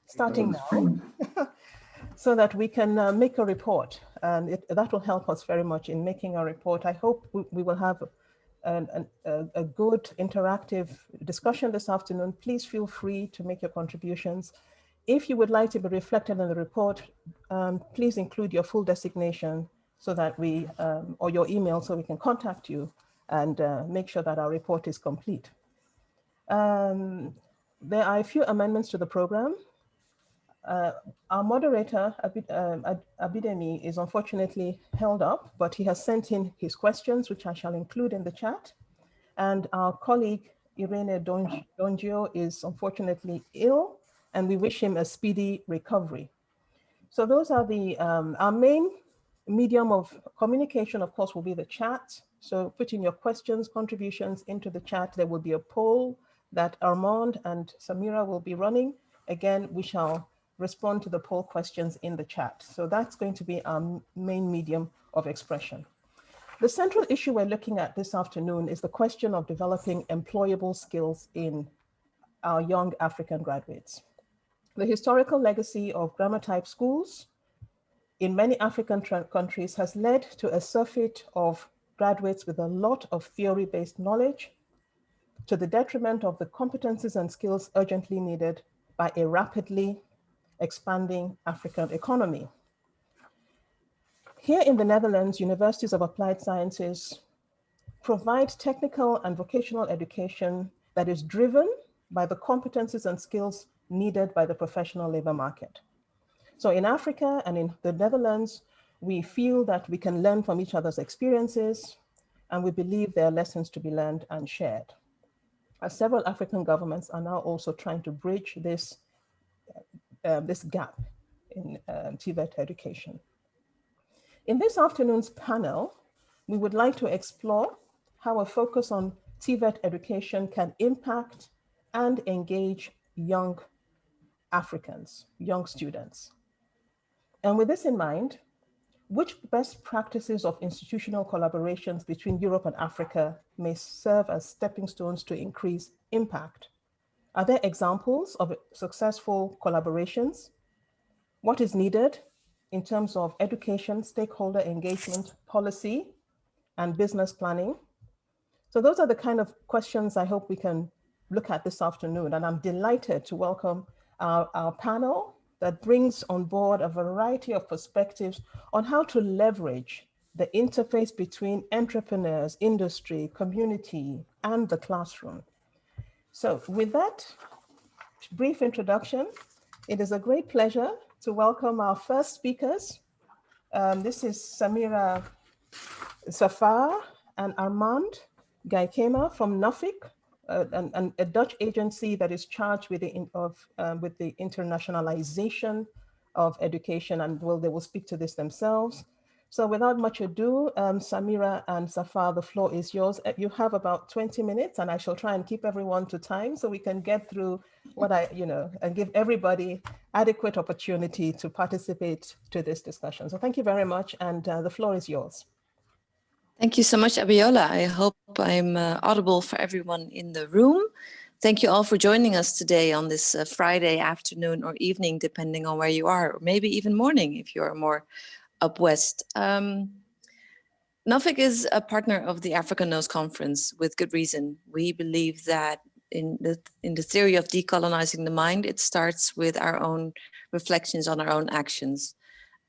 starting now, so that we can make a report. And that will help us very much in making a report. I hope we will have a good interactive discussion this afternoon. Please feel free to make your contributions. If you would like to be reflected in the report, please include your full designation so that we, or your email so we can contact you and make sure that our report is complete. There are a few amendments to the program. Our moderator, Abidemi, is unfortunately held up, but he has sent in his questions, which I shall include in the chat. And our colleague, Irene Dongio, is unfortunately ill, and we wish him a speedy recovery. So those are our main medium of communication, of course, will be the chat. So put in your questions, contributions into the chat. There will be a poll that Armand and Samira will be running. Again, we shall respond to the poll questions in the chat. So that's going to be our main medium of expression. The central issue we're looking at this afternoon is the question of developing employable skills in our young African graduates. The historical legacy of grammar type schools in many African countries has led to a surfeit of graduates with a lot of theory-based knowledge to the detriment of the competencies and skills urgently needed by a rapidly expanding African economy. Here in the Netherlands, universities of applied sciences provide technical and vocational education that is driven by the competencies and skills needed by the professional labor market. So in Africa and in the Netherlands, we feel that we can learn from each other's experiences, and we believe there are lessons to be learned and shared. As several African governments are now also trying to bridge this gap in TVET education. In this afternoon's panel, we would like to explore how a focus on TVET education can impact and engage young Africans, young students. And with this in mind, which best practices of institutional collaborations between Europe and Africa may serve as stepping stones to increase impact? Are there examples of successful collaborations? What is needed in terms of education, stakeholder engagement, policy, and business planning? So those are the kind of questions I hope we can look at this afternoon. And I'm delighted to welcome our panel that brings on board a variety of perspectives on how to leverage the interface between entrepreneurs, industry, community, and the classroom. So with that brief introduction, it is a great pleasure to welcome our first speakers. This is Samira Safar and Armand Gaikema from NUFIC, a Dutch agency that is charged with the internationalization of education, and they will speak to this themselves. So without much ado, Samira and Safar, the floor is yours. You have about 20 minutes, and I shall try and keep everyone to time so we can get through what and give everybody adequate opportunity to participate to this discussion. So thank you very much, and the floor is yours. Thank you so much, Abiola. I hope I'm audible for everyone in the room. Thank you all for joining us today on this Friday afternoon or evening, depending on where you are, or maybe even morning if you are more up west. NUFIC is a partner of the African Nose Conference with good reason. We believe that in the theory of decolonizing the mind, it starts with our own reflections on our own actions.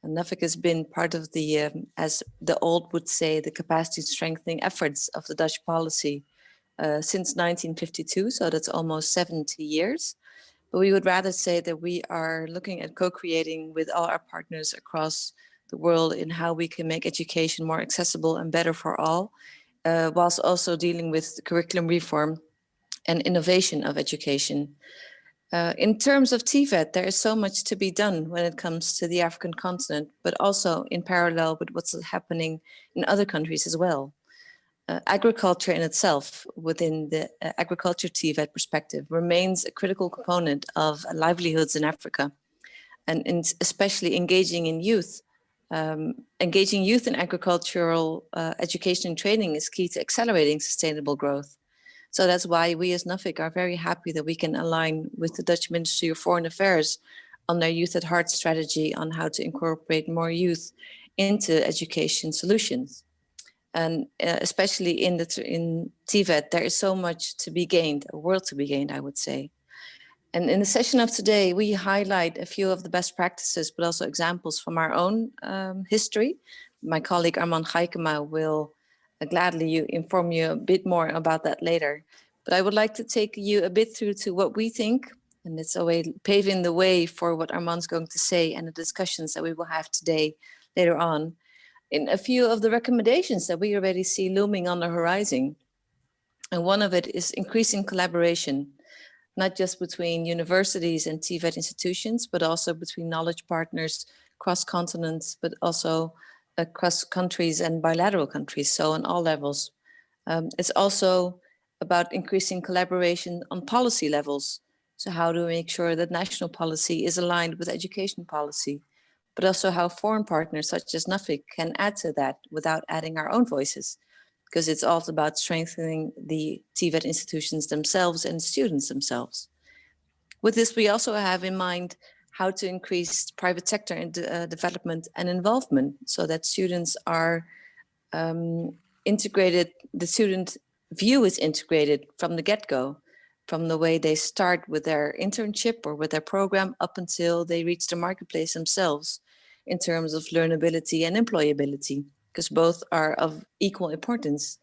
And NUFIC has been part of the, as the old would say, the capacity strengthening efforts of the Dutch policy since 1952, so that's almost 70 years. But we would rather say that we are looking at co-creating with all our partners across the world in how we can make education more accessible and better for all, whilst also dealing with curriculum reform and innovation of education. In terms of TVET, there is so much to be done when it comes to the African continent, but also in parallel with what's happening in other countries as well. Agriculture in itself, within the agriculture TVET perspective, remains a critical component of livelihoods in Africa, and especially engaging in youth. Engaging youth in agricultural education and training is key to accelerating sustainable growth. So that's why we as NUFIC are very happy that we can align with the Dutch Ministry of Foreign Affairs on their Youth at Heart strategy on how to incorporate more youth into education solutions. And especially in TVET, there is so much to be gained, a world to be gained, I would say. And in the session of today, we highlight a few of the best practices, but also examples from our own history. My colleague Armand Gaikema will gladly inform you a bit more about that later. But I would like to take you a bit through to what we think, and it's a way paving the way for what Armand's going to say and the discussions that we will have today later on, in a few of the recommendations that we already see looming on the horizon. And one of it is increasing collaboration, not just between universities and TVET institutions, but also between knowledge partners across continents, but also across countries and bilateral countries, so on all levels. It's also about increasing collaboration on policy levels. So how do we make sure that national policy is aligned with education policy, but also how foreign partners such as NAFIC can add to that without adding our own voices, because it's all about strengthening the TVET institutions themselves and students themselves. With this, we also have in mind how to increase private sector development and involvement so that students are integrated, the student view is integrated from the get-go, from the way they start with their internship or with their program up until they reach the marketplace themselves in terms of learnability and employability, because both are of equal importance.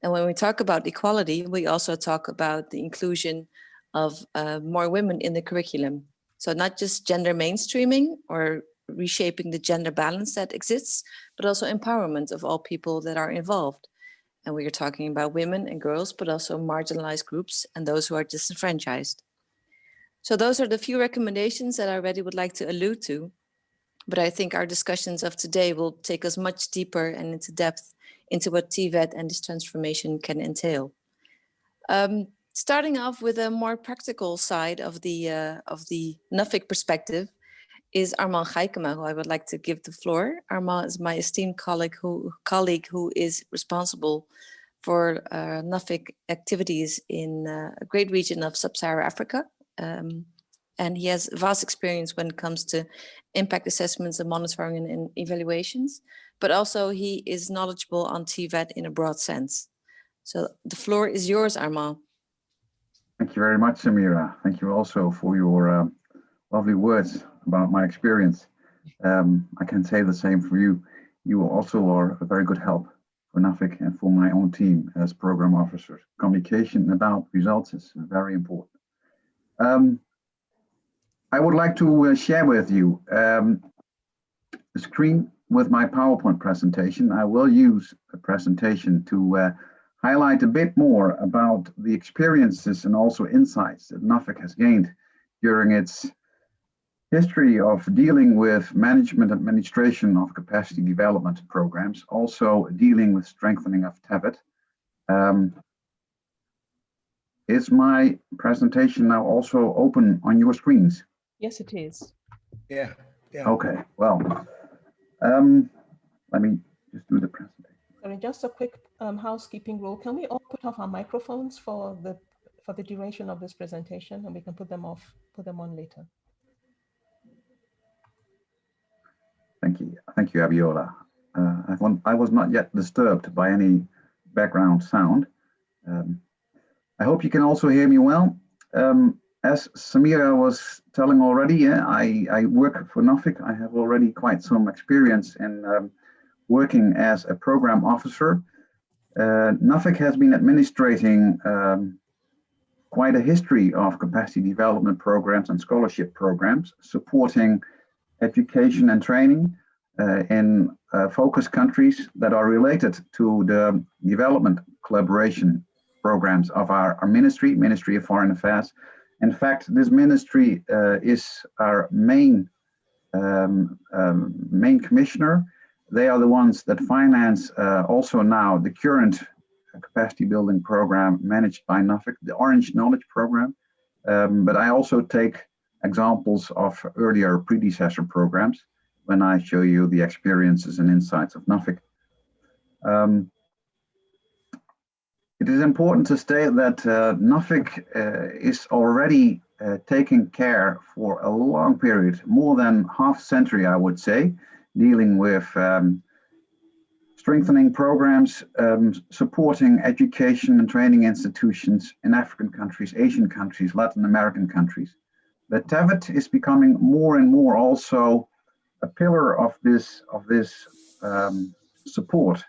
And when we talk about equality, we also talk about the inclusion of more women in the curriculum. So not just gender mainstreaming or reshaping the gender balance that exists, but also empowerment of all people that are involved. And we are talking about women and girls, but also marginalized groups and those who are disenfranchised. So those are the few recommendations that I already would like to allude to. But I think our discussions of today will take us much deeper and into depth into what TVET and this transformation can entail. Starting off with a more practical side of the NAFIC perspective is Armand Gaikema, who I would like to give the floor. Armand is my esteemed colleague who is responsible for NAFIC activities in a great region of Sub-Saharan Africa. And he has vast experience when it comes to impact assessments and monitoring and evaluations, but also he is knowledgeable on TVET in a broad sense. So the floor is yours, Armand. Thank you very much, Samira. Thank you also for your lovely words about my experience. I can say the same for you. You also are a very good help for NAFIC and for my own team as program officers. Communication about results is very important. I would like to share with you a screen with my PowerPoint presentation. I will use a presentation to highlight a bit more about the experiences and also insights that NAFIC has gained during its history of dealing with management and administration of capacity development programs, also dealing with strengthening of TVET. Is my presentation now also open on your screens? Yes, it is. Yeah. Okay, well, let me just do the presentation. Sorry, just a quick housekeeping rule. Can we all put off our microphones for the duration of this presentation, and we can put them on later? Thank you, Abiola. I was not yet disturbed by any background sound. I hope you can also hear me well. As Samira was telling already, I work for NAFIC. I have already quite some experience in working as a program officer. NAFIC has been administrating quite a history of capacity development programs and scholarship programs, supporting education and training in focus countries that are related to the development collaboration programs of our Ministry of Foreign Affairs. In fact, this ministry is our main commissioner. They are the ones that finance also now the current capacity building program managed by NAFIC, the Orange Knowledge Program. But I also take examples of earlier predecessor programs when I show you the experiences and insights of NAFIC. It is important to state that NAFIC is already taken care for a long period, more than half century, I would say, dealing with strengthening programs, supporting education and training institutions in African countries, Asian countries, Latin American countries. But TVET is becoming more and more also a pillar of this support.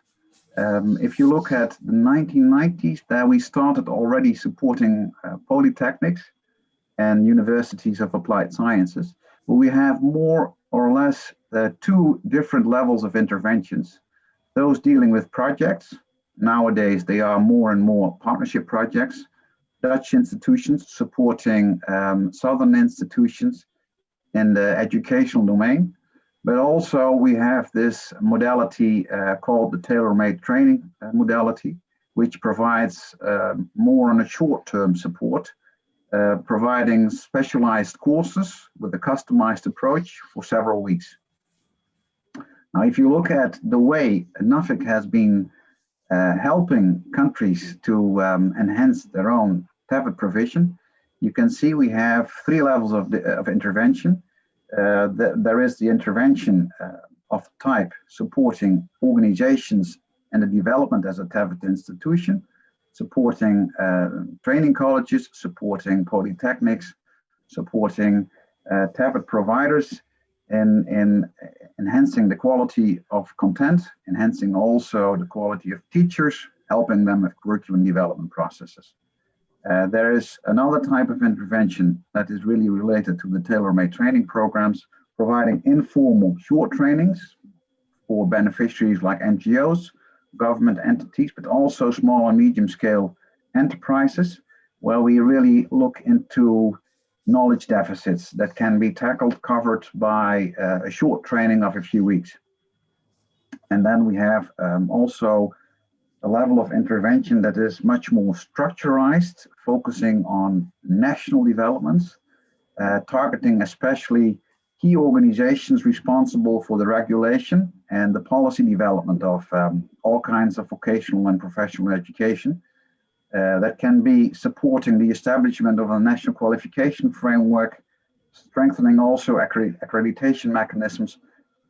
If you look at the 1990s, there we started already supporting polytechnics and universities of applied sciences. But we have more or less two different levels of interventions. Those dealing with projects, nowadays they are more and more partnership projects, Dutch institutions supporting Southern institutions in the educational domain. But also we have this modality called the tailor-made training modality, which provides more on a short-term support, providing specialized courses with a customized approach for several weeks. Now, if you look at the way NAFIC has been helping countries to enhance their own TVET provision, you can see we have three levels of intervention. There is the intervention of type supporting organizations and the development as a TVET institution, supporting training colleges, supporting polytechnics, supporting TVET providers in enhancing the quality of content, enhancing also the quality of teachers, helping them with curriculum development processes. There is another type of intervention that is really related to the tailor-made training programs, providing informal short trainings for beneficiaries like NGOs, government entities, but also small and medium scale enterprises, where we really look into knowledge deficits that can be tackled, covered by a short training of a few weeks. And then we have also a level of intervention that is much more structurized, focusing on national developments, targeting especially key organizations responsible for the regulation and the policy development of all kinds of vocational and professional education. That can be supporting the establishment of a national qualification framework, strengthening also accreditation mechanisms,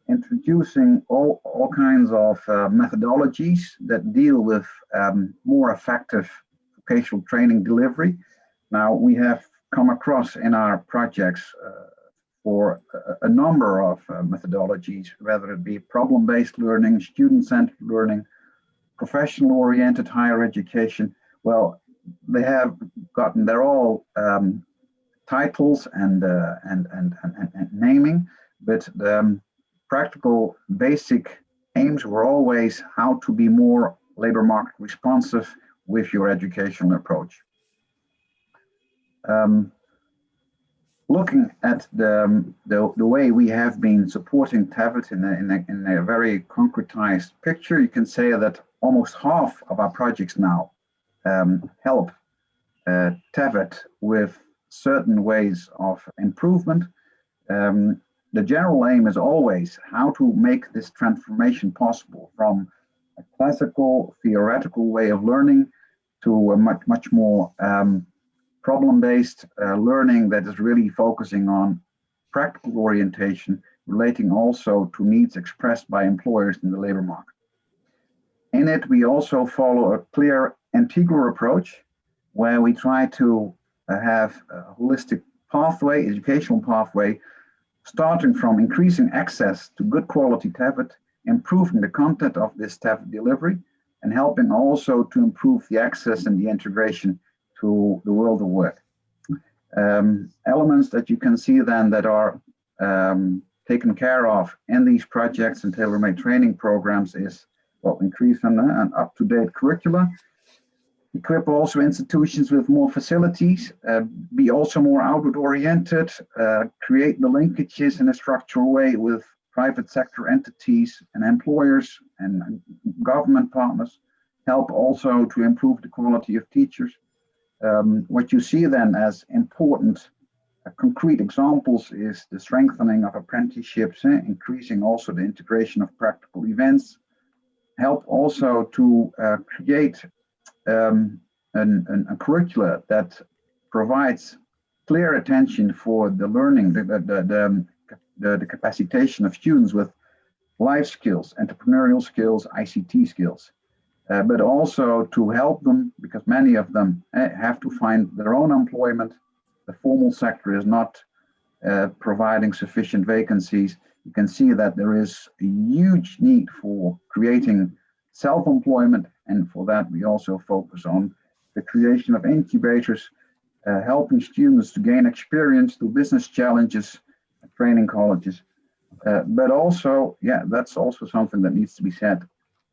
introducing all kinds of methodologies that deal with more effective vocational training delivery. Now, we have come across in our projects for a number of methodologies, whether it be problem-based learning, student-centered learning, professional-oriented higher education. Well, they're all titles and naming, but the practical basic aims were always how to be more labor market responsive with your educational approach. Looking at the way we have been supporting TVET in a very concretized picture, you can say that almost half of our projects now help TVET with certain ways of improvement. The general aim is always how to make this transformation possible from a classical theoretical way of learning to a much more problem-based learning that is really focusing on practical orientation, relating also to needs expressed by employers in the labor market. In it, we also follow a clear integral approach where we try to have a holistic pathway, educational pathway, starting from increasing access to good quality TVET, improving the content of this TVET delivery, and helping also to improve the access and the integration to the world of work. Elements that you can see then that are taken care of in these projects and tailor-made training programs is, well, increase an up-to-date curricula, equip also institutions with more facilities, be also more outward oriented, create the linkages in a structural way with private sector entities and employers and government partners, help also to improve the quality of teachers. What you see then as important concrete examples is the strengthening of apprenticeships, increasing also the integration of practical events, help also to create a curricula that provides clear attention for the learning, the capacitation of students with life skills, entrepreneurial skills, ICT skills, but also to help them, because many of them have to find their own employment. The formal sector is not providing sufficient vacancies. You can see that there is a huge need for creating self-employment, and for that we also focus on the creation of incubators, helping students to gain experience through business challenges at training colleges. But also, yeah, that's also something that needs to be said.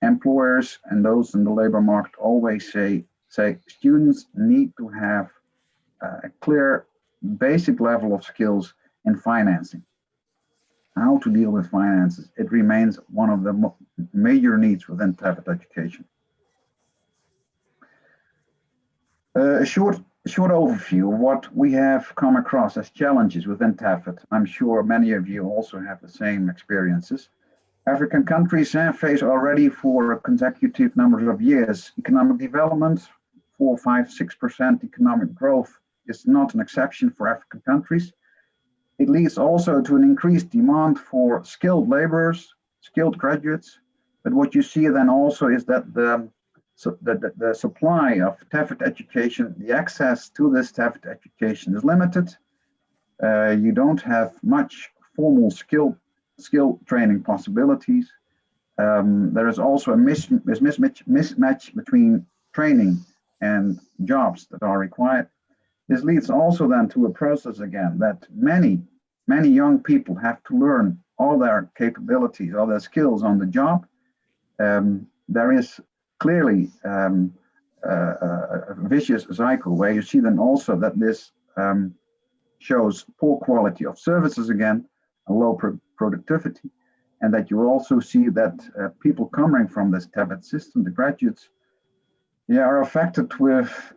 Employers and those in the labor market always say students need to have a clear basic level of skills in financing. How to deal with finances. It remains one of the major needs within TVET education. A short overview of what we have come across as challenges within TVET. I'm sure many of you also have the same experiences. African countries face already for consecutive numbers of years economic development, 4, 5, 6% economic growth is not an exception for African countries. It leads also to an increased demand for skilled laborers, skilled graduates. But what you see then also is that the supply of TVET education, the access to this TVET education is limited. You don't have much formal skill training possibilities. There is also a mismatch between training and jobs that are required. This leads also then to a process again that many young people have to learn all their capabilities, all their skills on the job. There is clearly a vicious cycle where you see then also that this shows poor quality of services again, a low productivity, and that you also see that people coming from this TVET system, the graduates, they are affected with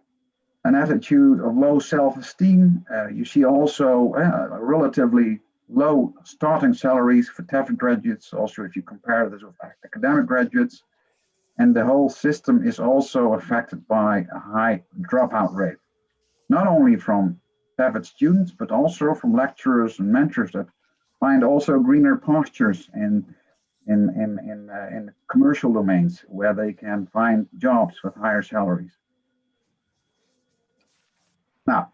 an attitude of low self-esteem. You see also relatively low starting salaries for TVET graduates, also if you compare this with academic graduates. And the whole system is also affected by a high dropout rate, not only from TVET students, but also from lecturers and mentors that find also greener pastures in commercial domains where they can find jobs with higher salaries. Now,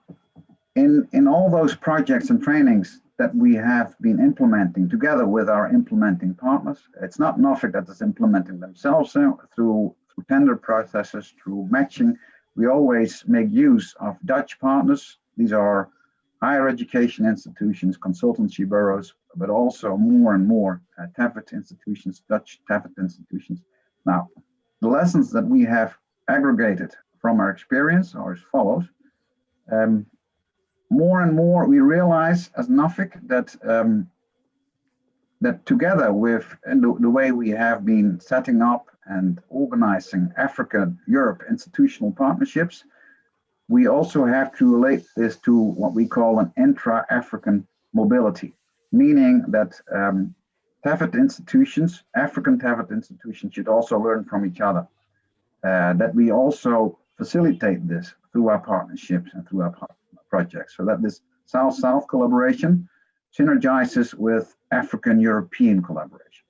in all those projects and trainings that we have been implementing together with our implementing partners, it's not NOFIC that is implementing themselves through tender processes, through matching. We always make use of Dutch partners. These are higher education institutions, consultancy bureaus, but also more and more TVET institutions, Dutch TVET institutions. Now, the lessons that we have aggregated from our experience are as follows. More and more we realize as NOFIC that that together with the way we have been setting up and organizing Africa-Europe institutional partnerships, we also have to relate this to what we call an intra-African mobility, meaning that TVET institutions, African TVET institutions, should also learn from each other. That we also facilitate this through our partnerships and through our projects, so that this South-South collaboration synergizes with African-European collaboration.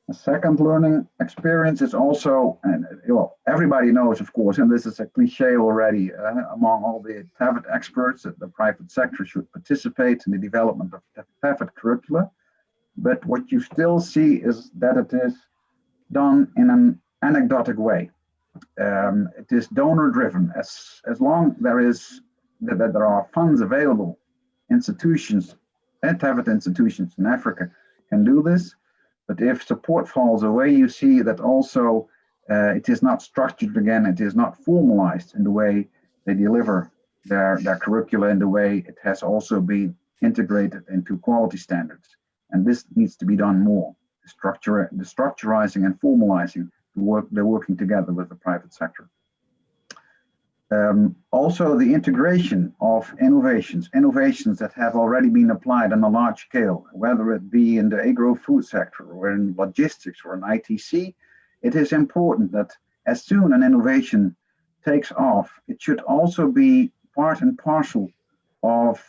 The second learning experience is also, and well, everybody knows, of course, and this is a cliche already among all the TVET experts, that the private sector should participate in the development of TVET curricula. But what you still see is that it is done in an anecdotic way. It is donor-driven. As long there are funds available, institutions and TVET institutions in Africa can do this. But if support falls away, you see that also it is not structured again, it is not formalized in the way they deliver their curricula, in the way it has also been integrated into quality standards. And this needs to be done more, the structurizing and formalizing they're working together with the private sector. Also the integration of innovations that have already been applied on a large scale, whether it be in the agro-food sector or in logistics or in ITC, it is important that as soon an innovation takes off, it should also be part and parcel of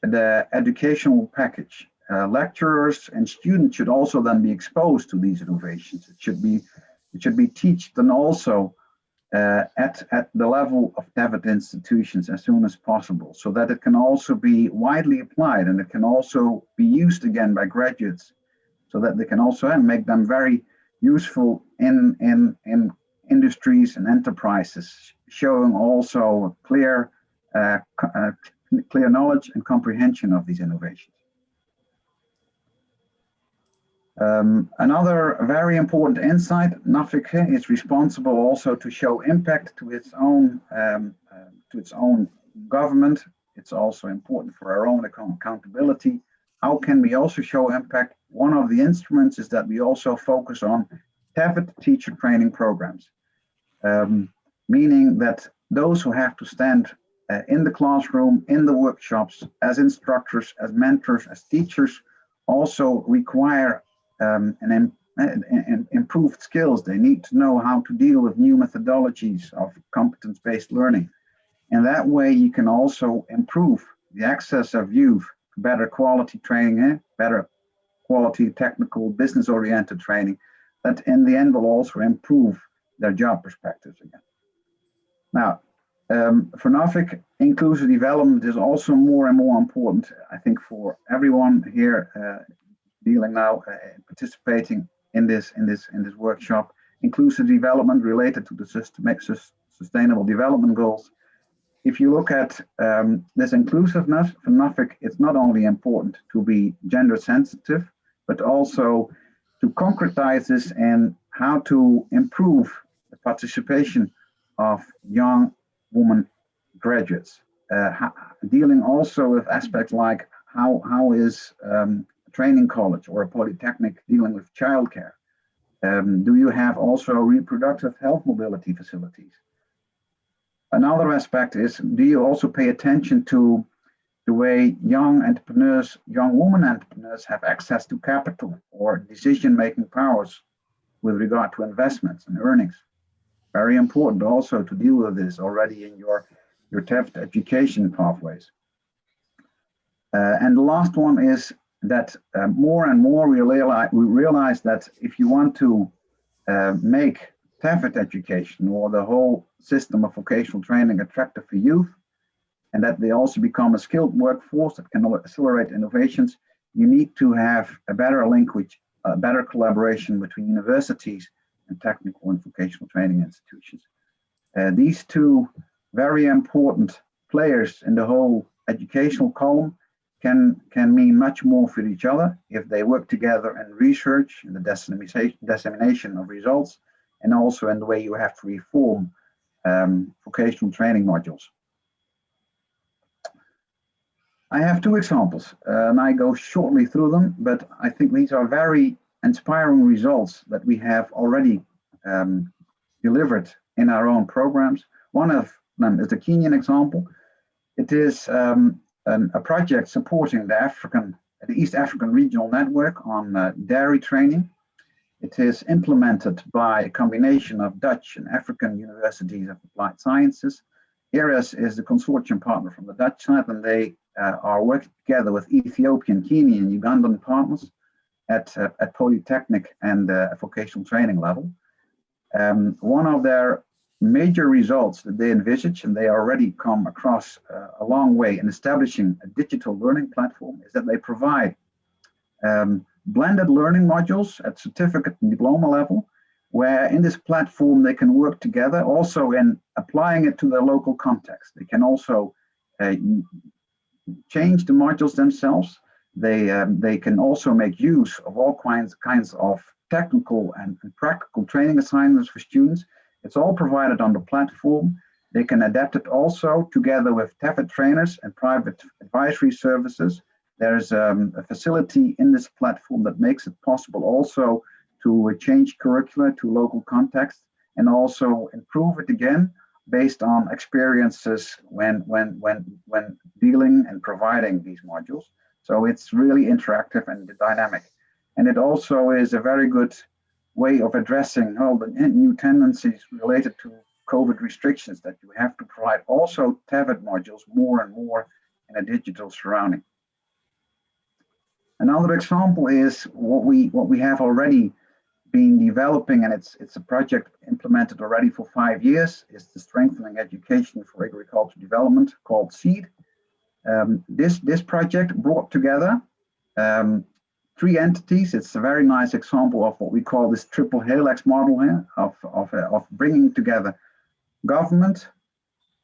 the educational package. Lecturers and students should also then be exposed to these innovations. It should be taught and also at the level of TVET institutions as soon as possible, so that it can also be widely applied and it can also be used again by graduates, so that they can also make them very useful in industries and enterprises, showing also clear knowledge and comprehension of these innovations. Another very important insight, NAFIC is responsible also to show impact to its own government. It's also important for our own accountability. How can we also show impact? One of the instruments is that we also focus on TVET teacher training programs, meaning that those who have to stand in the classroom, in the workshops, as instructors, as mentors, as teachers, also require improved skills. They need to know how to deal with new methodologies of competence-based learning. And that way you can also improve the access of youth to better quality training, better quality technical business-oriented training, that in the end will also improve their job perspectives again. Now, for NAFIC, inclusive development is also more and more important, I think, for everyone here dealing now, participating in this workshop. Inclusive development related to the sustainable development goals. If you look at this inclusiveness for NAFIC, it's not only important to be gender sensitive, but also to concretize this in how to improve the participation of young women graduates, dealing also with aspects like how is training college or a polytechnic dealing with childcare? Do you have also reproductive health mobility facilities? Another aspect is, do you also pay attention to the way young entrepreneurs, young women entrepreneurs have access to capital or decision-making powers with regard to investments and earnings? Very important also to deal with this already in your TVET education pathways. And the last one is that more and more we realize that if you want to make TVET education or the whole system of vocational training attractive for youth, and that they also become a skilled workforce that can accelerate innovations, you need to have a better linkage, a better collaboration between universities and technical and vocational training institutions. These two very important players in the whole educational column can mean much more for each other if they work together in research and the dissemination of results, and also in the way you have to reform vocational training modules. I have two examples, and I go shortly through them, but I think these are very inspiring results that we have already delivered in our own programs. One of them is the Kenyan example. It is a project supporting the East African Regional Network on dairy training. It is implemented by a combination of Dutch and African universities of applied sciences. ERAS is the consortium partner from the Dutch side, and they are working together with Ethiopian, Kenyan, and Ugandan partners at polytechnic and vocational training level. One of their major results that they envisage, and they already come across a long way in establishing a digital learning platform, is that they provide blended learning modules at certificate and diploma level, where in this platform they can work together also in applying it to their local context. They can also change the modules themselves. They can also make use of all kinds of technical and practical training assignments for students. It's all provided on the platform. They can adapt it also together with TVET trainers and private advisory services. There's a facility in this platform that makes it possible also to change curricula to local context and also improve it again based on experiences when dealing and providing these modules. So it's really interactive and dynamic. And it also is a very good way of addressing all the new tendencies related to COVID restrictions, that you have to provide also TVET modules more and more in a digital surrounding. Another example is what we have already been developing, and it's a project implemented already for 5 years, is the Strengthening Education for Agriculture Development, called SEED. This project brought together 3 entities. It's a very nice example of what we call this triple helix model here of bringing together government,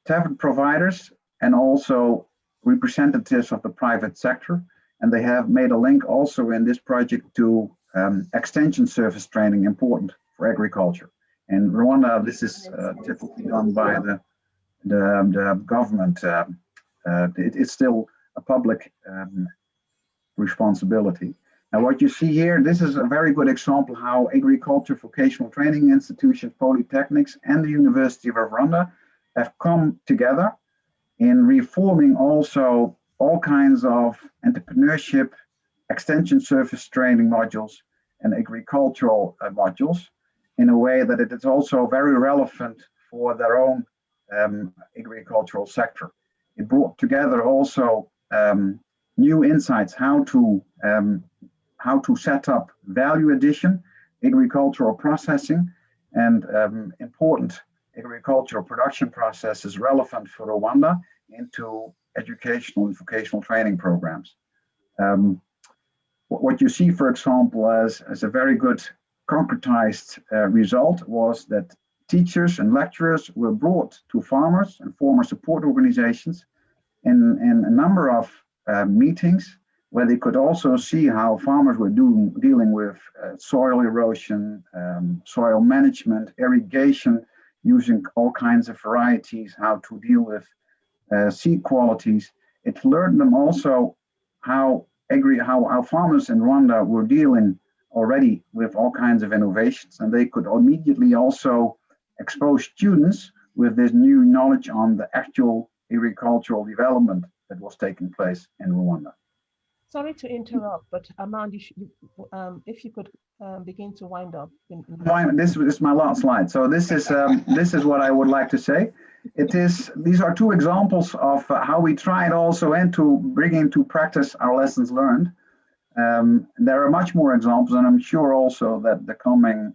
TVET providers, and also representatives of the private sector. And they have made a link also in this project to extension service training, important for agriculture. In Rwanda, this is typically done by the government. It's still a public responsibility. Now, what you see here, this is a very good example how agriculture vocational training institutions, polytechnics, and the University of Rwanda have come together in reforming also all kinds of entrepreneurship, extension service training modules, and agricultural modules in a way that it is also very relevant for their own agricultural sector. It brought together also new insights, how to set up value addition, agricultural processing, and important agricultural production processes relevant for Rwanda into educational and vocational training programs. What you see, for example, as a very good concretized result was that teachers and lecturers were brought to farmers and farmer support organizations in a number of meetings where they could also see how farmers were dealing with soil erosion, soil management, irrigation, using all kinds of varieties, how to deal with seed qualities. It learned them also how farmers in Rwanda were dealing already with all kinds of innovations, and they could immediately also expose students with this new knowledge on the actual agricultural development that was taking place in Rwanda. Sorry to interrupt, but Armand, if you could begin to wind up. This is my last slide. So this is what I would like to say. These are 2 examples of how we tried also and to bring into practice our lessons learned. There are much more examples, and I'm sure also that the coming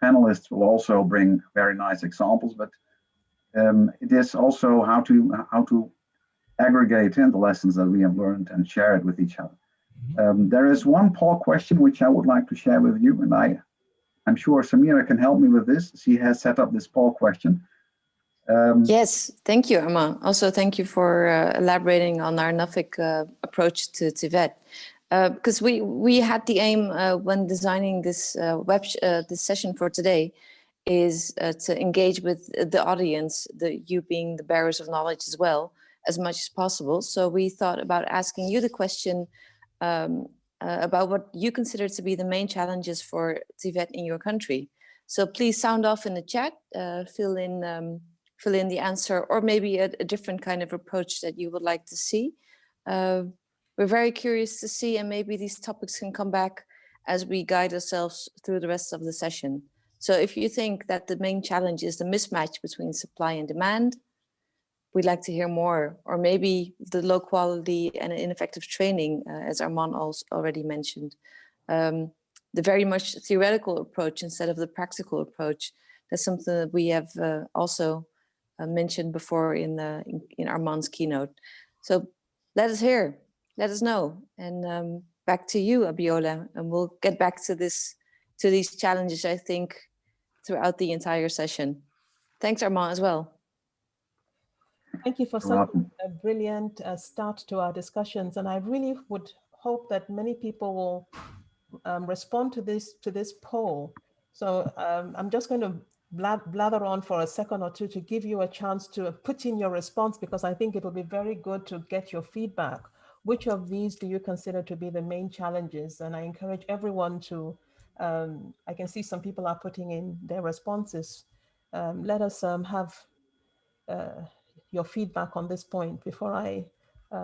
panelists will also bring very nice examples. But it is also how to aggregate in the lessons that we have learned and share it with each other. There is one poll question which I would like to share with you, and I'm sure Samira can help me with this. She has set up this poll question. Yes, thank you, Armand. Also, thank you for elaborating on our NAFIC approach to TVET. Because we had the aim when designing this this session for today is to engage with the audience, you being the bearers of knowledge as well, as much as possible. So we thought about asking you the question about what you consider to be the main challenges for TVET in your country. So please sound off in the chat, fill in the answer, or maybe a different kind of approach that you would like to see. We're very curious to see, and maybe these topics can come back as we guide ourselves through the rest of the session. So if you think that the main challenge is the mismatch between supply and demand, we'd like to hear more, or maybe the low quality and ineffective training, as Armand also already mentioned. The very much theoretical approach instead of the practical approach. That's something that we have also mentioned before in Armand's keynote. So let us hear, let us know. And back to you, Abiola, and we'll get back to these challenges, I think, throughout the entire session. Thanks, Armand, as well. Thank you for such a brilliant start to our discussions. And I really would hope that many people will respond to this poll. So I'm just going to blather on for a second or two to give you a chance to put in your response, because I think it will be very good to get your feedback. Which of these do you consider to be the main challenges? And I encourage everyone to, I can see some people are putting in their responses. Let us have your feedback on this point before I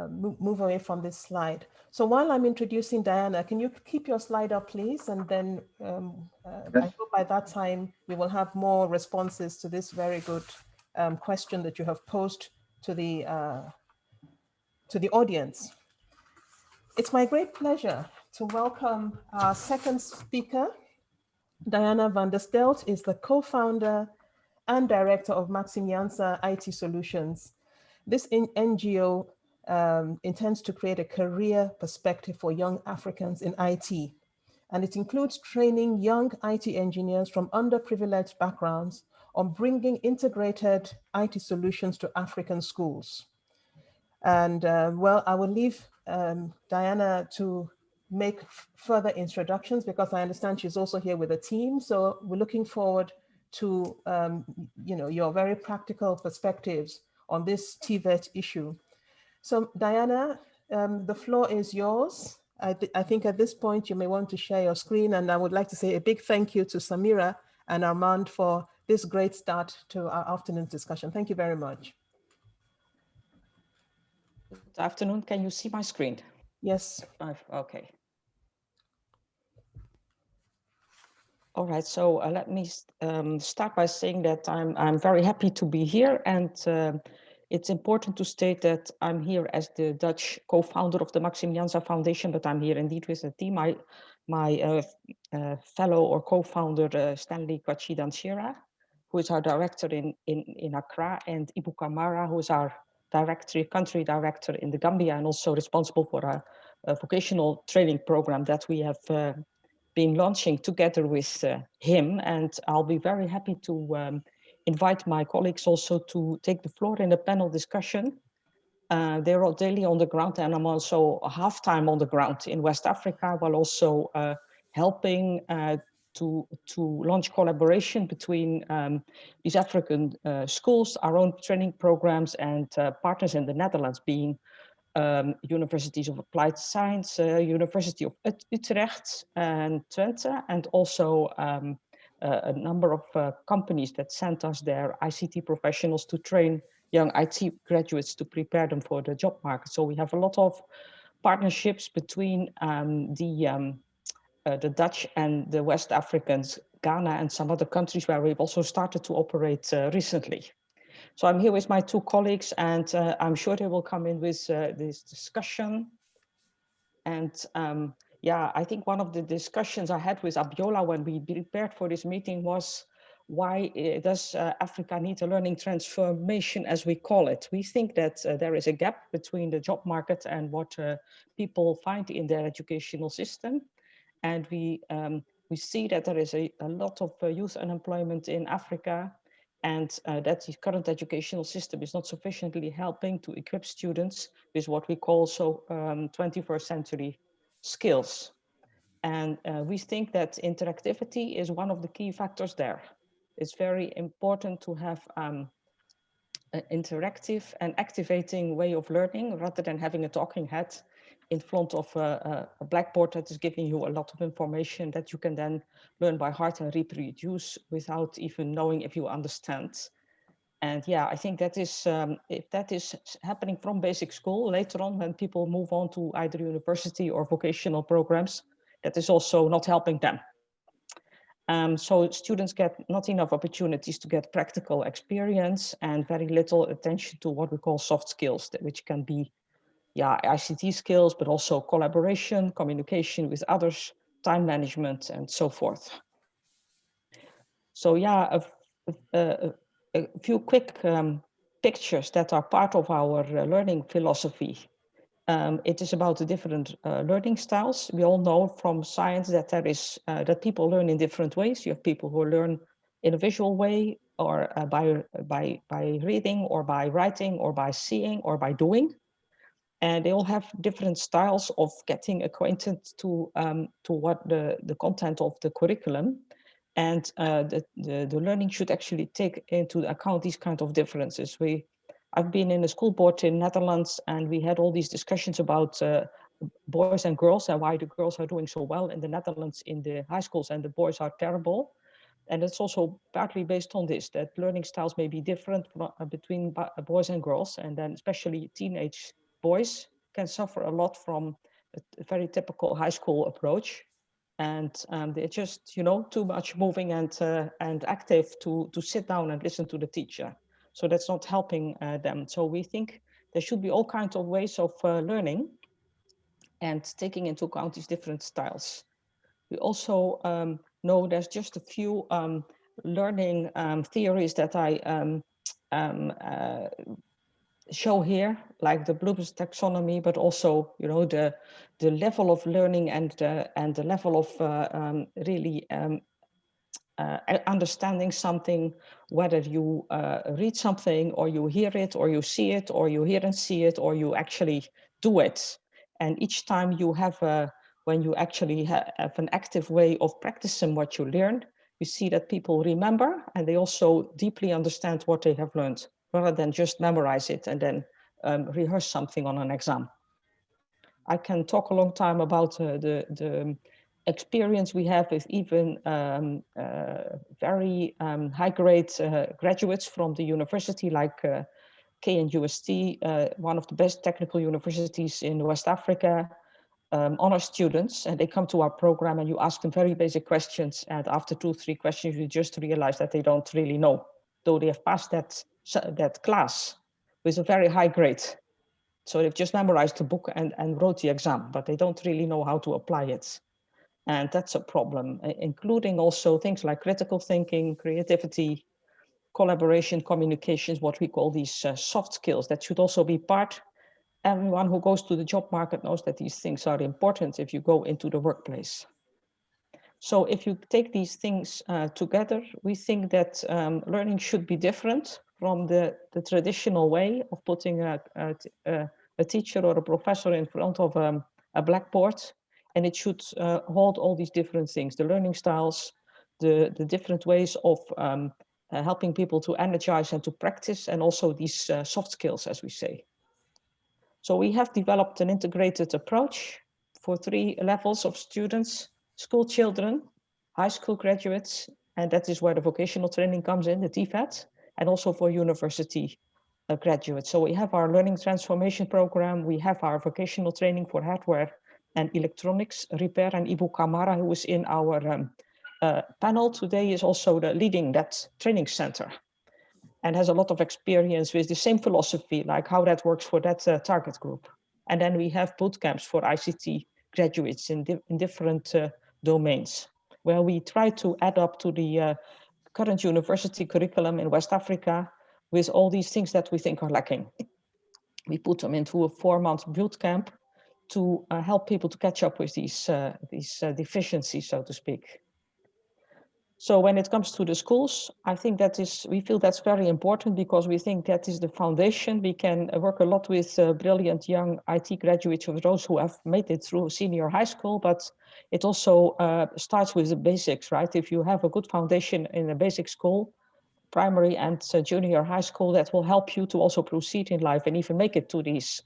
move away from this slide. So while I'm introducing Diana, can you keep your slide up, please? And then I hope by that time we will have more responses to this very good question that you have posed to the to the audience. It's my great pleasure to welcome our second speaker. Diana van der Stelt is the co-founder and director of Maxim Jansa IT Solutions. This NGO intends to create a career perspective for young Africans in IT, and it includes training young IT engineers from underprivileged backgrounds on bringing integrated IT solutions to African schools. And well, I will leave Diana to make further introductions because I understand she's also here with a team. So we're looking forward to your very practical perspectives on this TVET issue. So Diana, the floor is yours. I think at this point you may want to share your screen, and I would like to say a big thank you to Samira and Armand for this great start to our afternoon discussion. Thank you very much. Good afternoon. Can you see my screen? Yes. Okay. All right. So let me start by saying that I'm very happy to be here, and it's important to state that I'm here as the Dutch co-founder of the Maxim Jansa Foundation, but I'm here indeed with a team. My fellow or co-founder Stanley Kwachidanchira, who is our director in Accra, and Ibu Kamara, who is our country director in the Gambia, and also responsible for a vocational training program that we have been launching together with him. And I'll be very happy to invite my colleagues also to take the floor in a panel discussion. They're all daily on the ground, and I'm also half-time on the ground in West Africa, while also helping to launch collaboration between these African schools, our own training programs, and partners in the Netherlands, being universities of applied science, University of Utrecht and Twente, and also a number of companies that sent us their ICT professionals to train young IT graduates to prepare them for the job market. So we have a lot of partnerships between the Dutch and the West Africans, Ghana and some other countries where we've also started to operate recently. So I'm here with my two colleagues, and I'm sure they will come in with this discussion. And yeah, I think one of the discussions I had with Abiola when we prepared for this meeting was, why does Africa need a learning transformation, as we call it? We think that there is a gap between the job market and what people find in their educational system. And we see that there is a lot of youth unemployment in Africa, and that the current educational system is not sufficiently helping to equip students with what we call 21st century skills. And we think that interactivity is one of the key factors there. It's very important to have an interactive and activating way of learning rather than having a talking head in front of a blackboard that is giving you a lot of information that you can then learn by heart and reproduce without even knowing if you understand. And yeah, I think that is, if that is happening from basic school, later on when people move on to either university or vocational programs, that is also not helping them. So students get not enough opportunities to get practical experience and very little attention to what we call soft skills, which can be ICT skills, but also collaboration, communication with others, time management, and so forth. So yeah, a few quick pictures that are part of our learning philosophy. It is about the different learning styles. We all know from science that there is that people learn in different ways. You have people who learn in a visual way, or by reading, or by writing, or by seeing, or by doing. And they all have different styles of getting acquainted to what the content of the curriculum. And the learning should actually take into account these kind of differences. I've been in a school board in Netherlands, and we had all these discussions about boys and girls, and why the girls are doing so well in the Netherlands in the high schools and the boys are terrible. And it's also partly based on this, that learning styles may be different between boys and girls, and then especially teenage boys can suffer a lot from a very typical high school approach. And they're just, too much moving and active to sit down and listen to the teacher. So that's not helping them. So we think There should be all kinds of ways of learning and taking into account these different styles. We also know there's just a few learning theories that I show here, like the Bloom's taxonomy, but also, you know, the level of learning and the level of really understanding something, whether you read something or you hear it or you see it or you hear and see it or you actually do it. And each time you have when you actually have an active way of practicing what you learn, you see that people remember and they also deeply understand what they have learned, rather than just memorize it and then rehearse something on an exam. I can talk a long time about the experience we have with even very high-grade graduates from the university, like KNUST, one of the best technical universities in West Africa, honor students, and they come to our program and you ask them very basic questions, and after 2-3 questions you just realize that they don't really know, though they have passed that class with a very high grade. So they've just memorized the book and wrote the exam, but they don't really know how to apply it. And that's a problem, including also things like critical thinking, creativity, collaboration, communications, what we call these soft skills that should also be part. Everyone who goes to the job market knows that these things are important if you go into the workplace. So if you take these things together, we think that learning should be different from the traditional way of putting a teacher or a professor in front of a blackboard, and it should hold all these different things, the learning styles, the different ways of helping people to energize and to practice, and also these soft skills, as we say. So we have developed an integrated approach for 3 levels of students: school children, high school graduates, and that is where the vocational training comes in, the TVET, and also for university graduates. So we have our learning transformation program, we have our vocational training for hardware and electronics repair, and Ibu Kamara, who is in our panel today, is also leading that training center and has a lot of experience with the same philosophy, like how that works for that target group. And then we have boot camps for ICT graduates in different domains, where we try to add up to the current university curriculum in West Africa with all these things that we think are lacking. We put them into a 4-month boot camp to help people to catch up with these deficiencies, so to speak. So when it comes to the schools, I think we feel that's very important, because we think that is the foundation. We can work a lot with brilliant young IT graduates, of those who have made it through senior high school, but it also starts with the basics, right? If you have a good foundation in a basic school, primary and junior high school, that will help you to also proceed in life and even make it to these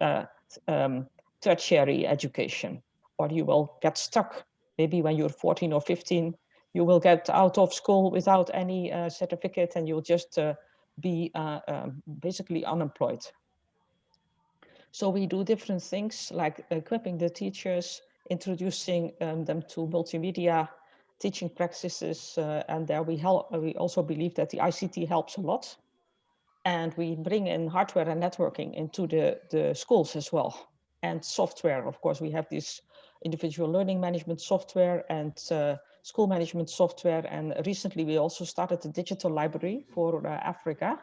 tertiary education. Or you will get stuck maybe when you're 14 or 15. You will get out of school without any certificate, and you'll just be basically unemployed. So we do different things like equipping the teachers, introducing them to multimedia teaching practices, and there we also believe that the ICT helps a lot. And we bring in hardware and networking into the schools as well. And software, of course, we have this individual learning management software and school management software. And recently we also started a digital library for Africa,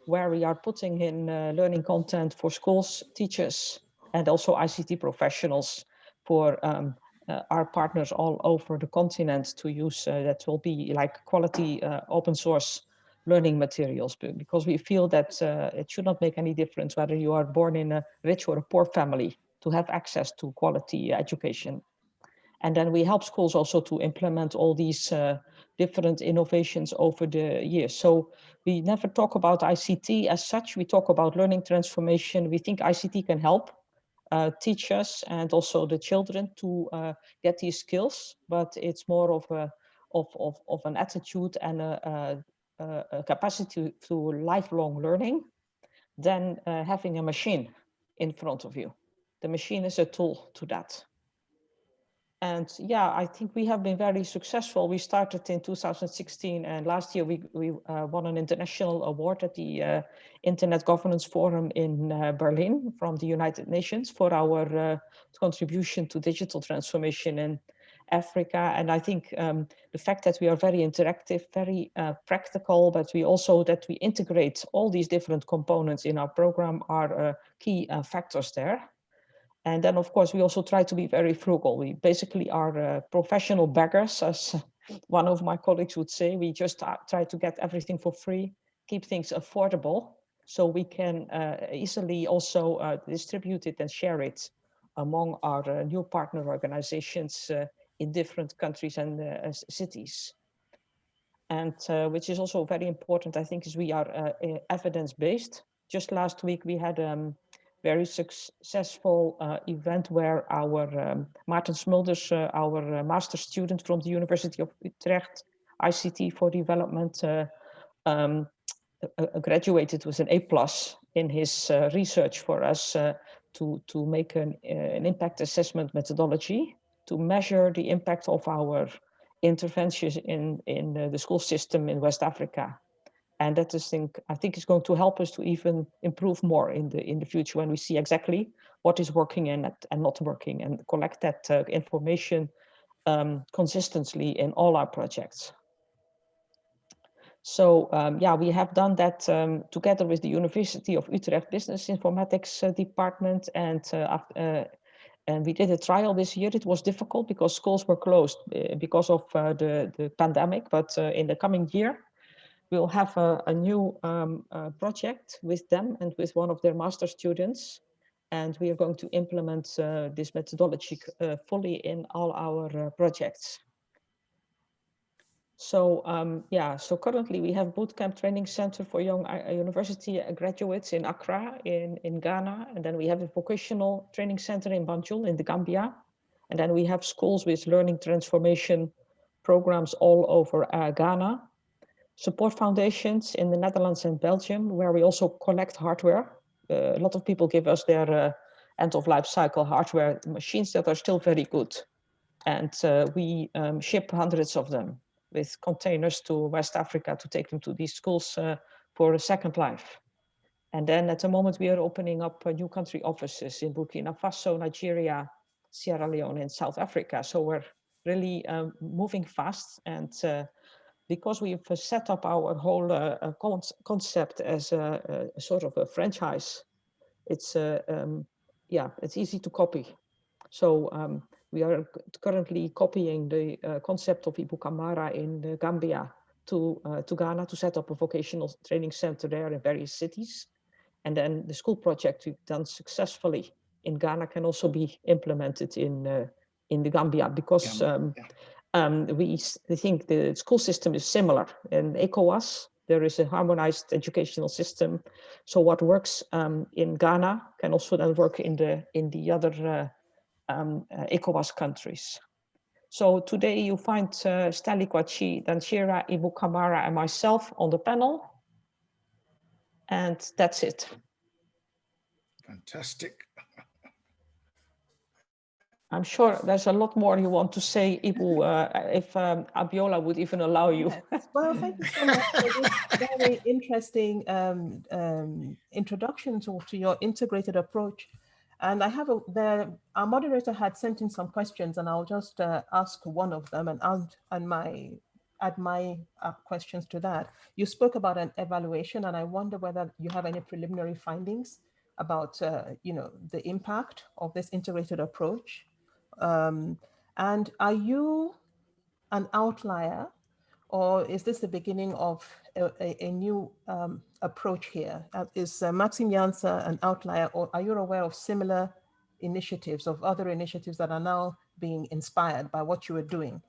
where we are putting in learning content for schools, teachers, and also ICT professionals for our partners all over the continent to use. That will be like quality open source learning materials, because we feel that it should not make any difference whether you are born in a rich or a poor family to have access to quality education. And then we help schools also to implement all these different innovations over the years. So we never talk about ICT as such. We talk about learning transformation. We think ICT can help teachers and also the children to get these skills, but it's more of an attitude and a capacity to lifelong learning than having a machine in front of you. The machine is a tool to that. And yeah, I think we have been very successful. We started in 2016, and last year we won an international award at the Internet Governance Forum in Berlin from the United Nations for our contribution to digital transformation in Africa. And I think the fact that we are very interactive, very practical, but we also that we integrate all these different components in our program are key factors there. And then, of course, we also try to be very frugal. We basically are professional beggars, as one of my colleagues would say. We just try to get everything for free, keep things affordable, so we can easily also distribute it and share it among our new partner organizations in different countries and cities. And which is also very important, I think, is we are evidence-based. Just last week, we had very successful event where our Maarten Smulders, our master student from the University of Utrecht, ICT for Development, graduated with an A+ in his research for us to make an impact assessment methodology to measure the impact of our interventions in the school system in West Africa. And that is, I think is going to help us to even improve more in the future when we see exactly what is working and not working, and collect that information consistently in all our projects. So yeah, we have done that together with the University of Utrecht Business Informatics Department, and we did a trial this year. It was difficult because schools were closed because of the pandemic, but in the coming year, we'll have a new project with them and with one of their master students. And we are going to implement this methodology fully in all our projects. So yeah, so currently we have Bootcamp Training Center for Young University Graduates in Accra in Ghana. And then we have a Vocational Training Center in Banjul in the Gambia. And then we have schools with learning transformation programs all over Ghana. Support foundations in the Netherlands and Belgium, where we also collect hardware. A lot of people give us their end of life cycle hardware machines that are still very good. And we ship hundreds of them with containers to West Africa to take them to these schools for a second life. And then at the moment we are opening up new country offices in Burkina Faso, Nigeria, Sierra Leone, and South Africa. So we're really moving fast, and because we've set up our whole concept as a sort of a franchise, it's yeah, it's easy to copy. So we are currently copying the concept of Ibu Kamara in Gambia to Ghana to set up a vocational training center there in various cities. And then the school project we've done successfully in Ghana can also be implemented in the Gambia, because we think the school system is similar. In ECOWAS, there is a harmonized educational system. So what works in Ghana can also then work in the other ECOWAS countries. So today you find Stanley Kwachi, Danshira, Ibu Kamara, and myself on the panel. And that's it. Fantastic. I'm sure there's a lot more you want to say, Ibu, if Abiola would even allow you. Yes. Well, thank you so much for this very interesting introduction to your integrated approach. And I have our moderator had sent in some questions, and I'll just ask one of them and add my questions to that. You spoke about an evaluation, and I wonder whether you have any preliminary findings about the impact of this integrated approach. And are you an outlier, or is this the beginning of a new approach here? Is Maxime Jansa an outlier, or are you aware of similar initiatives, of other initiatives that are now being inspired by what you are doing?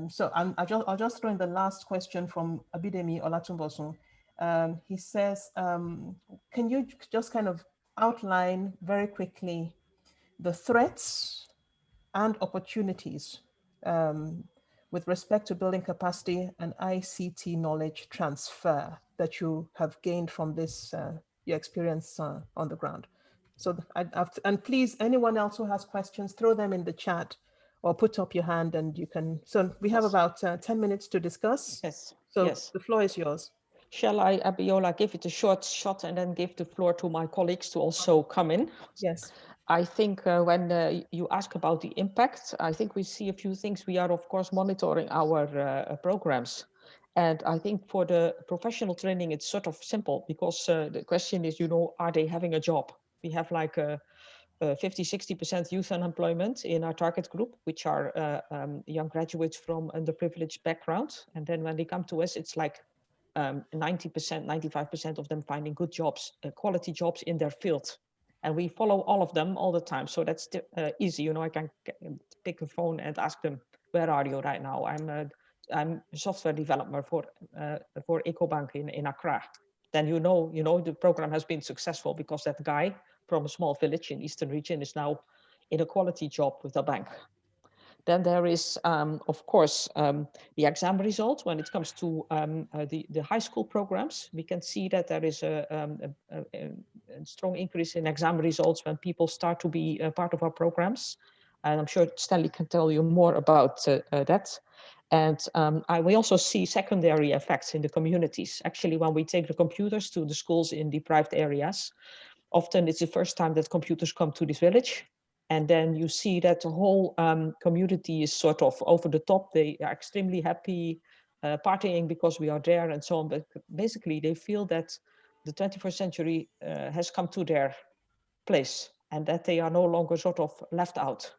So I'll just throw in the last question from Abidemi Olatunbosun. He says, can you just kind of outline very quickly the threats and opportunities with respect to building capacity and ICT knowledge transfer that you have gained from this, your experience on the ground? So, and please, anyone else who has questions, throw them in the chat, or put up your hand and you can. So we have about 10 minutes to discuss. Yes. So Yes. the floor is yours. Shall I, Abiola, give it a short shot and then give the floor to my colleagues to also come in? Yes. I think when you ask about the impact, I think we see a few things. We are, of course, monitoring our programs. And I think for the professional training, it's sort of simple because the question is, are they having a job? We have like 50-60% youth unemployment in our target group, which are young graduates from underprivileged backgrounds. And then when they come to us, it's like 90%, 95% of them finding good jobs, quality jobs in their field. And we follow all of them all the time. So that's easy. I can pick a phone and ask them, where are you right now? I'm a software developer for Ecobank in Accra. Then the program has been successful because that guy from a small village in Eastern region is now in a quality job with a bank. Then there is, of course, the exam results. When it comes to the high school programs, we can see that there is a strong increase in exam results when people start to be a part of our programs. And I'm sure Stanley can tell you more about that. And we also see secondary effects in the communities. Actually, when we take the computers to the schools in deprived areas, often it's the first time that computers come to this village. And then you see that the whole community is sort of over the top. They are extremely happy, partying because we are there and so on. But basically, they feel that the 21st century has come to their place and that they are no longer sort of left out.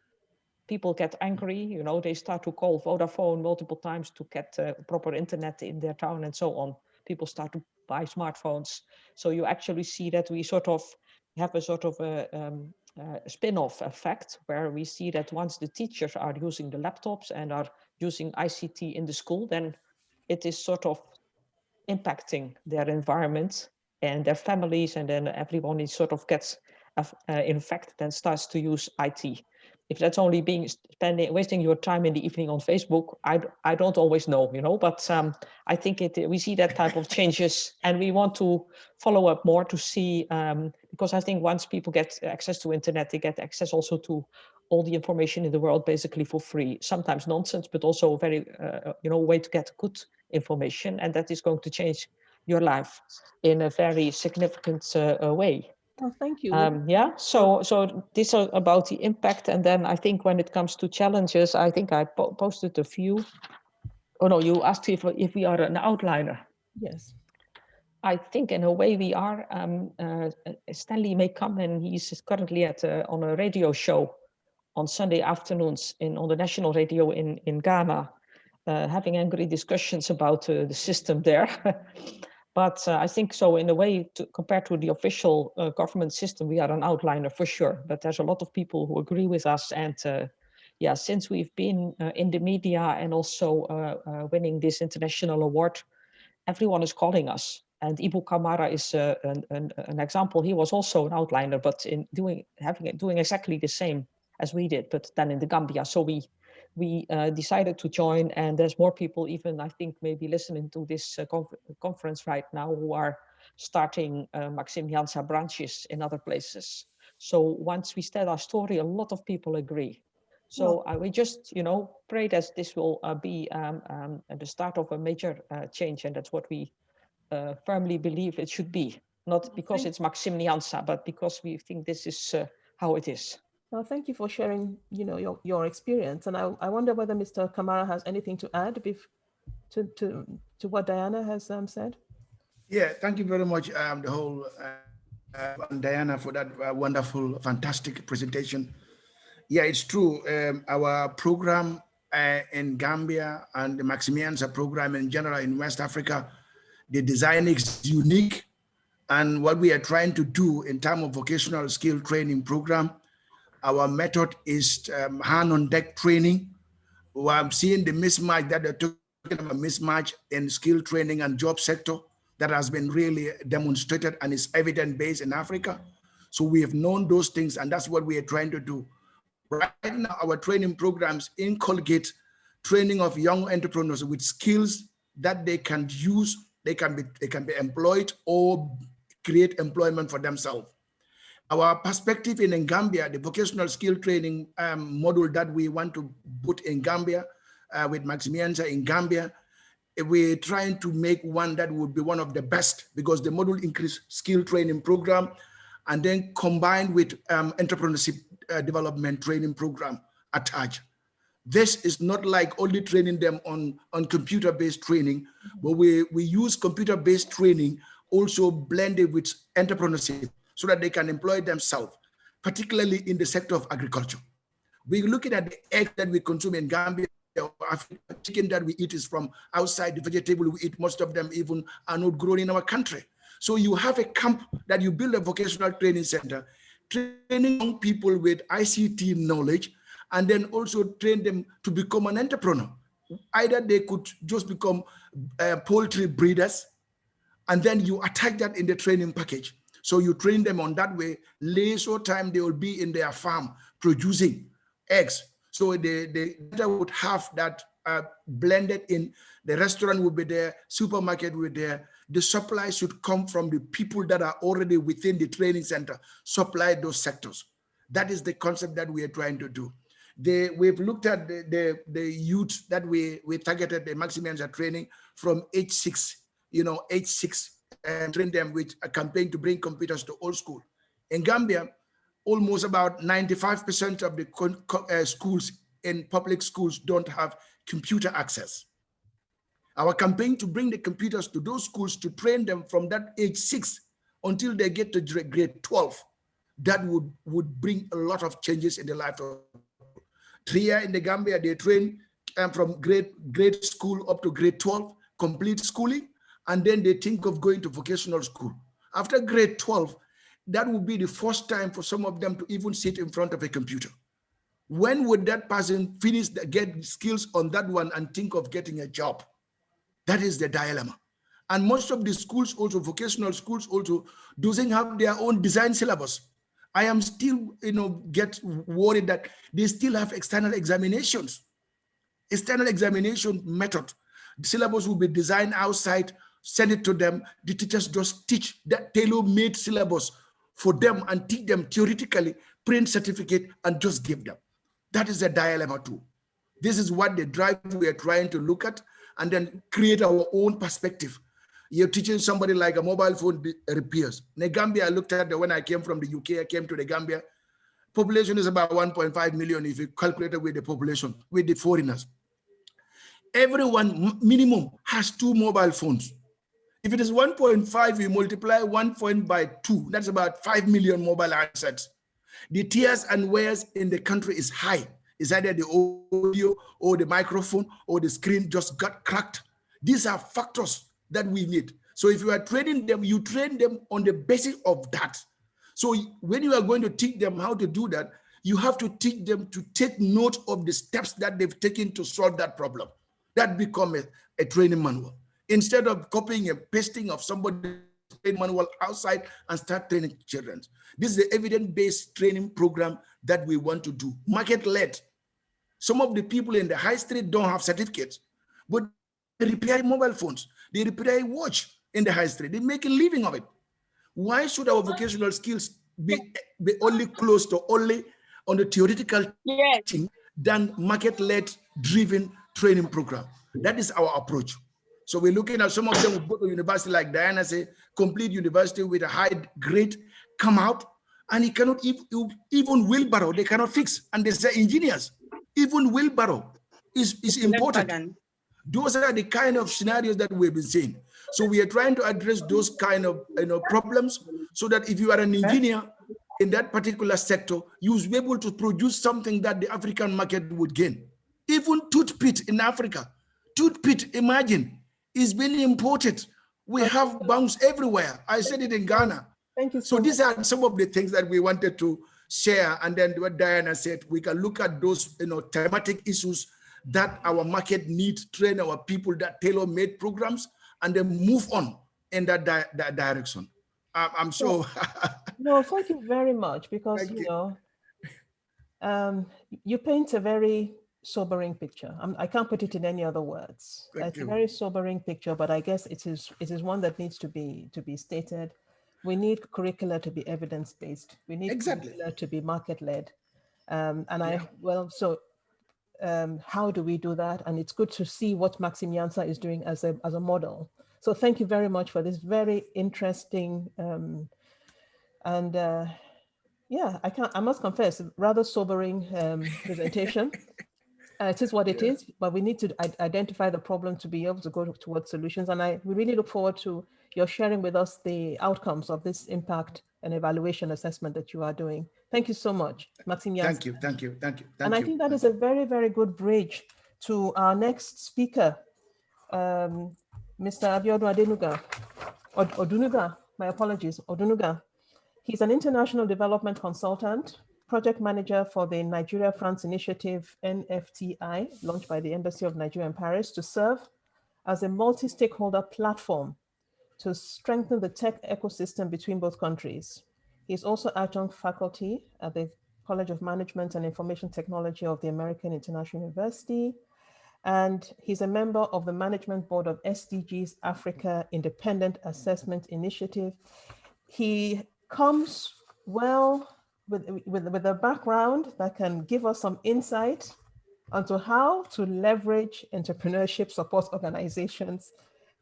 People get angry, they start to call Vodafone multiple times to get proper internet in their town and so on. People start to buy smartphones. So you actually see that we sort of have a sort of a spin-off effect where we see that once the teachers are using the laptops and are using ICT in the school, then it is sort of impacting their environment and their families, and then everyone is sort of gets infected and starts to use IT. If that's only wasting your time in the evening on Facebook, I don't always know, but I think we see that type of changes, and we want to follow up more to see, because I think once people get access to internet, they get access also to all the information in the world basically for free, sometimes nonsense, but also very, way to get good information, and that is going to change your life in a very significant way. Well, thank you. So this is about the impact, and then I think when it comes to challenges, I think I posted a few. Oh no, you asked if we are an outliner. Yes. I think in a way we are. Stanley may come, and he's currently on a radio show on Sunday afternoons on the national radio in Ghana, having angry discussions about the system there. But I think so in a way, compared to the official government system, we are an outliner for sure. But there's a lot of people who agree with us. And since we've been in the media and also winning this international award, everyone is calling us. And Ibu Kamara is an example. He was also an outliner, but in doing exactly the same as we did, but then in the Gambia. So we decided to join, and there's more people even, I think, maybe listening to this conference right now who are starting Maxim Jansa branches in other places. So once we tell our story, a lot of people agree. So we just, pray that this will be the start of a major change, and that's what we firmly believe it should be. Not because it's Maxim Jansa, but because we think this is how it is. Well, thank you for sharing, your experience. And I wonder whether Mr. Kamara has anything to add to what Diana has said. Yeah, thank you very much, the whole and Diana, for that wonderful, fantastic presentation. Yeah, it's true. Our program in Gambia and the Maximianza program in general in West Africa, the design is unique. And what we are trying to do in terms of vocational skill training program, our method is hand-on-deck training. I'm seeing the mismatch that they're talking about, mismatch in skill training and job sector that has been really demonstrated and is evidence-based in Africa. So we have known those things, and that's what we are trying to do. Right now, our training programs inculcate training of young entrepreneurs with skills that they can use, they can be employed or create employment for themselves. Our perspective in Gambia, the vocational skill training model that we want to put in Gambia with Maximianza in Gambia, we're trying to make one that would be one of the best, because the model increase skill training program and then combined with entrepreneurship development training program attached. This is not like only training them on computer-based training, but we use computer-based training also blended with entrepreneurship so that they can employ themselves, particularly in the sector of agriculture. We're looking at the eggs that we consume in Gambia. Chicken that we eat is from outside. The vegetable we eat, most of them even are not grown in our country. So you have a camp that you build a vocational training center, training young people with ICT knowledge, and then also train them to become an entrepreneur. Either they could just become poultry breeders, and then you attach that in the training package. So you train them on that way. Later time, they will be in their farm producing eggs. So they would have that blended in. The restaurant will be there, supermarket will be there. The supply should come from the people that are already within the training center, supply those sectors. That is the concept that we are trying to do. We've looked at the youth that we targeted, the Maximians training from age 6, age 6, and train them with a campaign to bring computers to all school. In Gambia, almost about 95% of the schools in public schools don't have computer access. Our campaign to bring the computers to those schools to train them from that age 6 until they get to grade 12, that would bring a lot of changes in the life of people. Here in the Gambia, they train from grade school up to grade 12, complete schooling, and then they think of going to vocational school. After grade 12, that would be the first time for some of them to even sit in front of a computer. When would that person finish, get skills on that one and think of getting a job? That is the dilemma. And most of the schools also, vocational schools also, doesn't have their own design syllabus. I am still, get worried that they still have external examinations. External examination method. The syllabus will be designed outside, send it to them. The teachers just teach that tailor-made syllabus for them and teach them theoretically, print certificate, and just give them. That is a dilemma too. This is what the drive we are trying to look at and then create our own perspective. You're teaching somebody like a mobile phone repairs. In Gambia, I looked at when I came from the UK, I came to the Gambia. Population is about 1.5 million if you calculate it with the population, with the foreigners. Everyone minimum has 2 mobile phones. If it is 1.5, you multiply 1 point by 2, that's about 5 million mobile handsets. The tears and wears in the country is high. It's either the audio or the microphone or the screen just got cracked. These are factors that we need. So if you are training them, you train them on the basis of that. So when you are going to teach them how to do that, you have to teach them to take note of the steps that they've taken to solve that problem. That becomes a training manual. Instead of copying and pasting of somebody's training manual outside and start training children. This is the evidence-based training program that we want to do, market-led. Some of the people in the high street don't have certificates, but they repair mobile phones. They repair a watch in the high street. They make a living of it. Why should our vocational skills be only close to only on the theoretical teaching than market-led driven training program? That is our approach. So we're looking at some of them who go to university, like Diana said, complete university with a high grade, come out, and he cannot even wheelbarrow, they cannot fix. And they say engineers, even wheelbarrow is important. Those are the kind of scenarios that we've been seeing. So we are trying to address those kind of problems so that if you are an engineer in that particular sector, you will be able to produce something that the African market would gain. Even toothpaste in Africa, toothpaste, imagine, is being imported. We have banks everywhere. I said it in Ghana. Thank you. So these are some of the things that we wanted to share. And then what Diana said, we can look at those thematic issues that our market needs, train our people, that tailor-made programs, and then move on in that direction. I'm so. No, thank you very much, because you paint a very sobering picture. I can't put it in any other words. It's a very sobering picture, but I guess it is one that needs to be stated. We need curricula to be evidence-based. We need Exactly. curricula to be market-led. And Yeah. how do we do that? And it's good to see what Maxime Jansa is doing as a model. So thank you very much for this very interesting I must confess, rather sobering presentation. It is what it is, but we need to identify the problem to be able to go towards solutions. And we really look forward to your sharing with us the outcomes of this impact and evaluation assessment that you are doing. Thank you so much, Maxime Jansa. Thank you, thank you, thank you, thank and you. I think that is a very, very good bridge to our next speaker, Mr. Abiodun Adenuga, Odunuga, my apologies, Odunuga. He's an international development consultant, project manager for the Nigeria-France Initiative, NFTI, launched by the Embassy of Nigeria in Paris, to serve as a multi-stakeholder platform to strengthen the tech ecosystem between both countries. He's also adjunct faculty at the College of Management and Information Technology of the American International University, and he's a member of the management board of SDG's Africa Independent Assessment Initiative. He comes well with a background that can give us some insight onto how to leverage entrepreneurship support organizations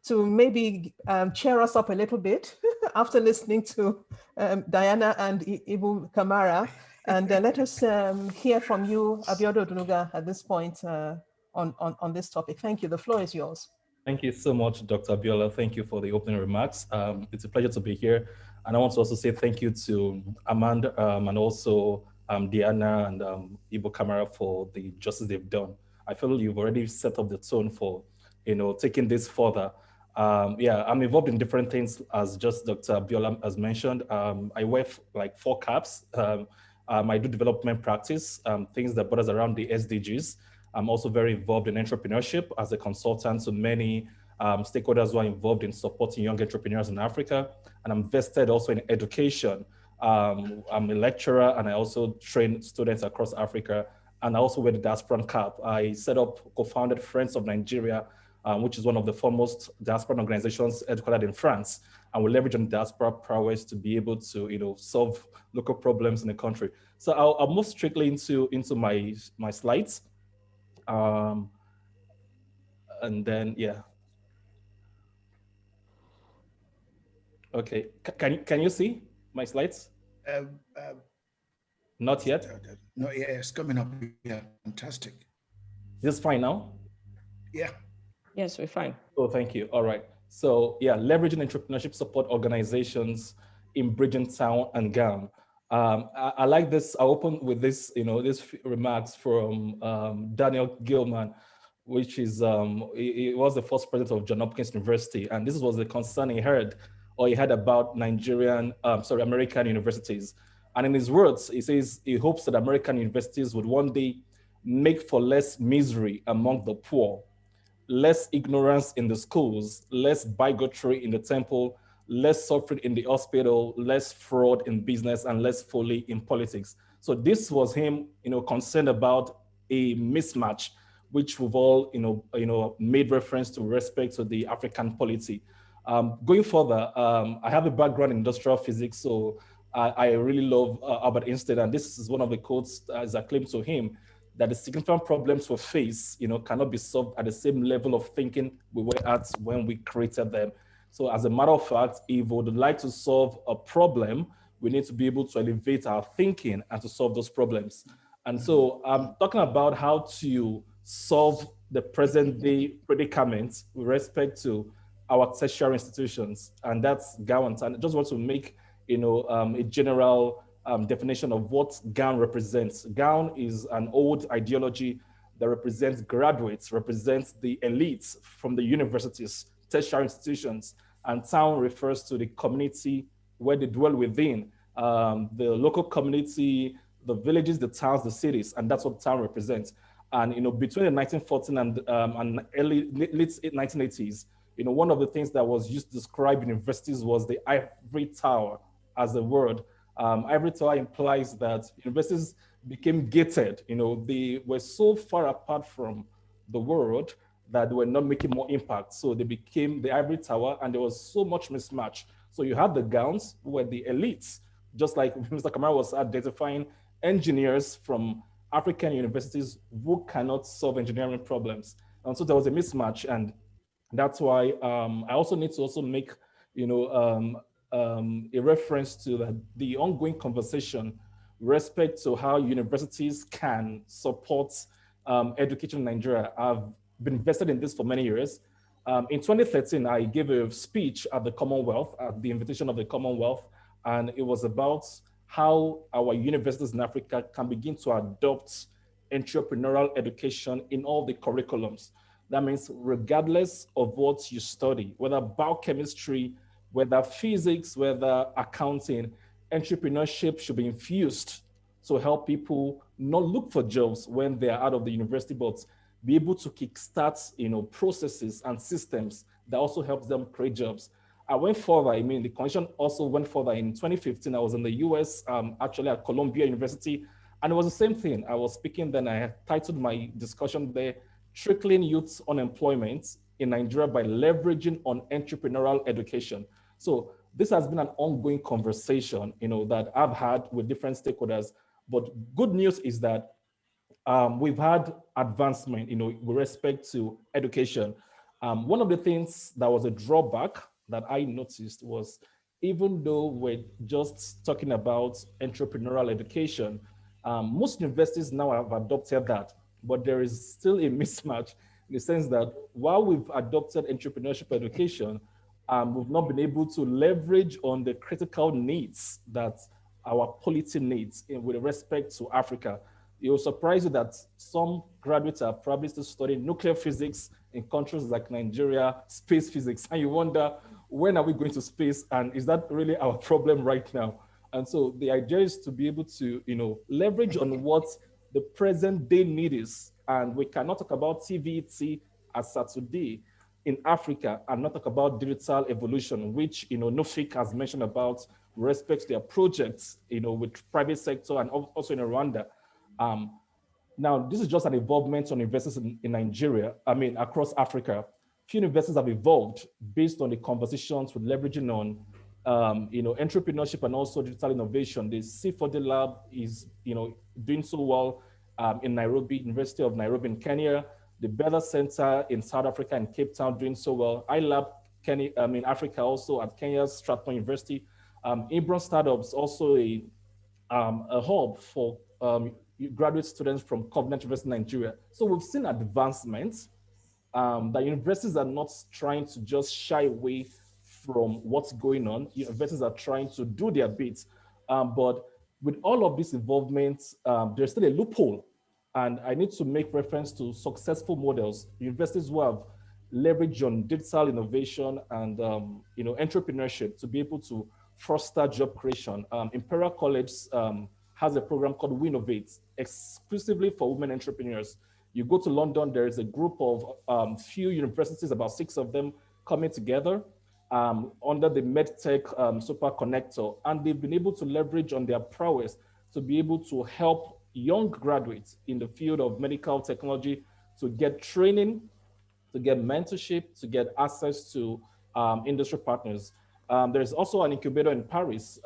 to maybe cheer us up a little bit after listening to Diana and Ibu Kamara. And let us hear from you, Abiodun Odunuga, at this point on this topic. Thank you. The floor is yours. Thank you so much, Dr. Abiola. Thank you for the opening remarks. It's a pleasure to be here. And I want to also say thank you to Amanda and also Diana and Ibu Kamara for the justice they've done. I feel you've already set up the tone for, taking this further. I'm involved in different things, as just Dr. Abiola has mentioned. I wear like 4 caps. I do development practice, things that borders around the SDGs. I'm also very involved in entrepreneurship as a consultant to many stakeholders who are involved in supporting young entrepreneurs in Africa. And I'm vested also in education. I'm a lecturer and I also train students across Africa. And I also wear the diaspora cap. I set up, co-founded Friends of Nigeria, which is one of the foremost diaspora organizations headquartered in France. And we leverage on diaspora prowess to be able to, solve local problems in the country. So I'll move strictly into my slides. And then, yeah. Okay, can you see my slides? Not yet? No, yeah, it's coming up. Yeah, fantastic. This is fine now? Yeah. Yes, we're fine. Oh, thank you. All right. So yeah, leveraging entrepreneurship support organizations in Bridgetown and GAM. I like this. I open with this, these remarks from Daniel Gilman, which is, he was the first president of John Hopkins University. And this was the concern he had about American universities. And in his words, he says he hopes that American universities would one day make for less misery among the poor, less ignorance in the schools, less bigotry in the temple, less suffering in the hospital, less fraud in business, and less folly in politics. So this was him, concerned about a mismatch, which we've all, made reference to respect to the African polity. Going further, I have a background in industrial physics, so I really love Albert Einstein, and this is one of the quotes as a claim to him, that the significant problems we face, cannot be solved at the same level of thinking we were at when we created them. So as a matter of fact, if we would like to solve a problem, we need to be able to elevate our thinking and to solve those problems. And so I'm talking about how to solve the present day predicament with respect to our tertiary institutions, and that's GAN. And I just want to make a general definition of what GAN represents. GAN is an old ideology that represents graduates, represents the elites from the universities, tertiary institutions, and town refers to the community where they dwell within, the local community, the villages, the towns, the cities, and that's what town represents. And between the 1914 and late 1980s, one of the things that was used to describe universities was the ivory tower as a word. Ivory tower implies that universities became gated. They were so far apart from the world that they were not making more impact. So they became the ivory tower, and there was so much mismatch. So you had the gowns who were the elites, just like Mr. Kamara was identifying engineers from African universities who cannot solve engineering problems. And so there was a mismatch. And that's why I also need to also make, a reference to the ongoing conversation with respect to how universities can support education in Nigeria. I've been invested in this for many years. In 2013, I gave a speech at the Commonwealth, at the invitation of the Commonwealth, and it was about how our universities in Africa can begin to adopt entrepreneurial education in all the curriculums. That means regardless of what you study, whether biochemistry, whether physics, whether accounting, entrepreneurship should be infused to help people not look for jobs when they are out of the university, but be able to kickstart, processes and systems that also helps them create jobs. I went further. I mean, the convention also went further. In 2015, I was in the US, actually at Columbia University, and it was the same thing. I was speaking then. I titled my discussion there, Trickling Youth Unemployment in Nigeria by Leveraging on Entrepreneurial Education. So this has been an ongoing conversation, that I've had with different stakeholders. But good news is that we've had advancement, with respect to education. One of the things that was a drawback that I noticed was, even though we're just talking about entrepreneurial education, most universities now have adopted that, but there is still a mismatch in the sense that while we've adopted entrepreneurship education, we've not been able to leverage on the critical needs that our polity needs with respect to Africa. It will surprise you that some graduates are probably still studying nuclear physics in countries like Nigeria, space physics, and you wonder, when are we going to space? And is that really our problem right now? And so the idea is to be able to, leverage on what the present day need is. And we cannot talk about TVET as at today in Africa and not talk about digital evolution, which, Nufik has mentioned about with respect to their projects, with private sector and also in Rwanda. Now, this is just an involvement on investors in Nigeria, across Africa. Few universities have evolved based on the conversations with leveraging on, entrepreneurship and also digital innovation. The C4D lab is, doing so well in Nairobi, University of Nairobi in Kenya. The Better Center in South Africa and Cape Town doing so well. iLab, Africa also at Kenya's Strathmore University. Ibron Startups also a hub for graduate students from Covenant University, Nigeria. So we've seen advancements that universities are not trying to just shy away from what's going on. Universities are trying to do their bit. But with all of this involvement, there's still a loophole. And I need to make reference to successful models, universities who have leveraged on digital innovation and entrepreneurship to be able to foster job creation. Imperial College has a program called Winnovate, exclusively for women entrepreneurs. You go to London, there is a group of few universities, about 6 of them, coming together under the MedTech Super Connector, and they've been able to leverage on their prowess to be able to help young graduates in the field of medical technology to get training, to get mentorship, to get access to industry partners. There's also an incubator in Paris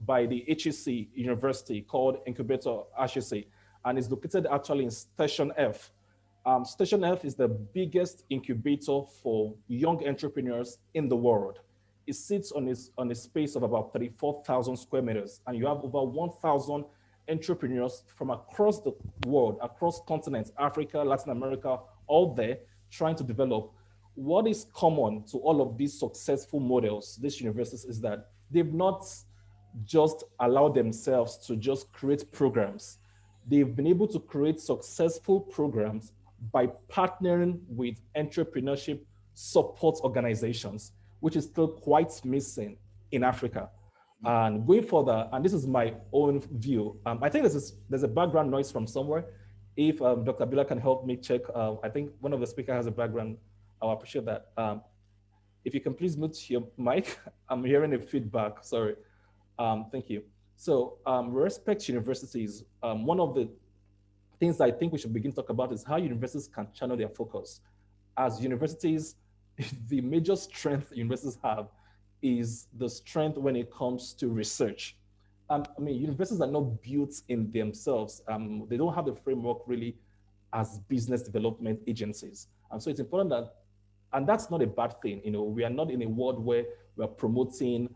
by the HEC University called Incubator HEC, and it's located actually in Station F. Station F is the biggest incubator for young entrepreneurs in the world. It sits on a space of about 34,000 square meters, and you have over 1,000 entrepreneurs from across the world, across continents, Africa, Latin America, all there trying to develop. What is common to all of these successful models, these universities, is that they've not just allowed themselves to just create programs. They've been able to create successful programs by partnering with entrepreneurship support organizations, which is still quite missing in Africa. And going further, and this is my own view, I think there's a background noise from somewhere. If Dr. Bila can help me check, I think one of the speakers has a background. I'll appreciate that. If you can please mute your mic. I'm hearing a feedback, sorry. Thank you. So respect universities. One of the things I think we should begin to talk about is how universities can channel their focus. As universities, the major strength universities have is the strength when it comes to research. I mean, universities are not built in themselves. They don't have the framework really as business development agencies. And so it's important that, and that's not a bad thing. You know, we are not in a world where we're promoting,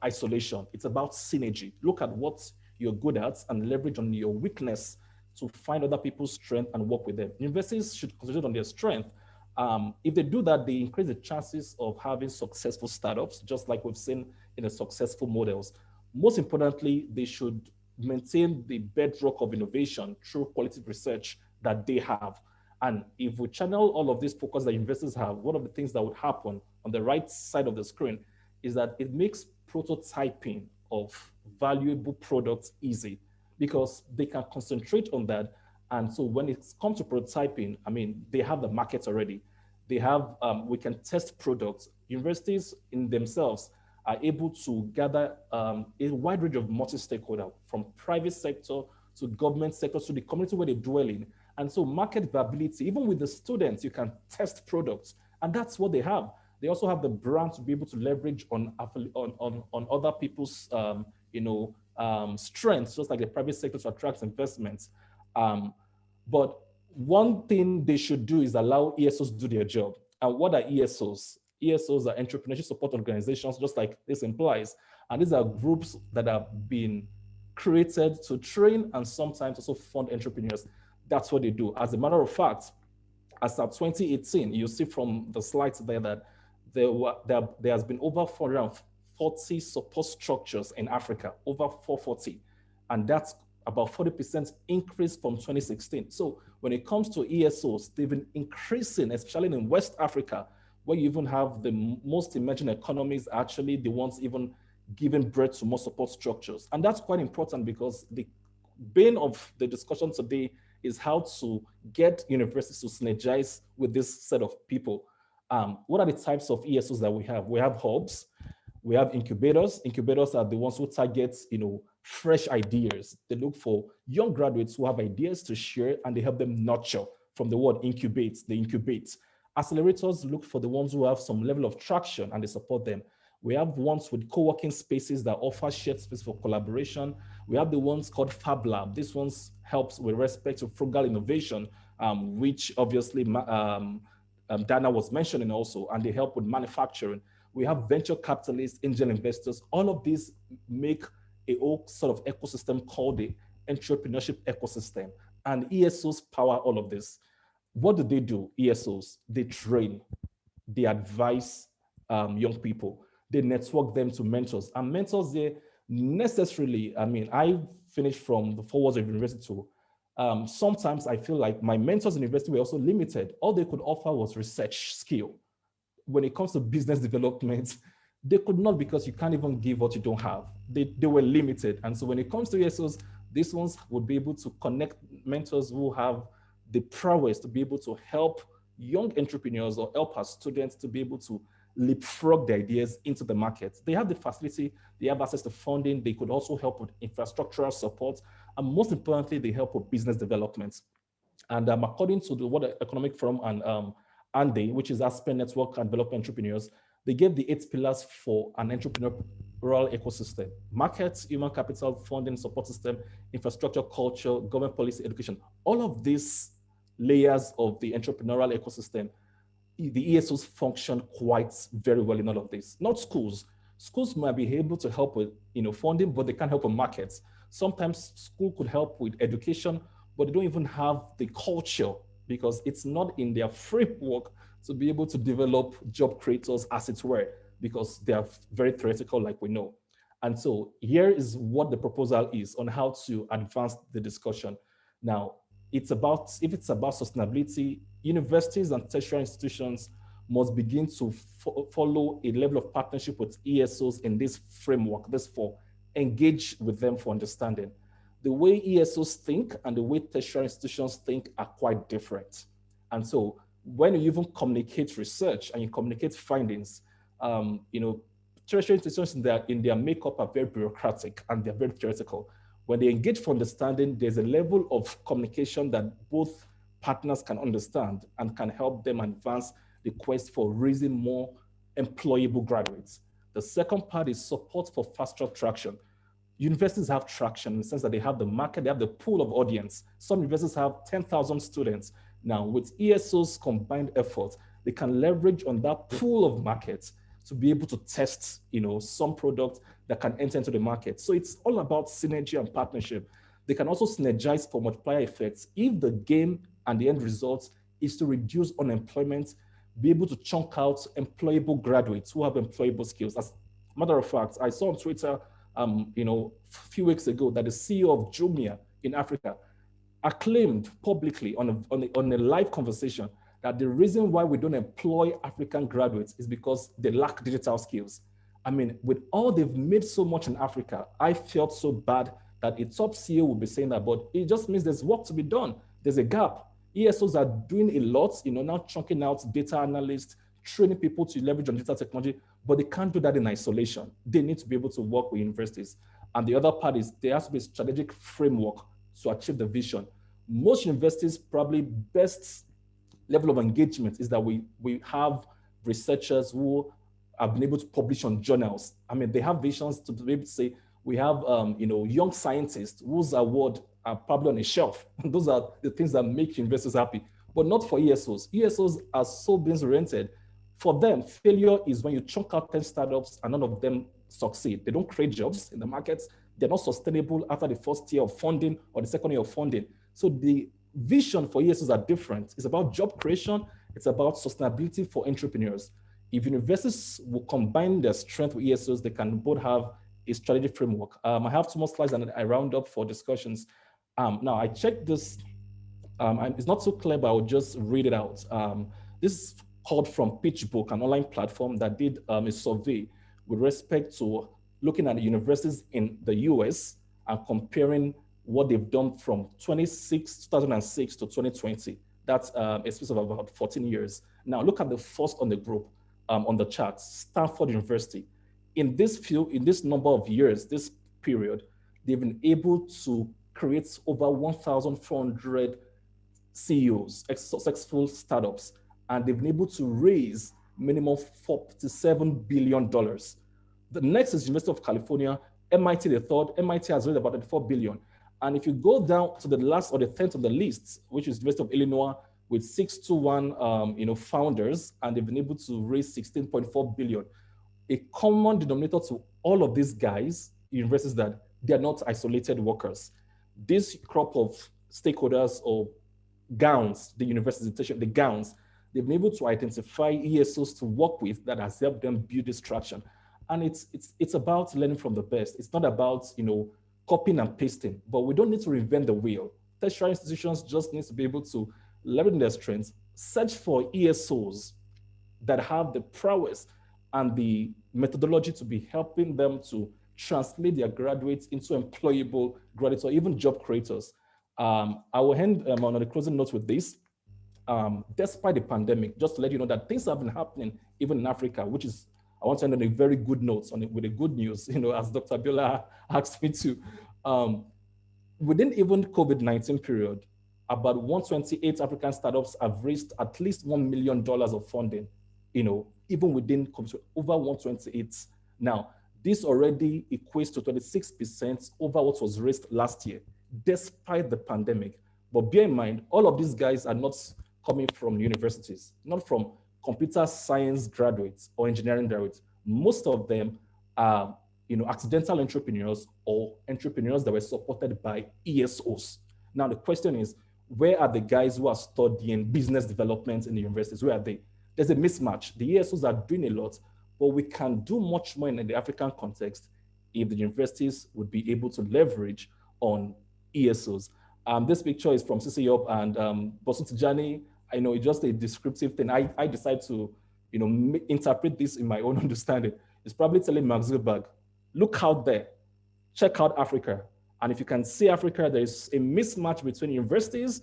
isolation. It's about synergy. Look at what you're good at and leverage on your weakness to find other people's strength and work with them. Universities should concentrate on their strength. If they do that, they increase the chances of having successful startups, just like we've seen in the successful models. Most importantly, they should maintain the bedrock of innovation through quality research that they have. And if we channel all of this focus that investors have, one of the things that would happen on the right side of the screen is that it makes prototyping of valuable products easy because they can concentrate on that. And so when it comes to prototyping, I mean, they have the market already. They have, we can test products. Universities in themselves are able to gather a wide range of multi-stakeholder from private sector to government sector to the community where they dwell in. And so market viability, even with the students, you can test products. And that's what they have. They also have the brand to be able to leverage on other people's strengths, just like the private sector to attract investments. But one thing they should do is allow ESOs to do their job. And what are ESOs? ESOs are entrepreneurship support organizations, just like this implies. And these are groups that have been created to train and sometimes also fund entrepreneurs. That's what they do. As a matter of fact, as of 2018, you see from the slides there that there has been over 440 support structures in Africa, over 440. And that's about 40% increase from 2016. So when it comes to ESOs, they've been increasing, especially in West Africa, where you even have the most emerging economies actually the ones even giving birth to more support structures. And that's quite important because the bane of the discussion today is how to get universities to synergize with this set of people. What are the types of ESOs that we have? We have hubs, we have incubators. Incubators are the ones who target, fresh ideas. They look for young graduates who have ideas to share and they help them nurture. From the word incubate, they incubate. Accelerators look for the ones who have some level of traction and they support them. We have ones with co-working spaces that offer shared space for collaboration. We have the ones called Fab Lab. This one's helps with respect to frugal innovation, which obviously Dana was mentioning also, and they help with manufacturing. We have venture capitalists, angel investors. All of these make a whole sort of ecosystem called the entrepreneurship ecosystem. And ESOs power all of this. What do? ESOs, they train, they advise young people, they network them to mentors. And mentors, they necessarily, I mean, I finished from the 4 walls of university too. Sometimes I feel like my mentors in university were also limited. All they could offer was research skill. When it comes to business development, they could not because you can't even give what you don't have. They were limited. And so when it comes to ESOs, these ones would be able to connect mentors who have the prowess to be able to help young entrepreneurs or help our students to be able to leapfrog their ideas into the market. They have the facility, they have access to funding, they could also help with infrastructural support, and most importantly, they help with business development. And according to the World Economic Forum and ANDE, which is Aspen Network and Development Entrepreneurs, they gave the 8 pillars for an entrepreneurial ecosystem: markets, human capital, funding, support system, infrastructure, culture, government policy, education. All of these layers of the entrepreneurial ecosystem, the ESOs function quite very well in all of this. Not schools. Schools might be able to help with funding, but they can't help with markets. Sometimes school could help with education, but they don't even have the culture because it's not in their framework to be able to develop job creators, as it were, because they are very theoretical, like we know. And so here is what the proposal is on how to advance the discussion. Now, if it's about sustainability, universities and tertiary institutions must begin to follow a level of partnership with ESOs in this framework, engage with them for understanding. The way ESOs think and the way tertiary institutions think are quite different. And so when you even communicate research and you communicate findings, tertiary institutions in their makeup are very bureaucratic and they're very theoretical. When they engage for understanding, there's a level of communication that both partners can understand and can help them advance the quest for raising more employable graduates. The second part is support for faster traction. Universities have traction in the sense that they have the market, they have the pool of audience. Some universities have 10,000 students. Now, with ESO's combined efforts, they can leverage on that pool of markets to be able to test, some products that can enter into the market. So it's all about synergy and partnership. They can also synergize for multiplier effects. If the game and the end result is to reduce unemployment, be able to chunk out employable graduates who have employable skills. As a matter of fact, I saw on Twitter, a few weeks ago that the CEO of Jumia in Africa acclaimed publicly on a live conversation that the reason why we don't employ African graduates is because they lack digital skills. I mean, with all they've made so much in Africa, I felt so bad that a top CEO would be saying that, but it just means there's work to be done. There's a gap. ESOs are doing a lot, now chunking out data analysts, training people to leverage on digital technology, but they can't do that in isolation. They need to be able to work with universities. And the other part is there has to be a strategic framework to achieve the vision. Most universities probably best level of engagement is that we have researchers who have been able to publish on journals. I mean, they have visions to be able to say, we have young scientists whose award are probably on a shelf. Those are the things that make universities happy, but not for ESOs. ESOs are so business oriented. For them, failure is when you chunk out 10 startups and none of them succeed. They don't create jobs in the markets. They're not sustainable after the first year of funding or the second year of funding. So the vision for ESOs are different. It's about job creation. It's about sustainability for entrepreneurs. If universities will combine their strength with ESOs, they can both have a strategic framework. I have 2 more slides and I round up for discussions. Now I checked this. It's not so clear, but I'll just read it out. This is called from PitchBook, an online platform that did a survey with respect to looking at the universities in the US and comparing what they've done from 2006 to 2020. That's a space of about 14 years. Now look at the first on the group on the chart, Stanford University. In this number of years, this period, they've been able to create over 1,400 CEOs, successful startups, and they've been able to raise minimum $47 billion. The next is University of California, MIT the third. MIT has raised about $34 billion. And if you go down to the last or the 10th of the list, which is University of Illinois with 621 founders, and they've been able to raise $16.4 billion. A common denominator to all of these guys, universities, that they are not isolated workers. This crop of stakeholders or gowns, the universities, the gowns, they've been able to identify ESOs to work with that has helped them build this traction. And it's about learning from the best. It's not about copying and pasting, but we don't need to reinvent the wheel. Tertiary institutions just need to be able to leverage their strengths, search for ESOs that have the prowess and the methodology to be helping them to translate their graduates into employable graduates or even job creators. I will end on a closing note with this. Despite the pandemic, just to let you know that things have been happening even in Africa, which is, I want to end on a very good note, with a good news, as Dr. Biola asked me to. Within even COVID-19 period, about 128 African startups have raised at least $1 million of funding, even within over 128. Now, this already equates to 26% over what was raised last year, despite the pandemic. But bear in mind, all of these guys are not coming from universities, not from computer science graduates or engineering graduates. Most of them are, accidental entrepreneurs or entrepreneurs that were supported by ESOs. Now, the question is, where are the guys who are studying business development in the universities? Where are they? There's a mismatch. The ESOs are doing a lot, but we can do much more in the African context if the universities would be able to leverage on ESOs. This picture is from CC Up and Bosu Tijani. I know it's just a descriptive thing. I decided to, interpret this in my own understanding. It's probably telling Mark Zuckerberg, look out there, check out Africa. And if you can see Africa, there's a mismatch between universities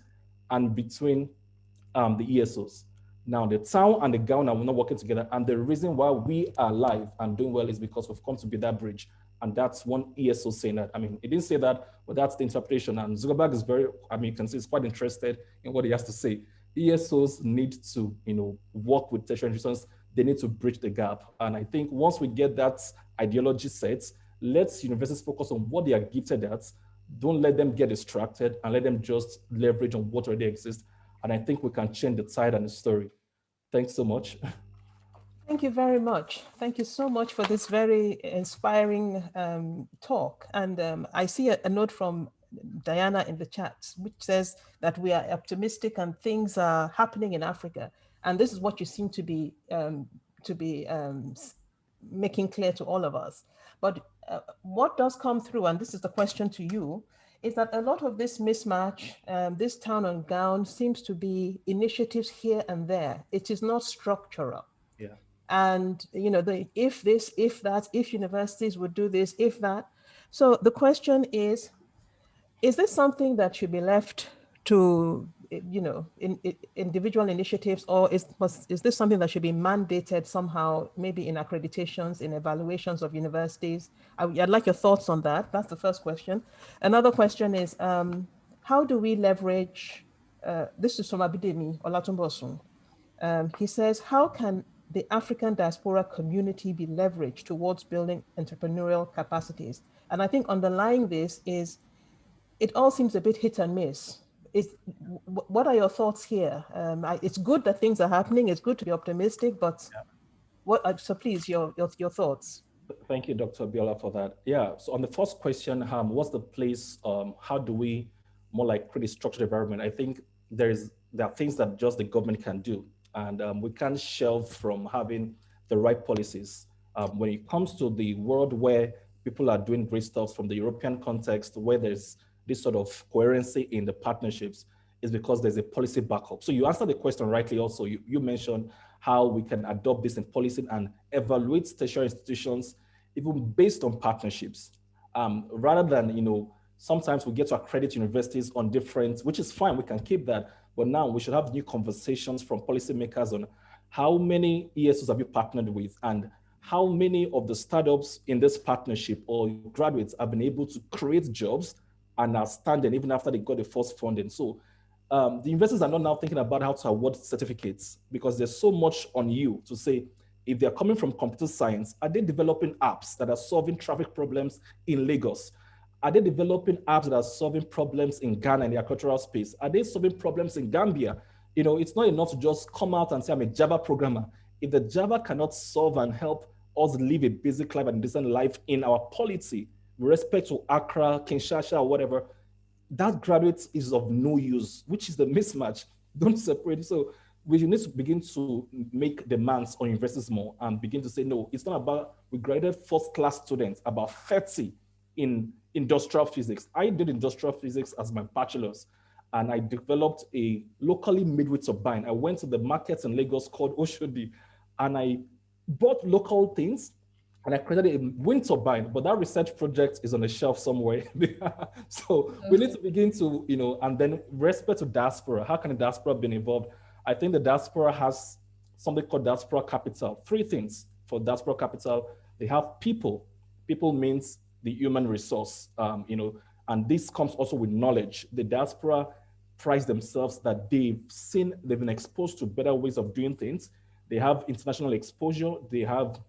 and between the ESOs. Now, the town and the gown are not working together. And the reason why we are alive and doing well is because we've come to be that bridge. And that's one ESO saying that. I mean, he didn't say that, but that's the interpretation. And Zuckerberg is you can see he's quite interested in what he has to say. ESOs need to, work with tertiary institutions. they need to bridge the gap. And I think once we get that ideology set, let universities focus on what they are gifted at. Don't let them get distracted and let them just leverage on what already exists. And I think we can change the tide and the story. Thanks so much. Thank you very much. Thank you so much for this very inspiring talk. And I see a note from Diana in the chat, which says that we are optimistic and things are happening in Africa. And this is what you seem to be making clear to all of us. But what does come through, and this is the question to you, is that a lot of this mismatch, this town and gown seems to be initiatives here and there. It is not structural. Yeah. And you know, if this, if that, if universities would do this, if that. So the question is this something that should be left to, you know, individual initiatives, or is this something that should be mandated somehow, maybe in accreditations, in evaluations of universities? I'd like your thoughts on that. That's the first question. Another question is, how do we leverage, this is from Abidemi Olatunbosun. He says, how can the African diaspora community be leveraged towards building entrepreneurial capacities? And I think underlying this is, it all seems a bit hit and miss. What are your thoughts here? It's good that things are happening. It's good to be optimistic, but so please, your thoughts. Thank you, Dr. Biola, for that. Yeah, so on the first question, what's the place, how do we more like create a structured environment? I think there are things that just the government can do, and we can't shelve from having the right policies. When it comes to the world where people are doing great stuff, from the European context, where there's this sort of coherency in the partnerships, is because there's a policy backup. So you answered the question rightly also. You mentioned how we can adopt this in policy and evaluate tertiary institutions even based on partnerships. Rather than, you know, sometimes we get to accredit universities on different, which is fine, we can keep that, but now we should have new conversations from policymakers on how many ESOs have you partnered with, and how many of the startups in this partnership or graduates have been able to create jobs and are standing even after they got the first funding. So the investors are not now thinking about how to award certificates, because there's so much on you to say, if they're coming from computer science, are they developing apps that are solving traffic problems in Lagos? Are they developing apps that are solving problems in Ghana in the agricultural space? Are they solving problems in Gambia? You know, it's not enough to just come out and say, I'm a Java programmer. If the Java cannot solve and help us live a basic life and decent life in our polity, with respect to Accra, Kinshasa, or whatever, that graduate is of no use, which is the mismatch. Don't separate. So we need to begin to make demands on universities more and begin to say, no, it's not about, we graded first-class students, about 30 in industrial physics. I did industrial physics as my bachelor's, and I developed a locally made turbine. I went to the markets in Lagos called Oshodi, and I bought local things, and I created a wind turbine, but that research project is on the shelf somewhere. So we need to begin to, you know, and then respect to diaspora. How can the diaspora be involved? I think the diaspora has something called diaspora capital. 3 things for diaspora capital. They have people. People means the human resource, you know, and this comes also with knowledge. The diaspora prize themselves that they've been exposed to better ways of doing things. They have international exposure. They have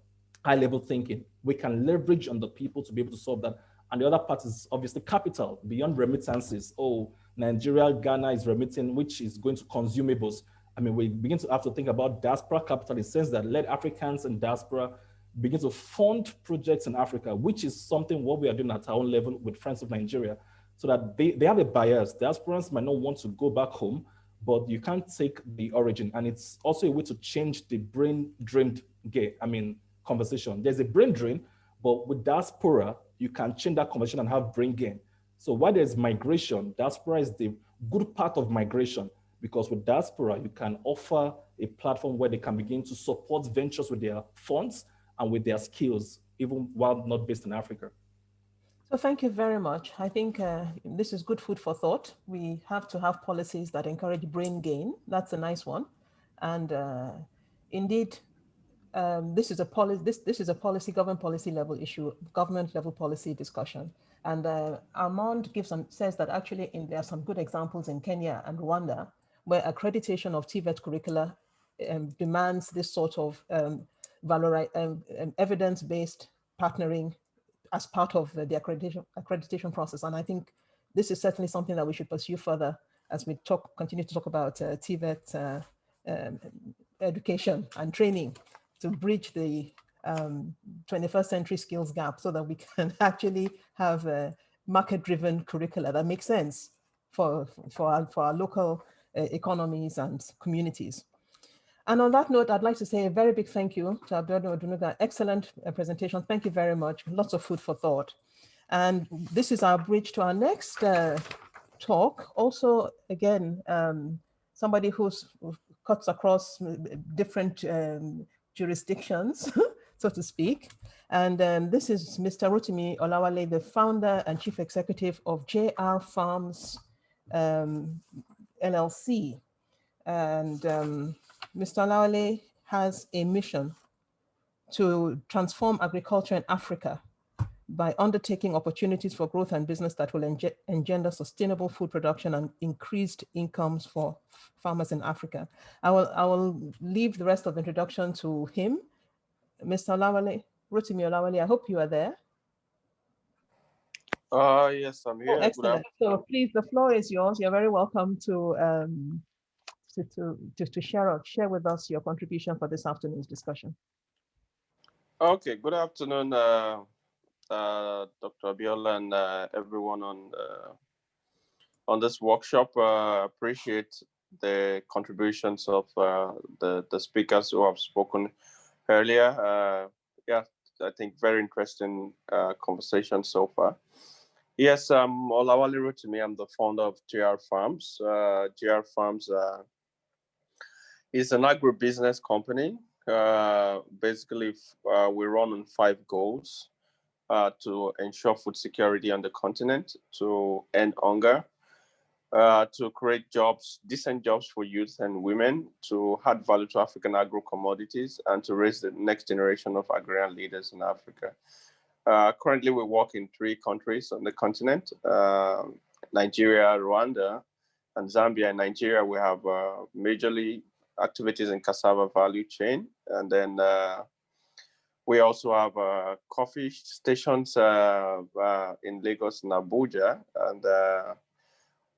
high-level thinking. We can leverage on the people to be able to solve that. And the other part is obviously capital, beyond remittances. Oh, Nigeria, Ghana is remitting, which is going to consumables. I mean, we begin to have to think about diaspora capital in the sense that let Africans and diaspora begin to fund projects in Africa, which is something what we are doing at our own level with Friends of Nigeria, so that they have a bias. Diasporans might not want to go back home, but you can't take the origin. And it's also a way to change the brain drained conversation. There's a brain drain, but with diaspora, you can change that conversation and have brain gain. So while there's migration, diaspora is the good part of migration, because with diaspora, you can offer a platform where they can begin to support ventures with their funds and with their skills, even while not based in Africa. So thank you very much. I think this is good food for thought. We have to have policies that encourage brain gain. That's a nice one. And indeed, this is a policy, government policy level issue, government level policy discussion. And Armand says that actually there are some good examples in Kenya and Rwanda where accreditation of TVET curricula demands this sort of evidence-based partnering as part of the accreditation process. And I think this is certainly something that we should pursue further as we continue to talk about TVET education and training to bridge the 21st century skills gap so that we can actually have a market-driven curricula that makes sense for our local economies and communities. And on that note, I'd like to say a very big thank you to Abiodun Odunuga. Excellent presentation. Thank you very much. Lots of food for thought. And this is our bridge to our next talk. Also, again, somebody who cuts across different jurisdictions, so to speak. And this is Mr. Rotimi Olawale, the founder and chief executive of JR Farms LLC. And Mr. Olawale has a mission to transform agriculture in Africa by undertaking opportunities for growth and business that will engender sustainable food production and increased incomes for farmers in Africa. I will leave the rest of the introduction to him. Mr. Olawale, Rotimi Olawale, I hope you are there. Yes, I'm here. Oh, excellent. So please, the floor is yours. You're very welcome to share with us your contribution for this afternoon's discussion. Okay, good afternoon, Dr. Abiola and everyone on this workshop. Appreciate the contributions of the speakers who have spoken earlier. Yeah, I think very interesting conversation so far. Yes, Olawale Rotimi. I'm the founder of JR Farms. JR Farms is an agribusiness company. Basically, we run on 5 goals to ensure food security on the continent, to end hunger, to create jobs, decent jobs for youth and women, to add value to African agro-commodities, and to raise the next generation of agrarian leaders in Africa. Currently, we work in 3 countries on the continent, Nigeria, Rwanda, and Zambia. In Nigeria, we have majorly activities in cassava value chain. And then we also have coffee stations in Lagos and Abuja. And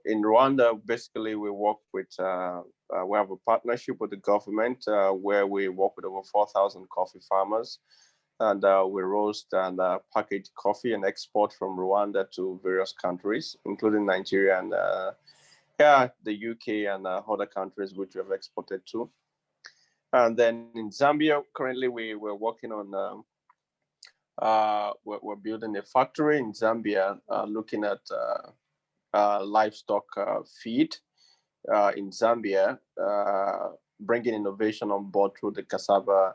in Rwanda, basically, we work with, we have a partnership with the government where we work with over 4,000 coffee farmers. And we roast and package coffee and export from Rwanda to various countries, including Nigeria and yeah, the UK and other countries which we have exported to. And then in Zambia, currently we're working on, we're building a factory in Zambia, looking at livestock feed in Zambia, bringing innovation on board through the cassava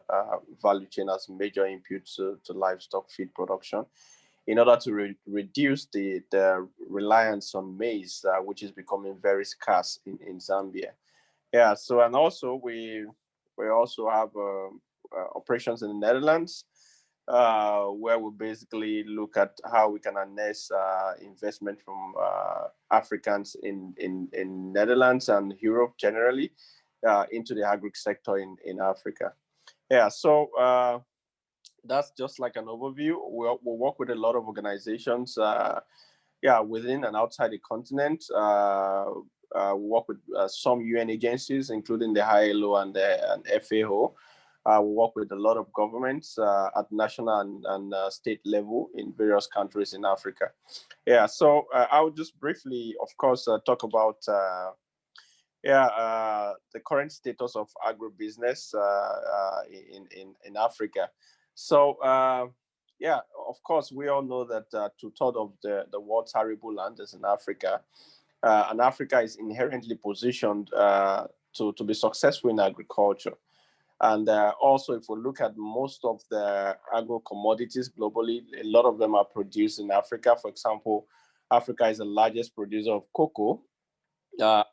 value chain as major input to livestock feed production, in order to reduce the reliance on maize, which is becoming very scarce in Zambia. Yeah, so, and also we also have operations in the Netherlands, where we basically look at how we can harness investment from Africans in Netherlands and Europe generally into the agri sector in Africa. Yeah, so that's just like an overview. We'll work with a lot of organizations, yeah, within and outside the continent. We work with some UN agencies, including the ILO and FAO. We work with a lot of governments at national and state level in various countries in Africa. Yeah, so I would just briefly, of course, talk about the current status of agribusiness in Africa. So, yeah, of course, we all know that 2/3 of the world's arable land is in Africa. And Africa is inherently positioned to be successful in agriculture. And also, if we look at most of the agro-commodities globally, a lot of them are produced in Africa. For example, Africa is the largest producer of cocoa.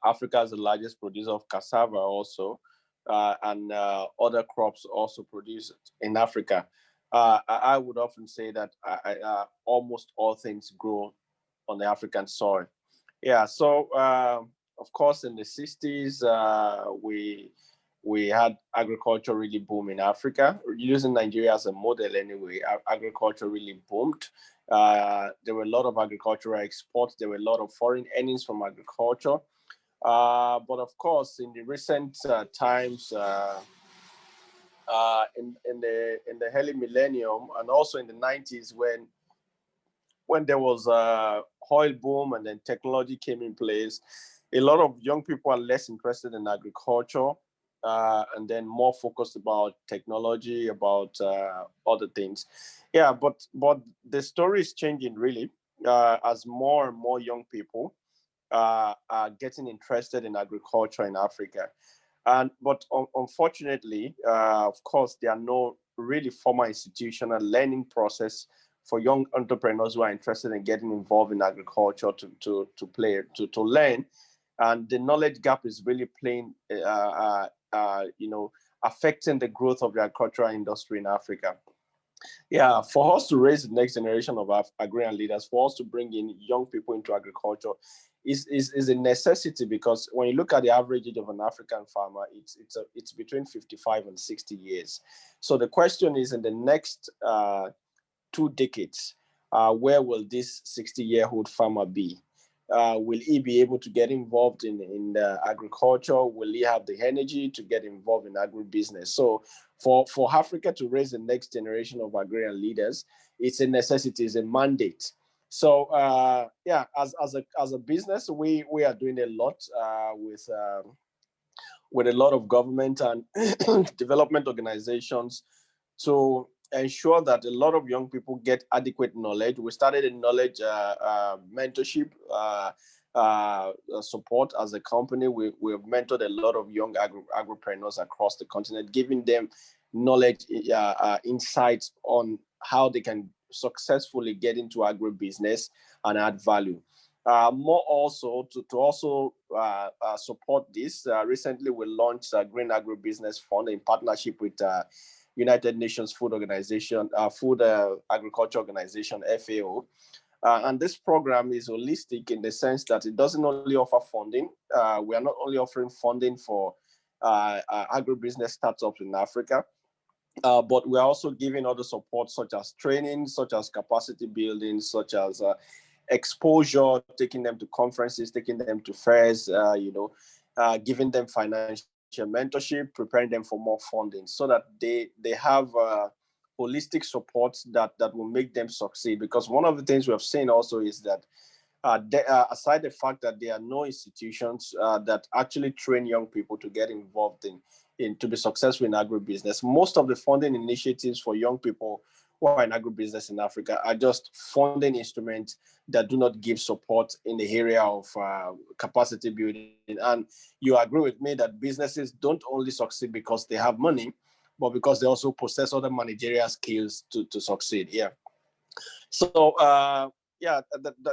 Africa is the largest producer of cassava also. And other crops also produced in Africa. I would often say that almost all things grow on the African soil. Yeah, so of course in the 60s, we we had agriculture really boom in Africa. Using Nigeria as a model anyway, agriculture really boomed. There were a lot of agricultural exports. There were a lot of foreign earnings from agriculture. But of course, in the recent times, in the early millennium and also in the 90s, when there was a oil boom and then technology came in place, a lot of young people are less interested in agriculture and then more focused about technology, about other things. Yeah, but the story is changing really as more and more young people are getting interested in agriculture in Africa. But unfortunately, of course, there are no really formal institutional learning process for young entrepreneurs who are interested in getting involved in agriculture to learn. And the knowledge gap is really playing, affecting the growth of the agricultural industry in Africa. Yeah, for us to raise the next generation of agrarian leaders, for us to bring in young people into agriculture is a necessity, because when you look at the average age of an African farmer, it's between 55 and 60 years. So the question is, in the next 2 decades, where will this 60-year-old farmer be? Will he be able to get involved in agriculture? Will he have the energy to get involved in agribusiness? So for Africa to raise the next generation of agrarian leaders, it's a necessity, it's a mandate. So yeah, as a business, we are doing a lot with a lot of government and development organizations to ensure that a lot of young people get adequate knowledge. We started a knowledge mentorship support as a company. We have mentored a lot of young agripreneurs across the continent, giving them knowledge, insights on how they can successfully get into agribusiness and add value. More also to also support this. Recently, we launched a Green Agribusiness Fund in partnership with United Nations Food Organization, Food Agriculture Organization, FAO. And this program is holistic in the sense that it doesn't only offer funding. We are not only offering funding for agribusiness startups in Africa, but we're also giving other support such as training, such as capacity building, such as exposure, taking them to conferences, taking them to fairs, giving them financial mentorship, preparing them for more funding so that they have holistic support that will make them succeed. Because one of the things we have seen also is that aside the fact that there are no institutions that actually train young people to get involved in to be successful in agribusiness, most of the funding initiatives for young people who are in agribusiness in Africa are just funding instruments that do not give support in the area of capacity building. And you agree with me that businesses don't only succeed because they have money, but because they also possess other managerial skills to succeed. Yeah. So yeah,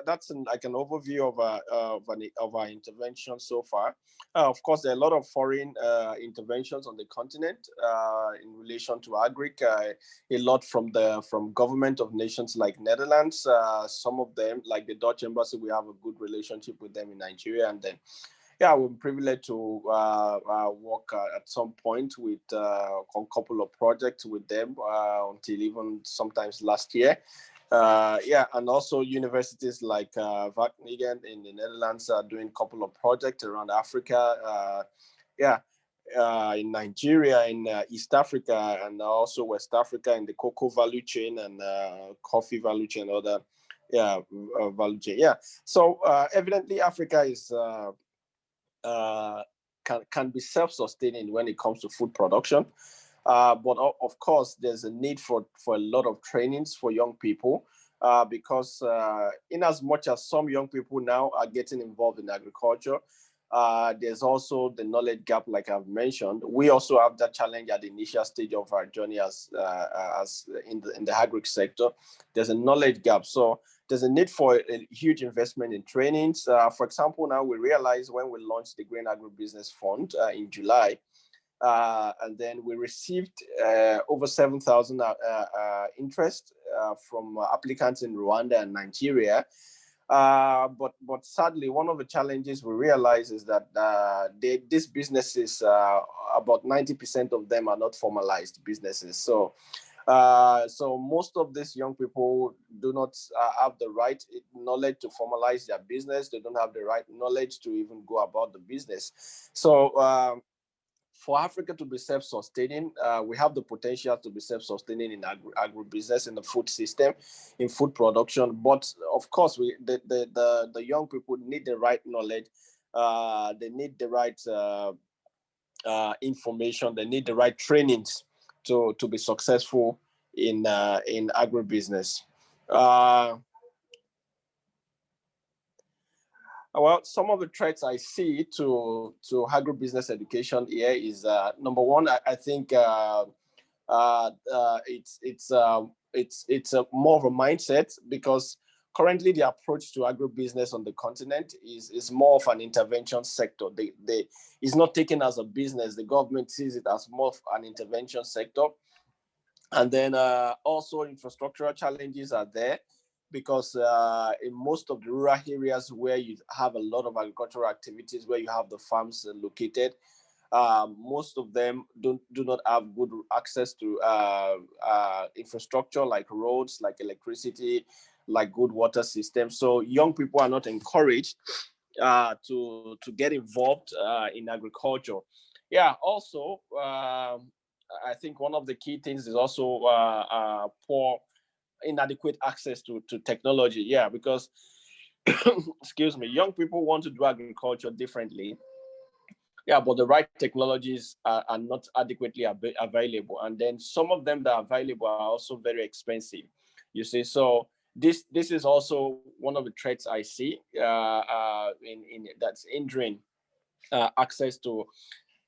that's like an overview of our intervention so far. Of course, there are a lot of foreign interventions on the continent in relation to agric. A lot from government of nations like Netherlands. Some of them, like the Dutch embassy, we have a good relationship with them in Nigeria, and then yeah, we're privileged to work at some point with on a couple of projects with them until even sometimes last year. Yeah, and also universities like Wageningen in the Netherlands are doing a couple of projects around Africa. Yeah, in Nigeria, in East Africa, and also West Africa in the cocoa value chain and coffee value chain, other value chain. Yeah, so evidently Africa is can be self-sustaining when it comes to food production. But of course, there's a need for a lot of trainings for young people because in as much as some young people now are getting involved in agriculture, there's also the knowledge gap, like I've mentioned. We also have that challenge at the initial stage of our journey as in the agric sector. There's a knowledge gap. So there's a need for a huge investment in trainings. For example, now we realize when we launched the Green Agribusiness Fund in July, and then we received over 7,000 interest from applicants in Rwanda and Nigeria. But sadly, one of the challenges we realize is that these businesses, about 90% of them are not formalized businesses. So most of these young people do not have the right knowledge to formalize their business. They don't have the right knowledge to even go about the business. So for Africa to be self-sustaining, we have the potential to be self-sustaining in agribusiness, in the food system, in food production. But of course, the young people need the right knowledge. They need the right information. They need the right trainings to be successful in agribusiness. Well, some of the threats I see to agribusiness education here is number one. I think it's more of a mindset, because currently the approach to agribusiness on the continent is more of an intervention sector. It's not taken as a business. The government sees it as more of an intervention sector. And then also infrastructural challenges are there, because in most of the rural areas where you have a lot of agricultural activities, where you have the farms located, most of them do not have good access to infrastructure like roads, like electricity, like good water systems. So young people are not encouraged to get involved in agriculture. Yeah, also, I think one of the key things is also poor, inadequate access to technology. Yeah, because, excuse me, young people want to do agriculture differently. Yeah, but the right technologies are not adequately available. And then some of them that are available are also very expensive, you see. So this is also one of the threats I see that's hindering access to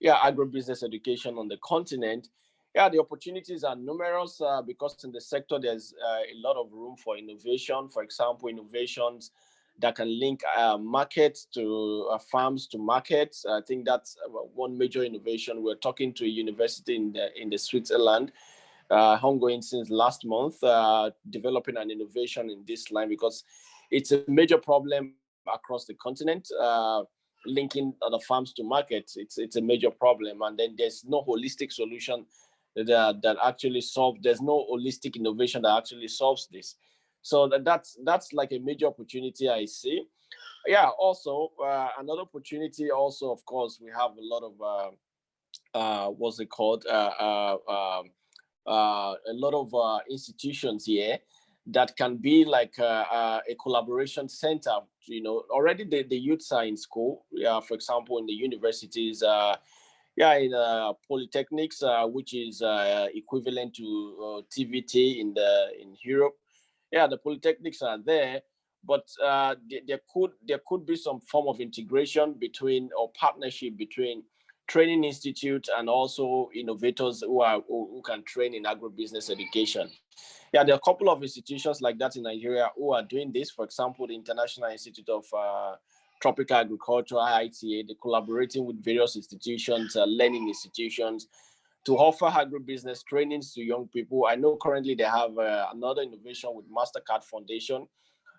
agribusiness education on the continent. Yeah, the opportunities are numerous because in the sector there's a lot of room for innovation. For example, innovations that can link markets to farms to markets. I think that's one major innovation. We're talking to a university in the Switzerland, ongoing since last month, developing an innovation in this line, because it's a major problem across the continent. Linking the farms to markets, it's a major problem, and then there's no holistic solution that actually solves. There's no holistic innovation that actually solves this. So that's like a major opportunity I see. Yeah, also another opportunity. Also, of course, we have a lot of what's it called? A lot of institutions here that can be like a collaboration center. You know, already the youths are in school. For example, in the universities, in polytechnics, which is equivalent to TVET in Europe. Yeah, the polytechnics are there, but there could be some form of integration between, or partnership between, training institute and also innovators who can train in agribusiness education. Yeah, there are a couple of institutions like that in Nigeria who are doing this. For example, the International Institute of Tropical Agriculture, IITA, they're collaborating with various institutions, learning institutions, to offer agribusiness trainings to young people. I know currently they have another innovation with MasterCard Foundation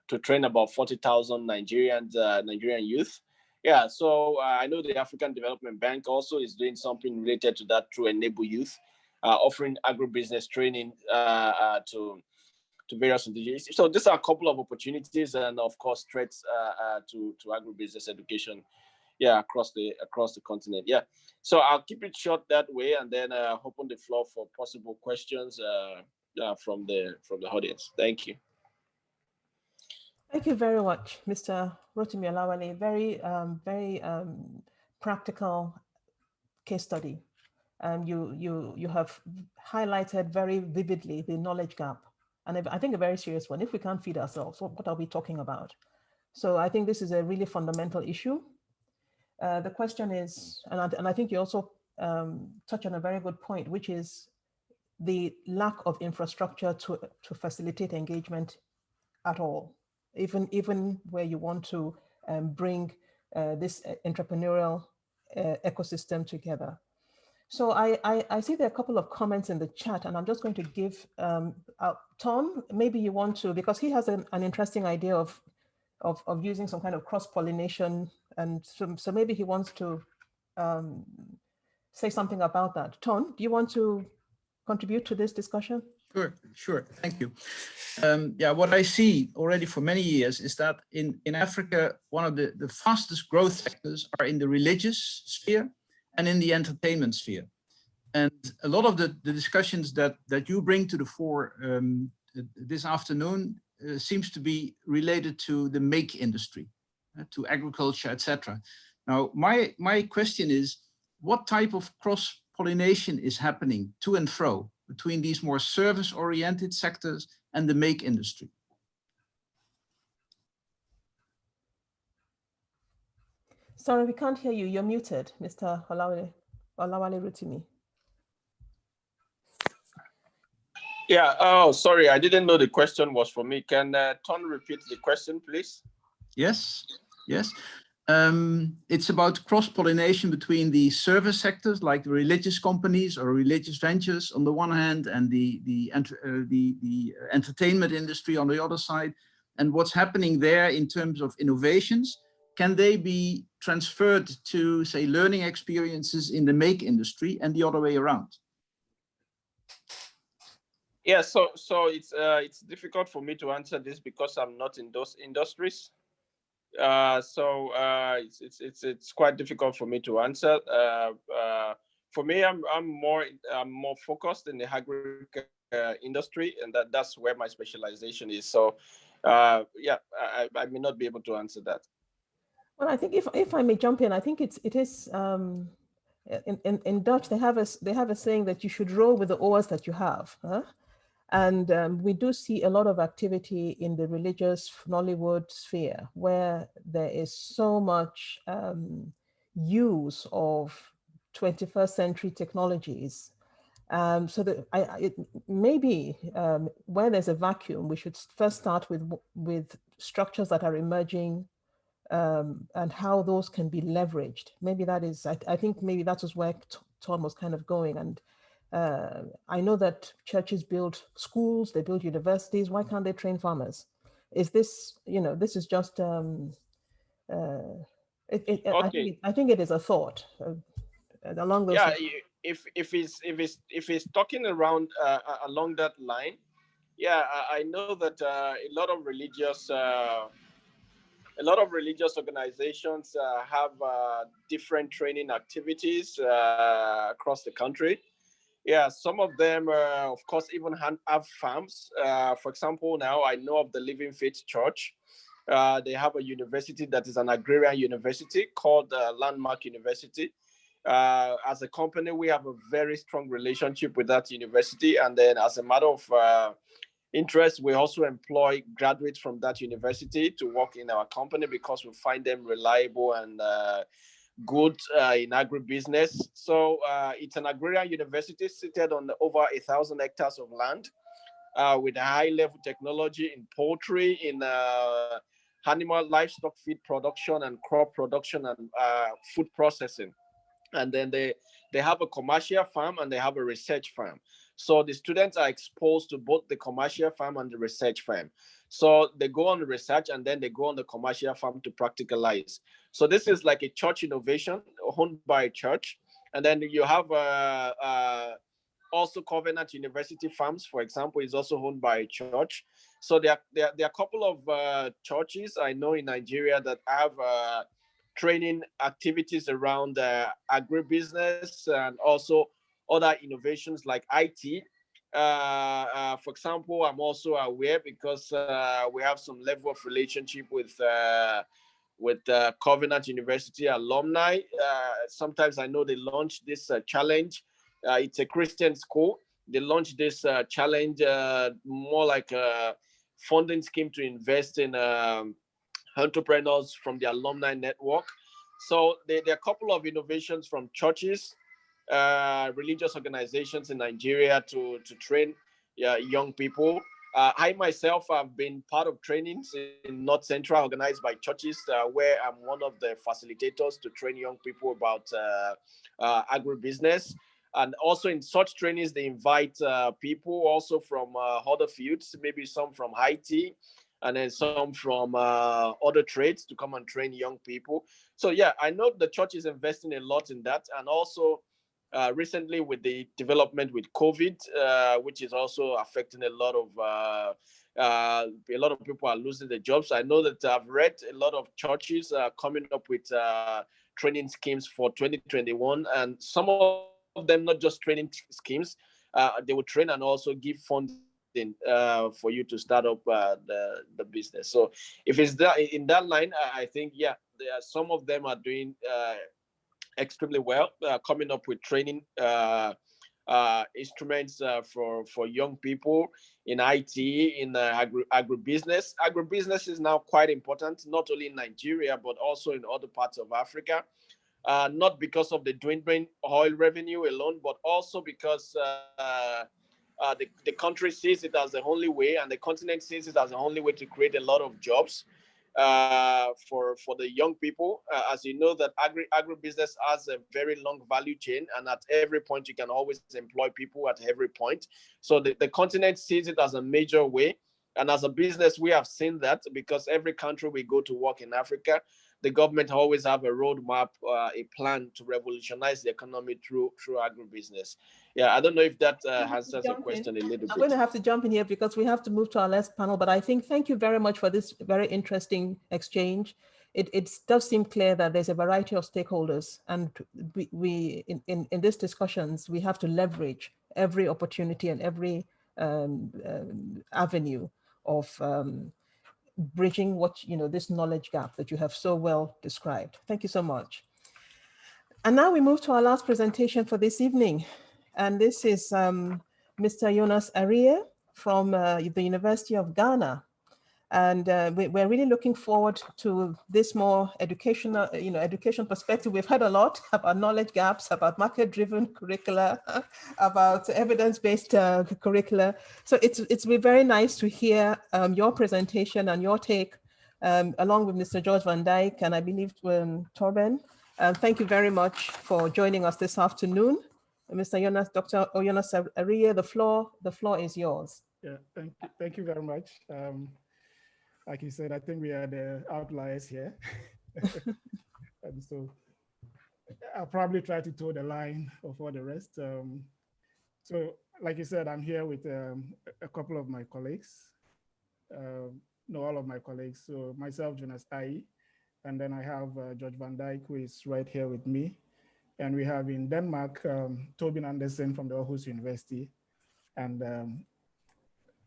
to train about 40,000 Nigerian youth. Yeah, so I know the African Development Bank also is doing something related to that through Enable Youth, offering agribusiness training to various individuals. So these are a couple of opportunities, and of course threats to agribusiness education, across the continent. Yeah, so I'll keep it short that way, and then open the floor for possible questions from the audience. Thank you. Thank you very much, Mr. Rotimi Olawale. Very practical case study. You have highlighted very vividly the knowledge gap, and I think a very serious one. If we can't feed ourselves, what are we talking about? So I think this is a really fundamental issue. The question is, and I think you also touch on a very good point, which is the lack of infrastructure to facilitate engagement at all, even where you want to bring this entrepreneurial ecosystem together. So I see there are a couple of comments in the chat, and I'm just going to give Tom, maybe you want to, because he has an interesting idea of of using some kind of cross-pollination. And so maybe he wants to say something about that. Ton, do you want to contribute to this discussion? Sure. Thank you. Yeah, what I see already for many years is that in Africa, one of the fastest growth sectors are in the religious sphere and in the entertainment sphere. And a lot of the discussions that you bring to the fore this afternoon seems to be related to the make industry, to agriculture, etc. Now, my question is, what type of cross-pollination is happening to and fro between these more service-oriented sectors and the make industry? Sorry, we can't hear you. You're muted, Mr. Olawale Rotimi. Yeah, oh, sorry, I didn't know the question was for me. Can Ton repeat the question, please? Yes. It's about cross-pollination between the service sectors, like the religious companies or religious ventures on the one hand, and the entertainment industry on the other side. And what's happening there in terms of innovations, can they be transferred to, say, learning experiences in the make industry and the other way around? Yeah, so it's difficult for me to answer this because I'm not in those industries. It's quite difficult for me to answer. For me, I'm more focused in the agri industry, and that's where my specialization is. So, yeah, I may not be able to answer that. Well, I think if I may jump in, I think it is in Dutch they have a saying that you should roll with the oars that you have. Huh? And we do see a lot of activity in the religious Nollywood sphere where there is so much use of 21st century technologies. So that maybe where there's a vacuum, we should first start with structures that are emerging and how those can be leveraged. Maybe that is, I think maybe that was where Tom was kind of going. And I know that churches build schools, they build universities. Why can't they train farmers? Is this, this is just, okay. I think it is a thought along those. Yeah, if he's talking around along that line, yeah, I know that a lot of religious organizations have different training activities across the country. Yeah, some of them, of course, even have farms. For example, now I know of the Living Faith Church. They have a university that is an agrarian university called Landmark University. As a company, we have a very strong relationship with that university. And then as a matter of interest, we also employ graduates from that university to work in our company because we find them reliable and good in agribusiness. So it's an agrarian university seated on over 1,000 hectares of land with high level technology in poultry, in animal livestock feed production and crop production and food processing. And then they have a commercial farm and they have a research farm. So the students are exposed to both the commercial farm and the research farm. So they go on the research and then they go on the commercial farm to practicalize. So this is like a church innovation owned by a church. And then you have also Covenant University Farms, for example, is also owned by a church. So there are a couple of churches I know in Nigeria that have training activities around agribusiness and also other innovations like IT. For example, I'm also aware because we have some level of relationship with Covenant University alumni. Sometimes I know they launch this challenge. It's a Christian school. They launched this challenge, more like a funding scheme to invest in entrepreneurs from the alumni network. So there are a couple of innovations from churches, religious organizations in Nigeria to train young people. I myself have been part of trainings in North Central organized by churches where I'm one of the facilitators to train young people about agribusiness. And also in such trainings, they invite people also from other fields, maybe some from IT, and then some from other trades to come and train young people. So yeah, I know the church is investing a lot in that, and also recently with the development with COVID, which is also affecting a lot of people are losing their jobs. I know that I've read a lot of churches coming up with training schemes for 2021, and some of them not just training schemes, they will train and also give funding for you to start up the business. So if it's that in that line, I think some of them are doing extremely well, coming up with training instruments for young people in IT, in agribusiness. Agribusiness is now quite important, not only in Nigeria, but also in other parts of Africa. Not because of the dwindling oil revenue alone, but also because the country sees it as the only way, and the continent sees it as the only way to create a lot of jobs for the young people. As you know, that agribusiness has a very long value chain, and at every point you can always employ people at every point. So the continent sees it as a major way. And as a business, we have seen that, because every country we go to work in Africa, the government always have a roadmap, a plan to revolutionize the economy through agribusiness. Yeah, I don't know if that answers the question a little bit. I'm going to have to jump in here because we have to move to our last panel, but I think thank you very much for this very interesting exchange. It does seem clear that there's a variety of stakeholders, and we in these discussions, we have to leverage every opportunity and every avenue of bridging this knowledge gap that you have so well described. Thank you so much. And now we move to our last presentation for this evening. And this is Mr. Jonas Arie from the University of Ghana. And we're really looking forward to this more educational, education perspective. We've heard a lot about knowledge gaps, about market-driven curricula, about evidence-based curricula. So it's been very nice to hear your presentation and your take, along with Mr. George van Dijk and I believe Torben. Thank you very much for joining us this afternoon. Mr. Jonas, Dr. Jonas Arie, the floor is yours. Yeah, thank you very much. Like you said, I think we are the outliers here. And so I'll probably try to toe the line of all the rest. So like you said, I'm here with a couple of my colleagues, no, all of my colleagues. So myself, Jonas Arie, and then I have George van Dijk, who is right here with me. And we have in Denmark, Tobin Andersen from the Aarhus University, and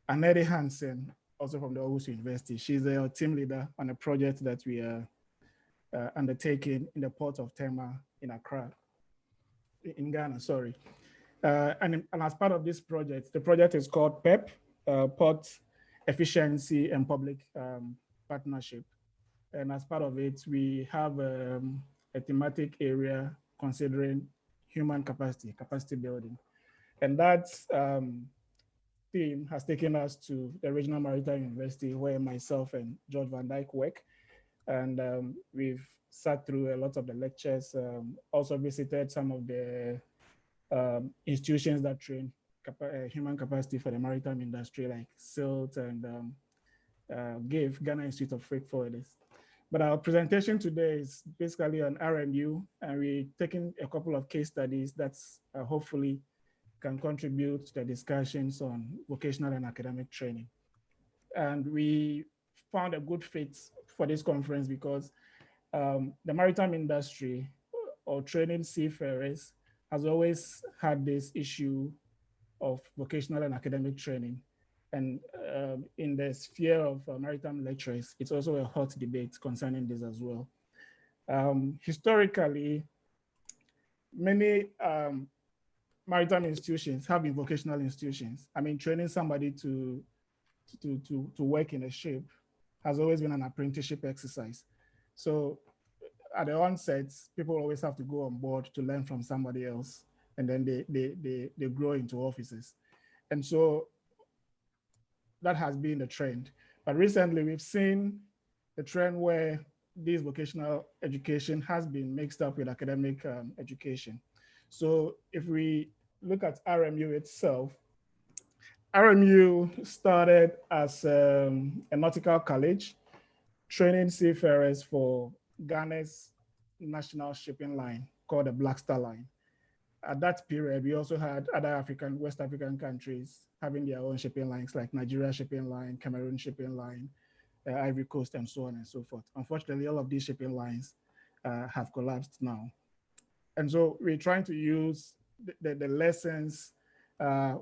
Annette Hansen, also from the Aarhus University. She's a team leader on a project that we are undertaking in the port of Tema in Accra, in Ghana, sorry. And as part of this project, the project is called PEP, Port Efficiency and Public Partnership. And as part of it, we have a thematic area considering human capacity building. And that theme has taken us to the Regional Maritime University, where myself and George van Dijk work. And we've sat through a lot of the lectures, also visited some of the institutions that train human capacity for the maritime industry, like SILT and GIF, Ghana Institute of Freight Forwarders. But our presentation today is basically on RMU, and we're taking a couple of case studies that's hopefully can contribute to the discussions on vocational and academic training. And we found a good fit for this conference because the maritime industry or training seafarers has always had this issue of vocational and academic training. And in the sphere of maritime lecturers, it's also a hot debate concerning this as well. Historically, many maritime institutions have been vocational institutions. I mean, training somebody to work in a ship has always been an apprenticeship exercise. So at the onset, people always have to go on board to learn from somebody else, and then they grow into officers. And so that has been the trend. But recently we've seen the trend where this vocational education has been mixed up with academic education. So if we look at RMU itself, RMU started as a nautical college, training seafarers for Ghana's national shipping line called the Black Star Line. At that period, we also had other West African countries having their own shipping lines, like Nigeria Shipping Line, Cameroon Shipping Line, Ivory Coast, and so on and so forth. Unfortunately, all of these shipping lines have collapsed now. And so we're trying to use the lessons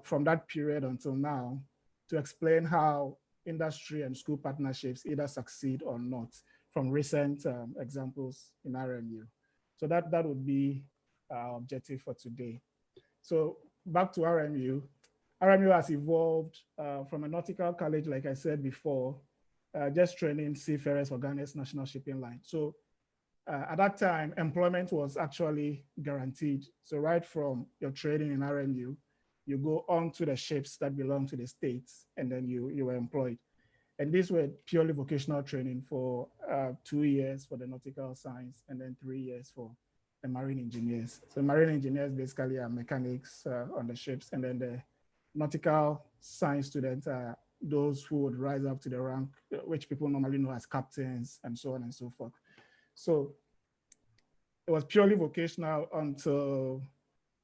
from that period until now to explain how industry and school partnerships either succeed or not from recent examples in RMU. So that would be our objective for today. So back to RMU. RMU has evolved from a nautical college, like I said before, just training seafarers for Ghana's national shipping line. So at that time, employment was actually guaranteed. So right from your training in RMU, you go on to the ships that belong to the states, and then you were employed. And these were purely vocational training for 2 years for the nautical science, and then 3 years for the marine engineers. So marine engineers basically are mechanics on the ships, and then the nautical science students are those who would rise up to the rank, which people normally know as captains, and so on and so forth. So it was purely vocational until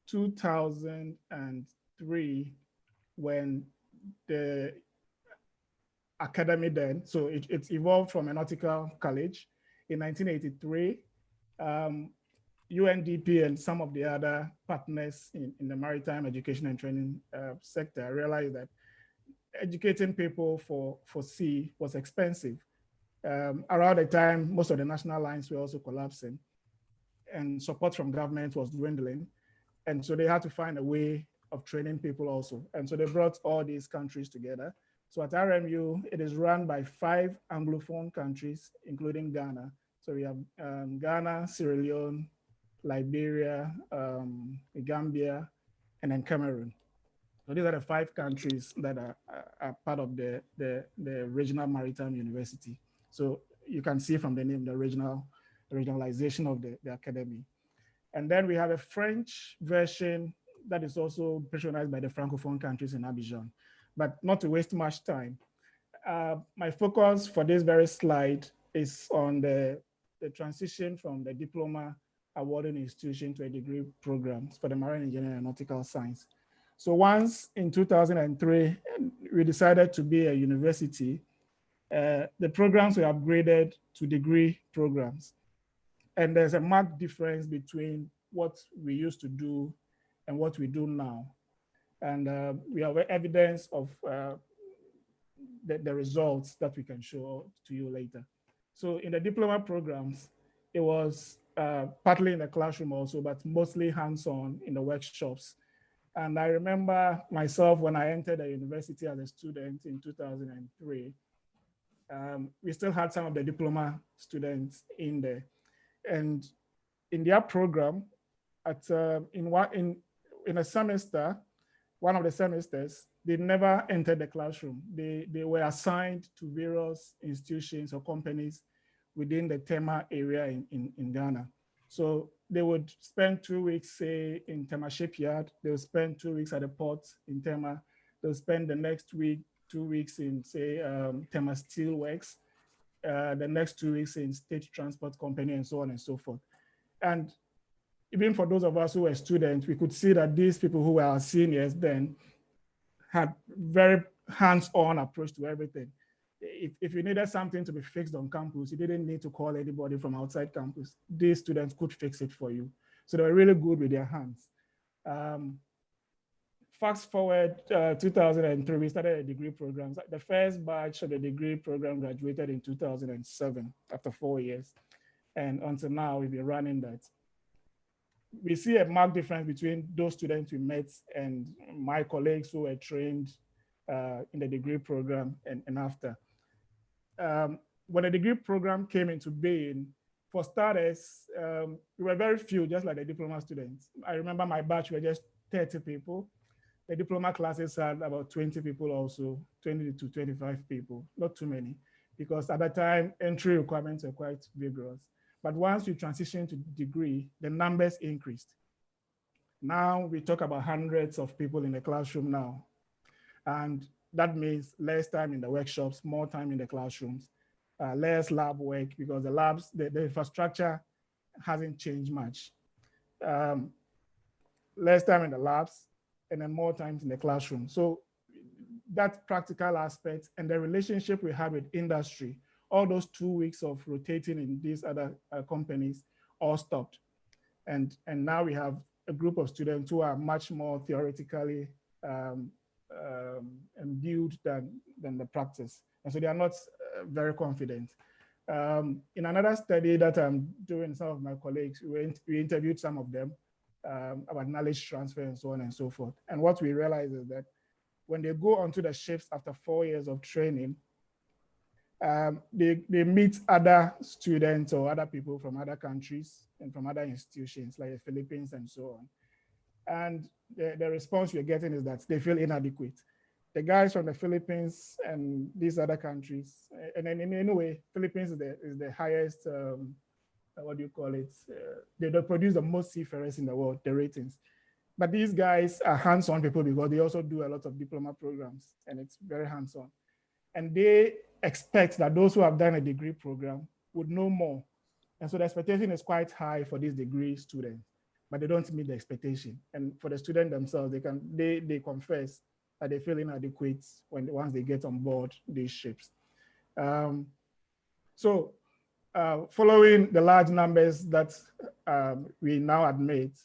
2003, when the academy then, so it evolved from a nautical college. In 1983, UNDP and some of the other partners in the maritime education and training sector realized that educating people for sea was expensive. Around the time, most of the national lines were also collapsing, and support from government was dwindling. And so they had to find a way of training people also. And so they brought all these countries together. So at RMU, it is run by 5 Anglophone countries, including Ghana. So we have Ghana, Sierra Leone, Liberia, Gambia, and then Cameroon. So these are the 5 countries that are part of the Regional Maritime University. So you can see from the name, the regionalization of the academy. And then we have a French version that is also patronized by the Francophone countries in Abidjan. But not to waste much time, my focus for this very slide is on the transition from the diploma awarding institution to a degree program for the marine engineering and nautical science. So once in 2003, we decided to be a university, the programs were upgraded to degree programs. And there's a marked difference between what we used to do and what we do now. And we have evidence of the results that we can show to you later. So in the diploma programs, it was partly in the classroom also, but mostly hands-on in the workshops. And I remember myself when I entered the university as a student in 2003, we still had some of the diploma students in there. And in their program, in a semester, one of the semesters, they never entered the classroom. They were assigned to various institutions or companies within the Tema area in Ghana. So they would spend 2 weeks, say, in Tema Shipyard. They would spend 2 weeks at the port in Tema. They'll spend the next week, 2 weeks in, say, Tema Steelworks. The next 2 weeks in State Transport Company, and so on and so forth. And even for those of us who were students, we could see that these people who were our seniors then had very hands-on approach to everything. If you needed something to be fixed on campus, you didn't need to call anybody from outside campus. These students could fix it for you. So they were really good with their hands. Fast forward 2003, we started a degree program. The first batch of the degree program graduated in 2007 after 4 years. And until now, we've been running that. We see a marked difference between those students we met and my colleagues who were trained in the degree program and after. When the degree program came into being, for starters, we were very few, just like the diploma students. I remember my batch were just 30 people. The diploma classes had about 20 people also, 20 to 25 people, not too many, because at that time, entry requirements were quite vigorous. But once you transition to degree, the numbers increased. Now we talk about hundreds of people in the classroom now. And that means less time in the workshops, more time in the classrooms, less lab work because the labs, the infrastructure hasn't changed much. Less time in the labs and then more time in the classroom. So that practical aspect and the relationship we have with industry, all those 2 weeks of rotating in these other companies all stopped. And now we have a group of students who are much more theoretically imbued than the practice. And so they are not very confident. In another study that I'm doing, some of my colleagues, we interviewed some of them about knowledge transfer and so on and so forth. And what we realized is that when they go onto the ships after 4 years of training, they meet other students or other people from other countries and from other institutions like the Philippines and so on. And the response we're getting is that they feel inadequate. The guys from the Philippines and these other countries, and then in any way, Philippines is the highest, what do you call it? They produce the most seafarers in the world, the ratings. But these guys are hands-on people because they also do a lot of diploma programs and it's very hands-on. And they expect that those who have done a degree program would know more. And so the expectation is quite high for these degree students, but they don't meet the expectation. And for the student themselves, they confess that they feel inadequate once they get on board these ships. Following the large numbers that we now admit,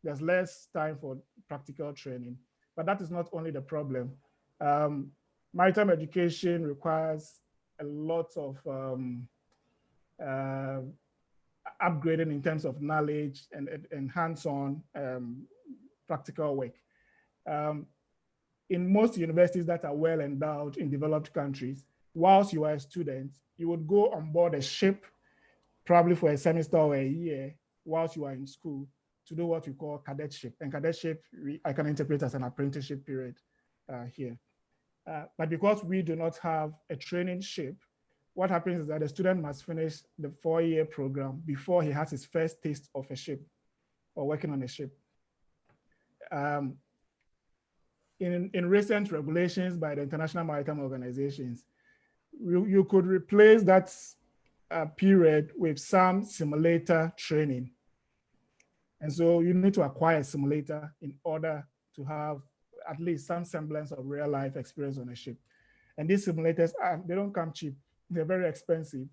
there's less time for practical training, but that is not only the problem. Maritime education requires a lot of upgrading in terms of knowledge and hands-on practical work. In most universities that are well endowed in developed countries, whilst you are a student, you would go on board a ship, probably for a semester or a year, whilst you are in school, to do what we call cadetship. And cadetship, I can interpret as an apprenticeship period here. But because we do not have a training ship, what happens is that the student must finish the 4-year program before he has his first taste of a ship or working on a ship. In recent regulations by the International Maritime Organizations, you could replace that period with some simulator training. And so you need to acquire a simulator in order to have at least some semblance of real life experience on a ship. And these simulators, they don't come cheap. They're very expensive.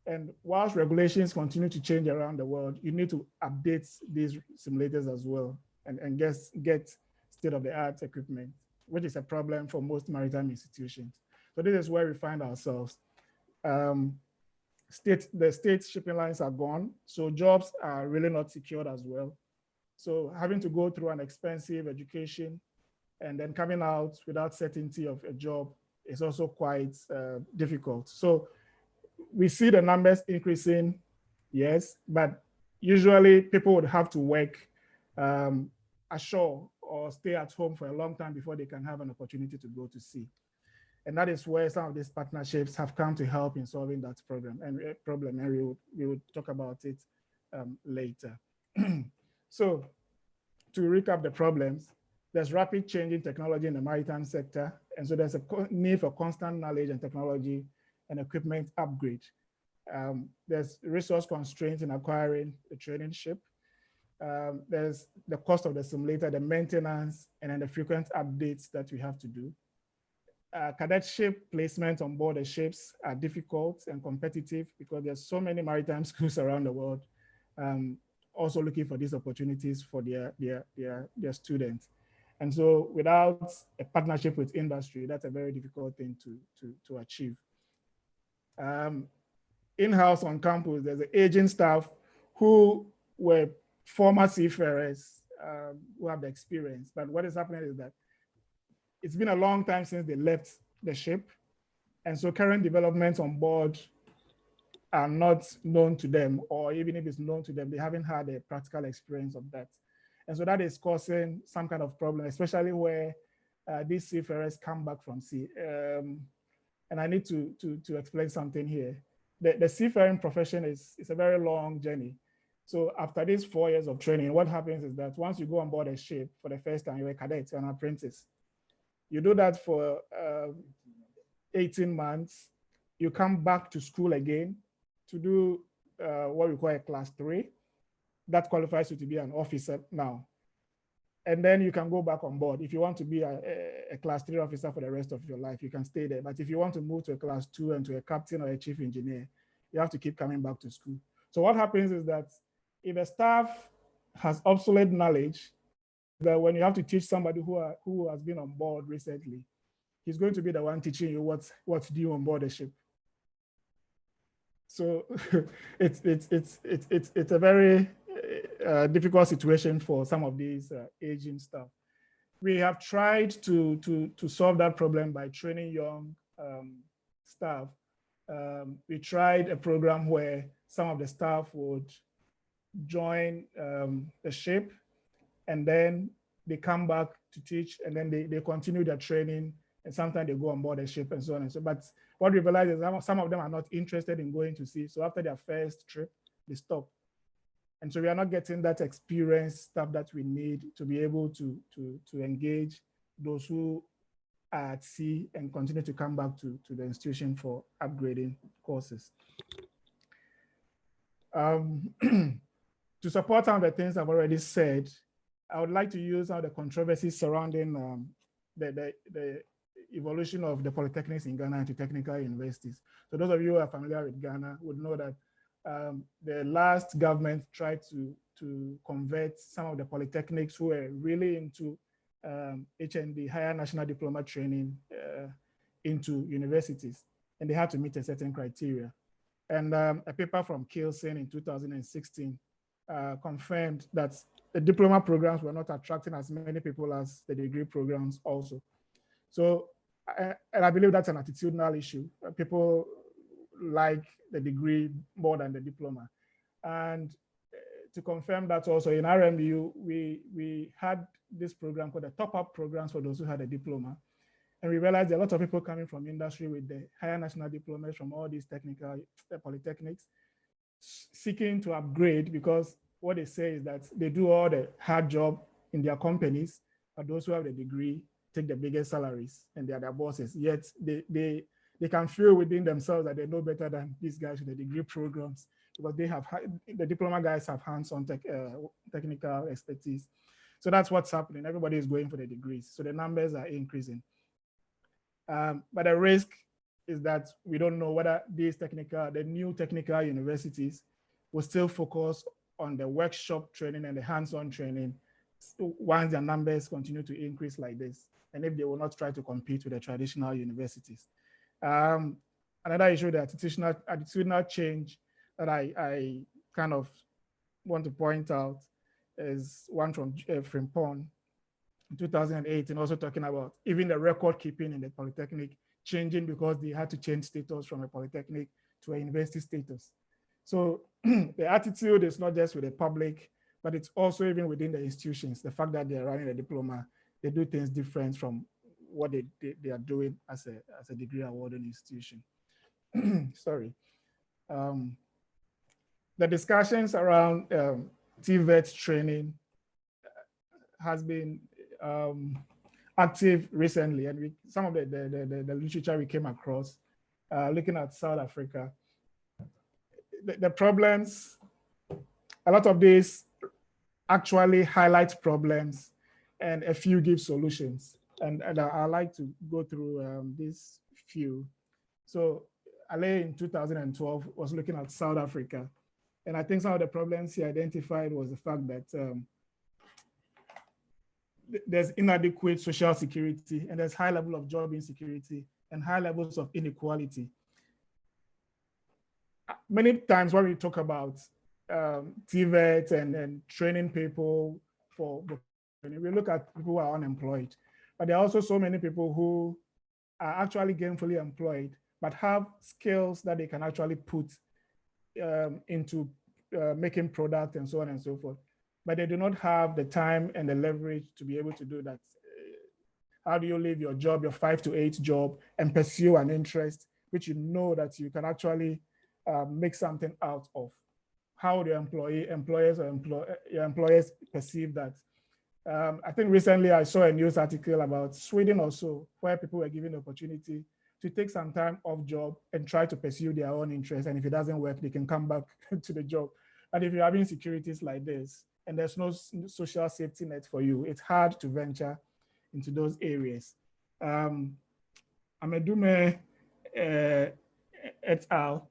And whilst regulations continue to change around the world, you need to update these simulators as well and get state-of-the-art equipment, which is a problem for most maritime institutions. So this is where we find ourselves. The state shipping lines are gone, so jobs are really not secured as well. So having to go through an expensive education and then coming out without certainty of a job is also quite difficult. So we see the numbers increasing, yes, but usually people would have to work ashore or stay at home for a long time before they can have an opportunity to go to sea. And that is where some of these partnerships have come to help in solving that problem, and we would talk about it later. So to recap the problems, there's rapid change in technology in the maritime sector. And so there's a need for constant knowledge and technology and equipment upgrade. There's resource constraints in acquiring a training ship. There's the cost of the simulator, the maintenance, and then the frequent updates that we have to do. Cadetship placement on board the ships are difficult and competitive because there's so many maritime schools around the world also looking for these opportunities for their students. And so without a partnership with industry, that's a very difficult thing to achieve. In-house on campus, there's an aging staff who were former seafarers who have the experience. But what is happening is that it's been a long time since they left the ship. And so current developments on board are not known to them, or even if it's known to them, they haven't had a practical experience of that. And so that is causing some kind of problem, especially where these seafarers come back from sea. And I need to explain something here. The seafaring profession is a very long journey. So after these 4 years of training, what happens is that once you go on board a ship for the first time, you're a cadet, you're an apprentice. You do that for 18 months. You come back to school again to do what we call a class 3. That qualifies you to be an officer now. And then you can go back on board. If you want to be a class 3 officer for the rest of your life, you can stay there. But if you want to move to a class 2 and to a captain or a chief engineer, you have to keep coming back to school. So what happens is that if a staff has obsolete knowledge, that when you have to teach somebody who has been on board recently, he's going to be the one teaching you what's due on board the ship. So it's a very difficult situation for some of these aging staff. We have tried to solve that problem by training young staff. We tried a program where some of the staff would join the ship, and then they come back to teach, and then they continue their training, and sometimes they go on board the ship and so on and so. But what we realized is some of them are not interested in going to sea. So after their first trip, they stop. And so we are not getting that experienced staff that we need to be able to engage those who are at sea and continue to come back to the institution for upgrading courses. To support some of the things I've already said, I would like to use some of the controversies surrounding the evolution of the polytechnics in Ghana into technical universities. So those of you who are familiar with Ghana would know that the last government tried to convert some of the polytechnics who were really into HND, higher national diploma training, into universities, and they had to meet a certain criteria. And a paper from Kielsen in 2016 confirmed that the diploma programs were not attracting as many people as the degree programs also. So, and I believe that's an attitudinal issue. People like the degree more than the diploma. And to confirm that also, in RMU, we had this program called the top-up programs for those who had a diploma. And we realized there are a lot of people coming from industry with the higher national diplomas from all these technical polytechnics, seeking to upgrade, because what they say is that they do all the hard job in their companies, but those who have the degree take the biggest salaries and they are their bosses. Yet they can feel within themselves that they know better than these guys with the degree programs, because they have the diploma guys have hands-on technical expertise. So that's what's happening. Everybody is going for the degrees. So the numbers are increasing. But the risk is that we don't know whether the new technical universities will still focus on the workshop training and the hands-on training once their numbers continue to increase like this, and if they will not try to compete with the traditional universities. Another issue, the attitudinal change that I kind of want to point out is one from Frimpong in 2008, and also talking about even the record keeping in the polytechnic changing because they had to change status from a polytechnic to a university status. So the attitude is not just with the public, but it's also even within the institutions. The fact that they're running a diploma, they do things different from what they are doing as a degree awarding institution. Sorry. The discussions around TVET training has been active recently, and some of the literature we came across looking at South Africa. The problems, a lot of these actually highlight problems, and a few give solutions. And I like to go through these few. So Ale in 2012 was looking at South Africa. And I think some of the problems he identified was the fact that there's inadequate social security, and there's high level of job insecurity and high levels of inequality. Many times when we talk about TVET and training people for, we look at people who are unemployed, but there are also so many people who are actually gainfully employed, but have skills that they can actually put into making product and so on and so forth. But they do not have the time and the leverage to be able to do that. How do you leave your job, your 5 to 8 job, and pursue an interest which you know that you can actually make something out of? How do employers perceive that? I think recently I saw a news article about Sweden also, where people were given the opportunity to take some time off job and try to pursue their own interests. And if it doesn't work, they can come back to the job. And if you're having insecurities like this, and there's no social safety net for you, it's hard to venture into those areas. Amedume et al.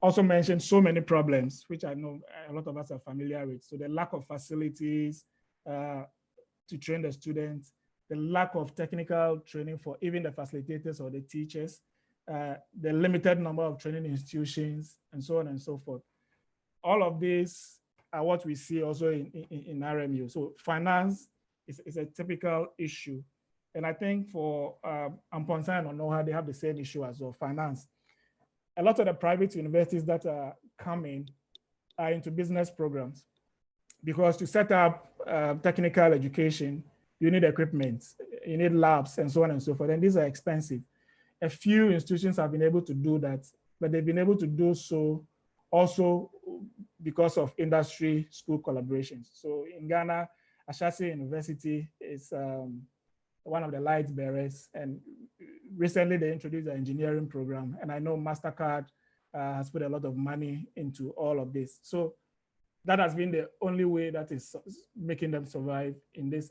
Also mentioned so many problems, which I know a lot of us are familiar with. So the lack of facilities to train the students, the lack of technical training for even the facilitators or the teachers, the limited number of training institutions, and so on and so forth. All of these are what we see also in RMU. So finance is a typical issue. And I think for Amponsa and Onoha, they have the same issue as well, finance. A lot of the private universities that are coming are into business programs, because to set up technical education, you need equipment, you need labs, and so on and so forth. And these are expensive. A few institutions have been able to do that, but they've been able to do so also because of industry school collaborations. So in Ghana, Ashasi University is one of the light bearers, and recently they introduced an engineering program, and I know MasterCard has put a lot of money into all of this. So that has been the only way that is making them survive in this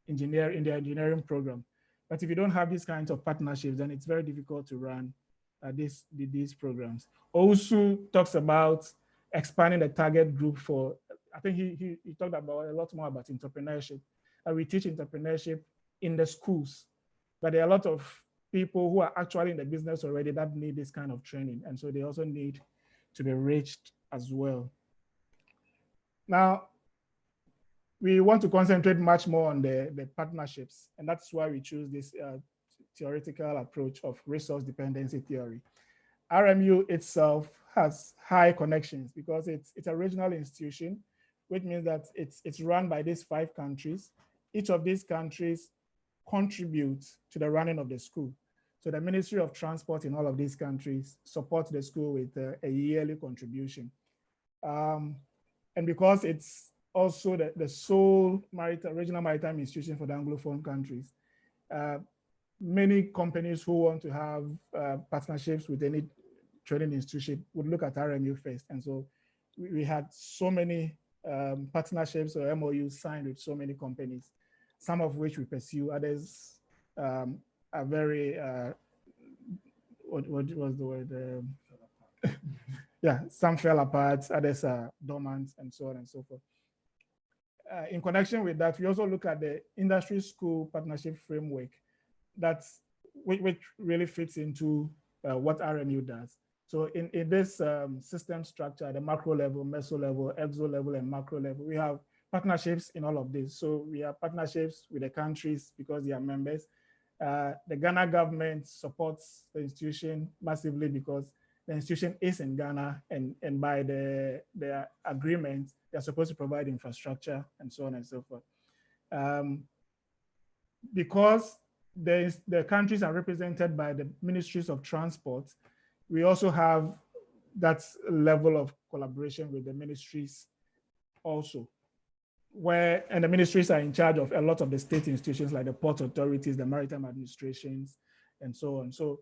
engineering program. But if you don't have these kinds of partnerships, then it's very difficult to run these programs. Also talks about expanding the target group for, I think he talked about a lot more about entrepreneurship. We teach entrepreneurship in the schools, but there are a lot of people who are actually in the business already that need this kind of training. And so they also need to be reached as well. Now, we want to concentrate much more on the partnerships, and that's why we choose this theoretical approach of resource dependency theory. RMU itself has high connections because it's a regional institution, which means that it's run by these 5 countries. Each of these countries contributes to the running of the school. So the Ministry of Transport in all of these countries supports the school with a yearly contribution. And because it's also the sole regional maritime institution for the Anglophone countries, many companies who want to have partnerships with any training institution would look at RMU first. And so we had so many partnerships or MOUs signed with so many companies, some of which we pursue, others are very, what was the word? Yeah, some fell apart, others are dormant, and so on and so forth. In connection with that, we also look at the industry school partnership framework which really fits into what RMU does. So in this system structure, the macro level, meso level, exo level, and macro level, we have partnerships in all of this. So we have partnerships with the countries because they are members. The Ghana government supports the institution massively because the institution is in Ghana, and by the agreement, they're supposed to provide infrastructure and so on and so forth. Because the countries are represented by the ministries of transport, we also have that level of collaboration with the ministries also, and the ministries are in charge of a lot of the state institutions like the port authorities, the maritime administrations, and so on. So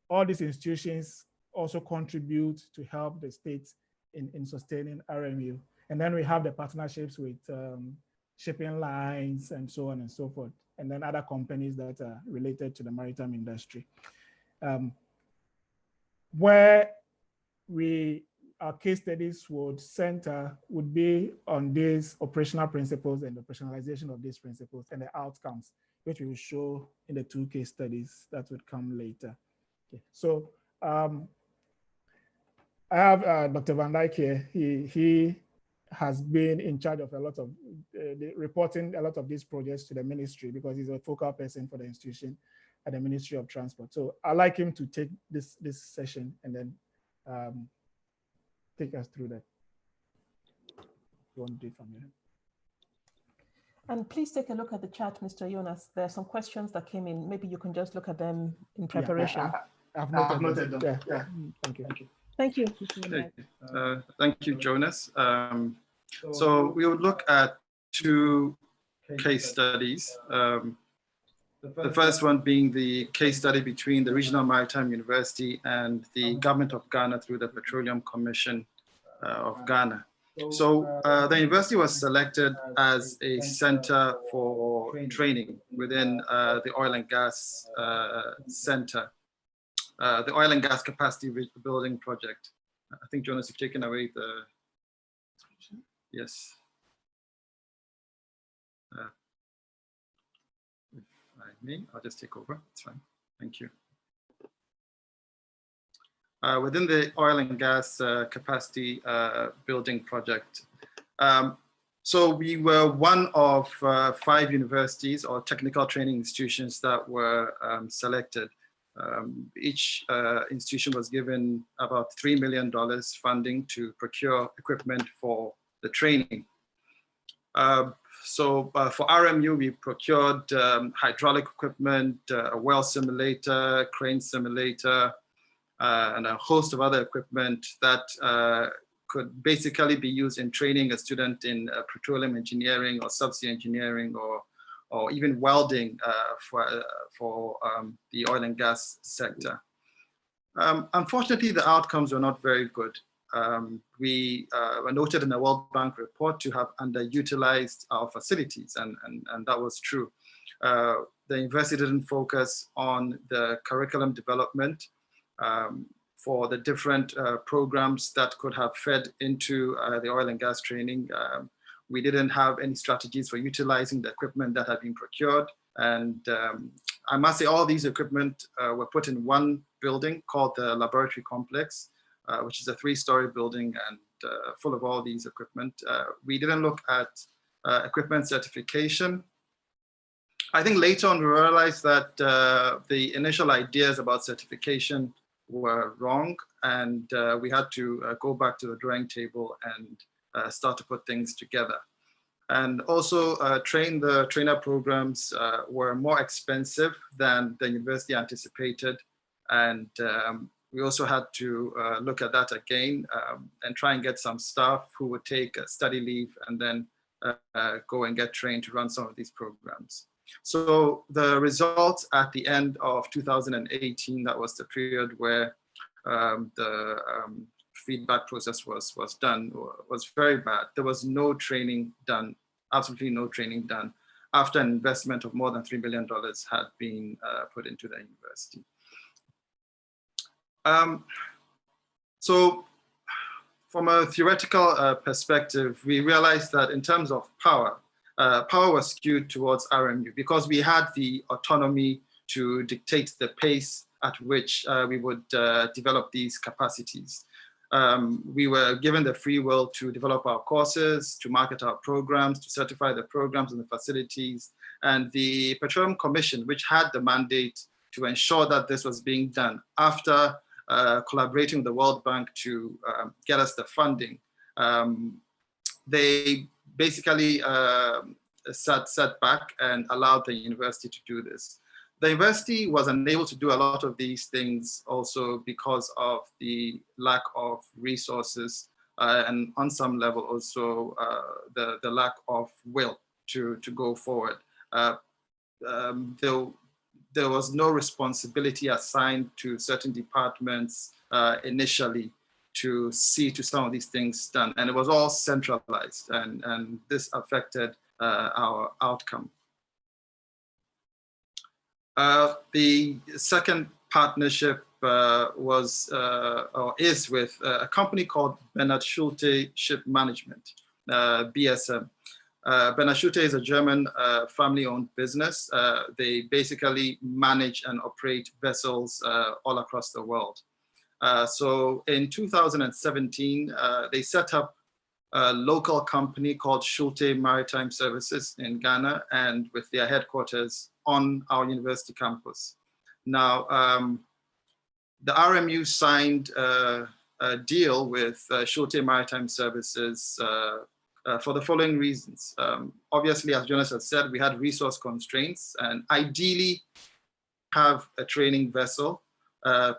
all these institutions also contribute to help the states in sustaining RMU. And then we have the partnerships with shipping lines and so on and so forth, and then other companies that are related to the maritime industry. Where our case studies would center would be on these operational principles and the operationalization of these principles and the outcomes, which we will show in the 2 case studies that would come later. Okay. So I have Dr. Van Dyke here. He has been in charge of a lot of reporting a lot of these projects to the ministry because he's a focal person for the institution at the Ministry of Transport. So I'd like him to take this session and then take us through that. You want to do it from here? And please take a look at the chat, Mr. Jonas. There are some questions that came in. Maybe you can just look at them in preparation. I've noted them. Yeah. Thank you. Thank you. Okay. Thank you, Jonas. So we would look at 2 case studies. The first one being the case study between the Regional Maritime University and the Government of Ghana through the Petroleum Commission of Ghana. So the university was selected as a center for training within the oil and gas center, the oil and gas capacity building project. I think Jonas, you've taken away the, yes. If I may, I'll just take over, it's fine, thank you. Within the oil and gas capacity building project. So we were one of 5 universities or technical training institutions that were selected. Each institution was given about $3 million funding to procure equipment for the training. So for RMU, we procured hydraulic equipment, a well simulator, crane simulator, and a host of other equipment that could basically be used in training a student in petroleum engineering or subsea engineering or even welding for the oil and gas sector. Unfortunately, the outcomes were not very good. We were noted in the World Bank report to have underutilized our facilities, and that was true. The university didn't focus on the curriculum development for the different programs that could have fed into the oil and gas training. We didn't have any strategies for utilizing the equipment that had been procured. And I must say all these equipment were put in one building called the laboratory complex, which is a 3-story building and full of all these equipment. We didn't look at equipment certification. I think later on we realized that the initial ideas about certification were wrong, and we had to go back to the drawing table and start to put things together. And also trainer programs were more expensive than the university anticipated. And we also had to look at that again and try and get some staff who would take a study leave and then go and get trained to run some of these programs. So the results at the end of 2018, that was the period where the feedback process was done, was very bad. There was no training done, absolutely no training done, after an investment of more than $3 million had been put into the university. So from a theoretical perspective, we realized that in terms of power, power was skewed towards RMU because we had the autonomy to dictate the pace at which we would develop these capacities. We were given the free will to develop our courses, to market our programs, to certify the programs and the facilities. And the Petroleum Commission, which had the mandate to ensure that this was being done after collaborating with the World Bank to get us the funding, they basically sat back and allowed the university to do this. The university was unable to do a lot of these things also because of the lack of resources and on some level also the lack of will to go forward. There was no responsibility assigned to certain departments initially to see to some of these things done. And it was all centralized, and this affected our outcome. The second partnership was or is with a company called Bernhard Schulte Ship Management, BSM. Bernhard Schulte is a German family-owned business. They basically manage and operate vessels all across the world. So in 2017, they set up a local company called Schulte Maritime Services in Ghana, and with their headquarters on our university campus. Now, the RMU signed a deal with Schulte Maritime Services for the following reasons. Obviously, as Jonas has said, we had resource constraints, and ideally have a training vessel,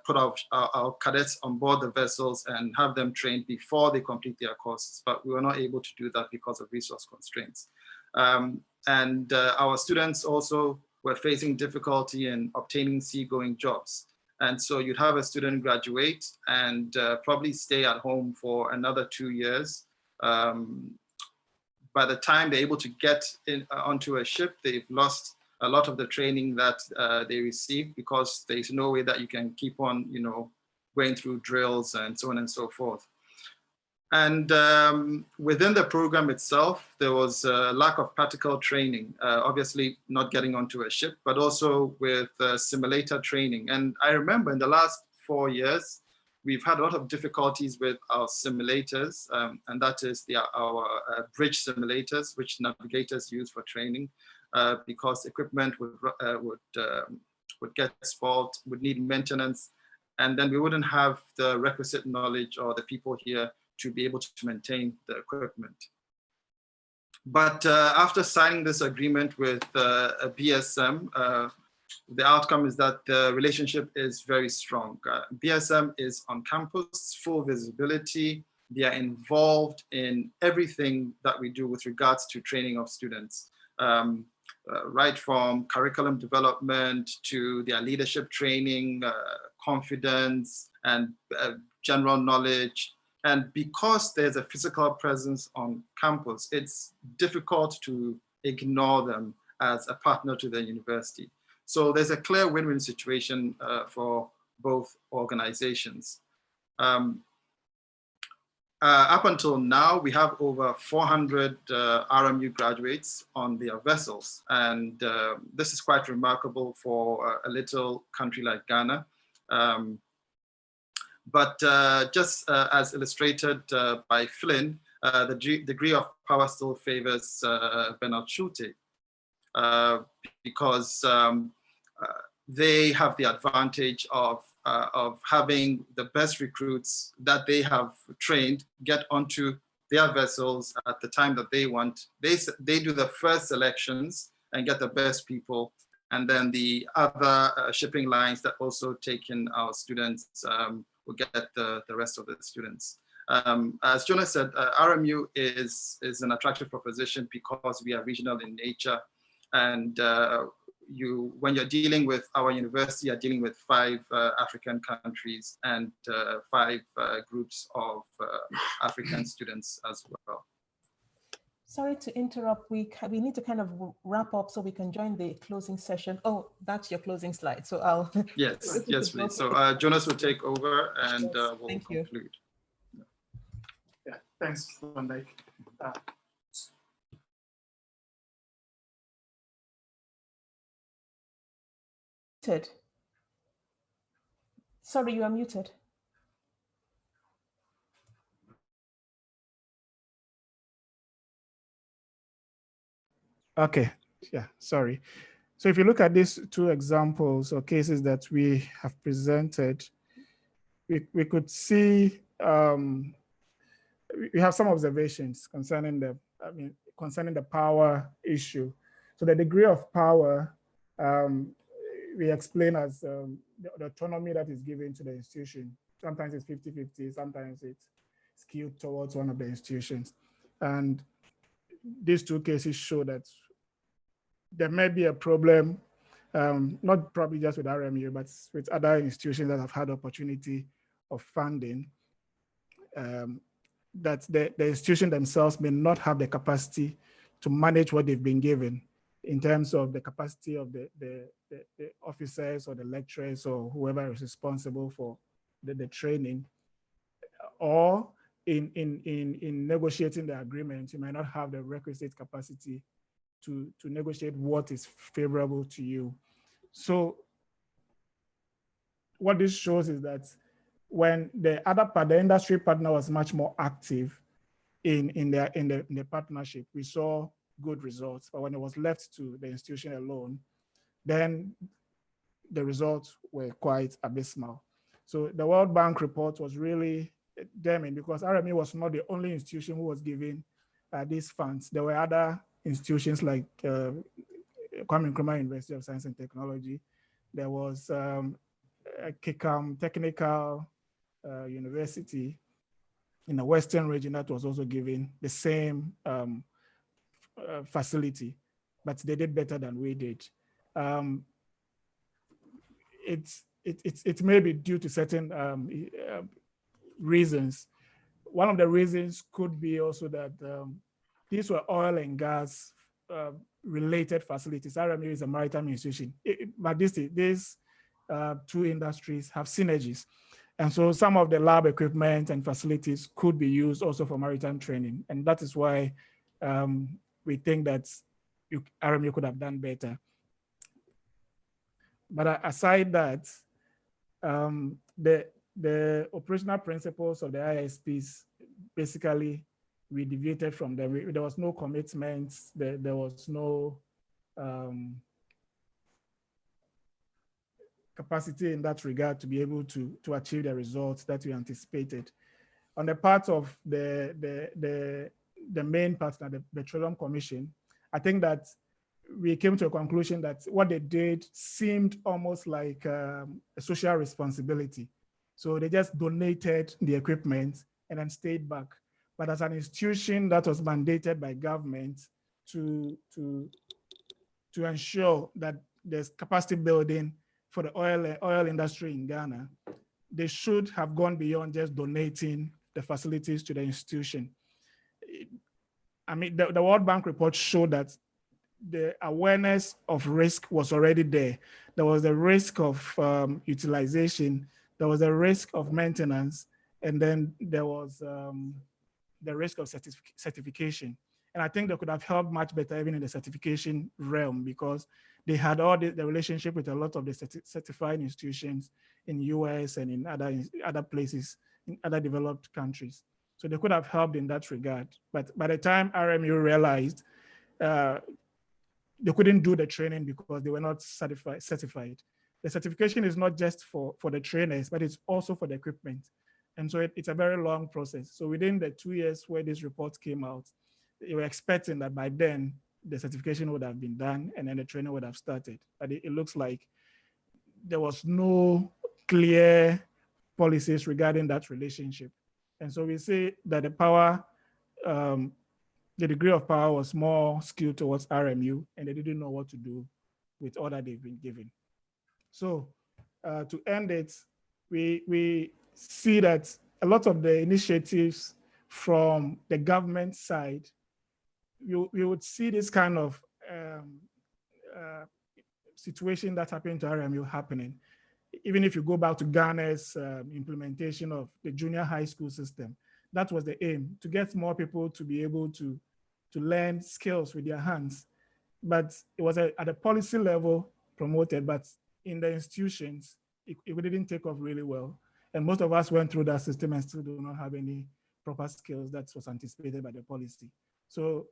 put our cadets on board the vessels and have them trained before they complete their courses, but we were not able to do that because of resource constraints. And our students also were facing difficulty in obtaining seagoing jobs. And so you'd have a student graduate and probably stay at home for another 2 years. By the time they're able to get onto a ship, they've lost a lot of the training that they received, because there's no way that you can keep on, going through drills and so on and so forth. And within the program itself, there was a lack of practical training, obviously not getting onto a ship, but also with simulator training. And I remember in the last 4 years, we've had a lot of difficulties with our simulators, and that is our bridge simulators, which navigators use for training, because equipment would get spoiled, would need maintenance, and then we wouldn't have the requisite knowledge or the people here to be able to maintain the equipment. But after signing this agreement with a BSM, the outcome is that the relationship is very strong. BSM is on campus, full visibility. They are involved in everything that we do with regards to training of students, right from curriculum development to their leadership training, confidence, and general knowledge. And because there's a physical presence on campus, it's difficult to ignore them as a partner to the university. So there's a clear win-win situation for both organizations. Up until now, we have over 400 RMU graduates on their vessels. And this is quite remarkable for a little country like Ghana. But just as illustrated by Flynn, the degree of power still favors Bernard Schulte, because they have the advantage of having the best recruits that they have trained get onto their vessels at the time that they want. They do the first selections and get the best people. And then the other shipping lines that also take in our students will get the rest of the students. As Jonas said, RMU is an attractive proposition because we are regional in nature. And when you're dealing with our university, you're dealing with 5 African countries and 5 groups of African students as well. Sorry to interrupt. We need to kind of wrap up so we can join the closing session. Oh, that's your closing slide. So I'll. Yes, yes, please. So Jonas will take over and we'll conclude. Yeah, thanks, Van Dijk. Muted. Sorry, you are muted. Okay, yeah, sorry. So if you look at these 2 examples or cases that we have presented, we could see we have some observations concerning the power issue. So the degree of power we explain as the autonomy that is given to the institution. Sometimes it's 50-50, sometimes it's skewed towards one of the institutions. And these 2 cases show that there may be a problem, not probably just with RMU, but with other institutions that have had opportunity of funding, that the institution themselves may not have the capacity to manage what they've been given in terms of the capacity of the officers or the lecturers or whoever is responsible for the training, or in negotiating the agreement, you might not have the requisite capacity to negotiate what is favorable to you. So what this shows is that when the industry partner was much more active in the partnership, we saw good results. But when it was left to the institution alone, then the results were quite abysmal. So the World Bank report was really damning because RME was not the only institution who was giving these funds. There were other institutions like Kwame Nkrumah University of Science and Technology. There was Kikam Technical University in the Western region that was also giving the same facility, but they did better than we did. It may be due to certain reasons. One of the reasons could be also that these were oil and gas related facilities. RMU is a maritime institution, but these two industries have synergies. And so some of the lab equipment and facilities could be used also for maritime training. And that is why we think that RMU could have done better. But aside that, the operational principles of the ISPs, basically, we deviated from them. There was no commitments. There was no capacity in that regard to be able to achieve the results that we anticipated. On the part of the main partner, the Petroleum Commission, I think that we came to a conclusion that what they did seemed almost like a social responsibility. So they just donated the equipment and then stayed back. But as an institution that was mandated by government to ensure that there's capacity building for the oil industry in Ghana, they should have gone beyond just donating the facilities to the institution. I mean, the World Bank report showed that the awareness of risk was already there. There was a risk of utilization, there was a risk of maintenance, and then there was the risk of certification. And I think they could have helped much better even in the certification realm, because they had all the relationship with a lot of the certified institutions in US and in other places, in other developed countries. So they could have helped in that regard. But by the time RMU realized they couldn't do the training because they were not certified. The certification is not just for the trainers, but it's also for the equipment. And so it's a very long process. So within the 2 years where this report came out, they were expecting that by then the certification would have been done and then the training would have started. But it looks like there was no clear policies regarding that relationship. And so we say that the power, the degree of power was more skewed towards RMU, and they didn't know what to do with all that they've been given. So to end it, we see that a lot of the initiatives from the government side, we would see this kind of situation that happened to RMU happening. Even if you go back to Ghana's implementation of the junior high school system, that was the aim, to get more people to be able to learn skills with their hands. But it was at a policy level promoted, but in the institutions, it didn't take off really well. And most of us went through that system and still do not have any proper skills that was anticipated by the policy. So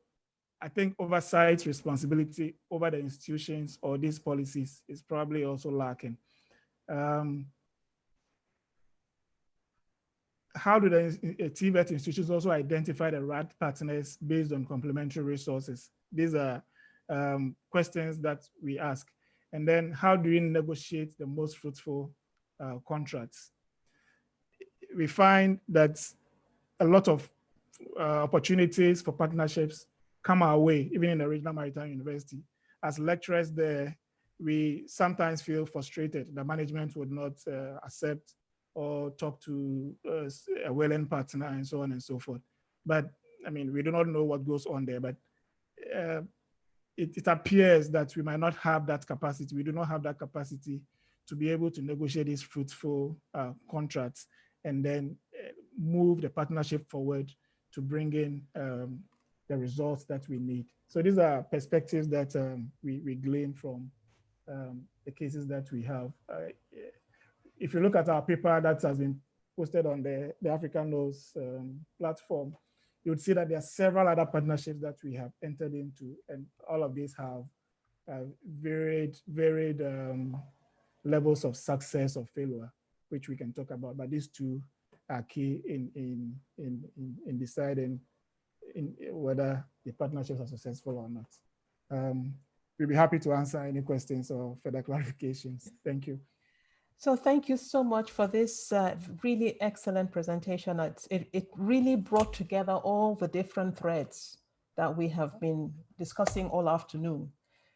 I think oversight responsibility over the institutions or these policies is probably also lacking. How do the TVET institutions also identify the right partners based on complementary resources? These are questions that we ask. And then how do we negotiate the most fruitful contracts? We find that a lot of opportunities for partnerships come our way, even in the Regional Maritime University. As lecturers there, we sometimes feel frustrated. The management would not accept or talk to a willing partner and so on and so forth. But I mean, we do not know what goes on there, but it appears that we might not have that capacity. We do not have that capacity to be able to negotiate these fruitful contracts and then move the partnership forward to bring in the results that we need. So these are perspectives that we glean from the cases that we have. If you look at our paper that has been posted on the African Knows platform, you would see that there are several other partnerships that we have entered into, and all of these have varied levels of success or failure, which we can talk about. But these two are key in deciding whether the partnerships are successful or not. We'll be happy to answer any questions or further clarifications. Thank you. So thank you so much for this really excellent presentation. It really brought together all the different threads that we have been discussing all afternoon.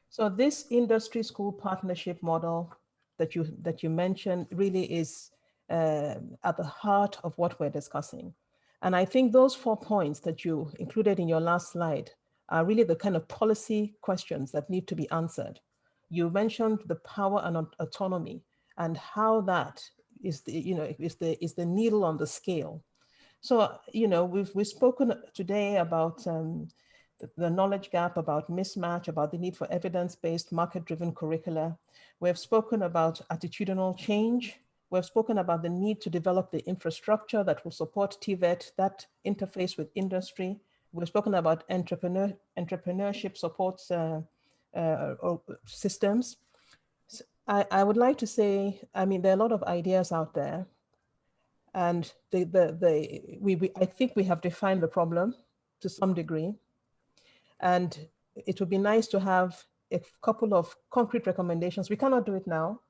So this industry school partnership model that you mentioned really is at the heart of what we're discussing. And I think those 4 points that you included in your last slide are really the kind of policy questions that need to be answered. You mentioned the power and autonomy and how that is the needle on the scale. So, we've spoken today about the knowledge gap, about mismatch, about the need for evidence-based market-driven curricula. We've spoken about attitudinal change. We've spoken about the need to develop the infrastructure that will support TVET, that interface with industry. We've spoken about entrepreneurship supports systems. So I would like to say, I mean, there are a lot of ideas out there, and I think we have defined the problem to some degree. And it would be nice to have a couple of concrete recommendations. We cannot do it now,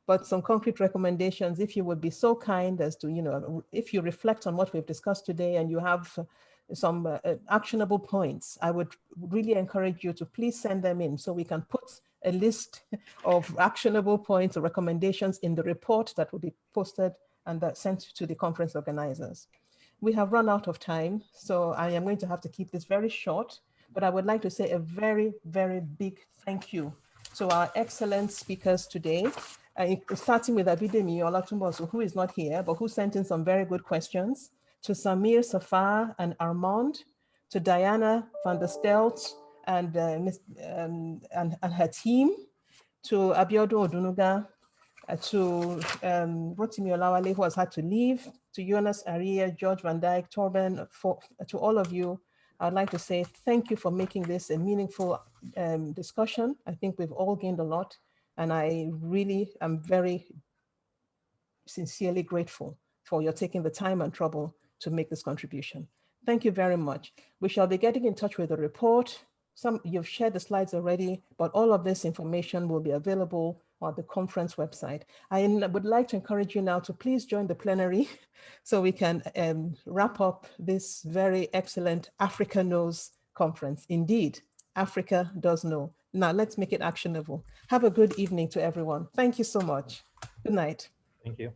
but some concrete recommendations, if you would be so kind as to, if you reflect on what we've discussed today and you have some actionable points, I would really encourage you to please send them in so we can put a list of actionable points or recommendations in the report that will be posted and sent to the conference organizers. We have run out of time, so I am going to have to keep this very short, but I would like to say a very, very big thank you to our excellent speakers today, starting with Abidemi Olatumboso, who is not here, but who sent in some very good questions, to Samir Safar and Armand, to Diana van der Stelt and her team, to Abiodun Odunuga, to Rotimi Olawale, who has had to leave, to Jonas Aria, George Van Dyke, Torben, to all of you, I'd like to say thank you for making this a meaningful discussion. I think we've all gained a lot, and I really am very sincerely grateful for your taking the time and trouble to make this contribution. Thank you very much. We shall be getting in touch with the report. You've shared the slides already, but all of this information will be available on the conference website. I would like to encourage you now to please join the plenary so we can wrap up this very excellent Africa Knows conference. Indeed, Africa does know. Now let's make it actionable. Have a good evening to everyone. Thank you so much. Good night. Thank you.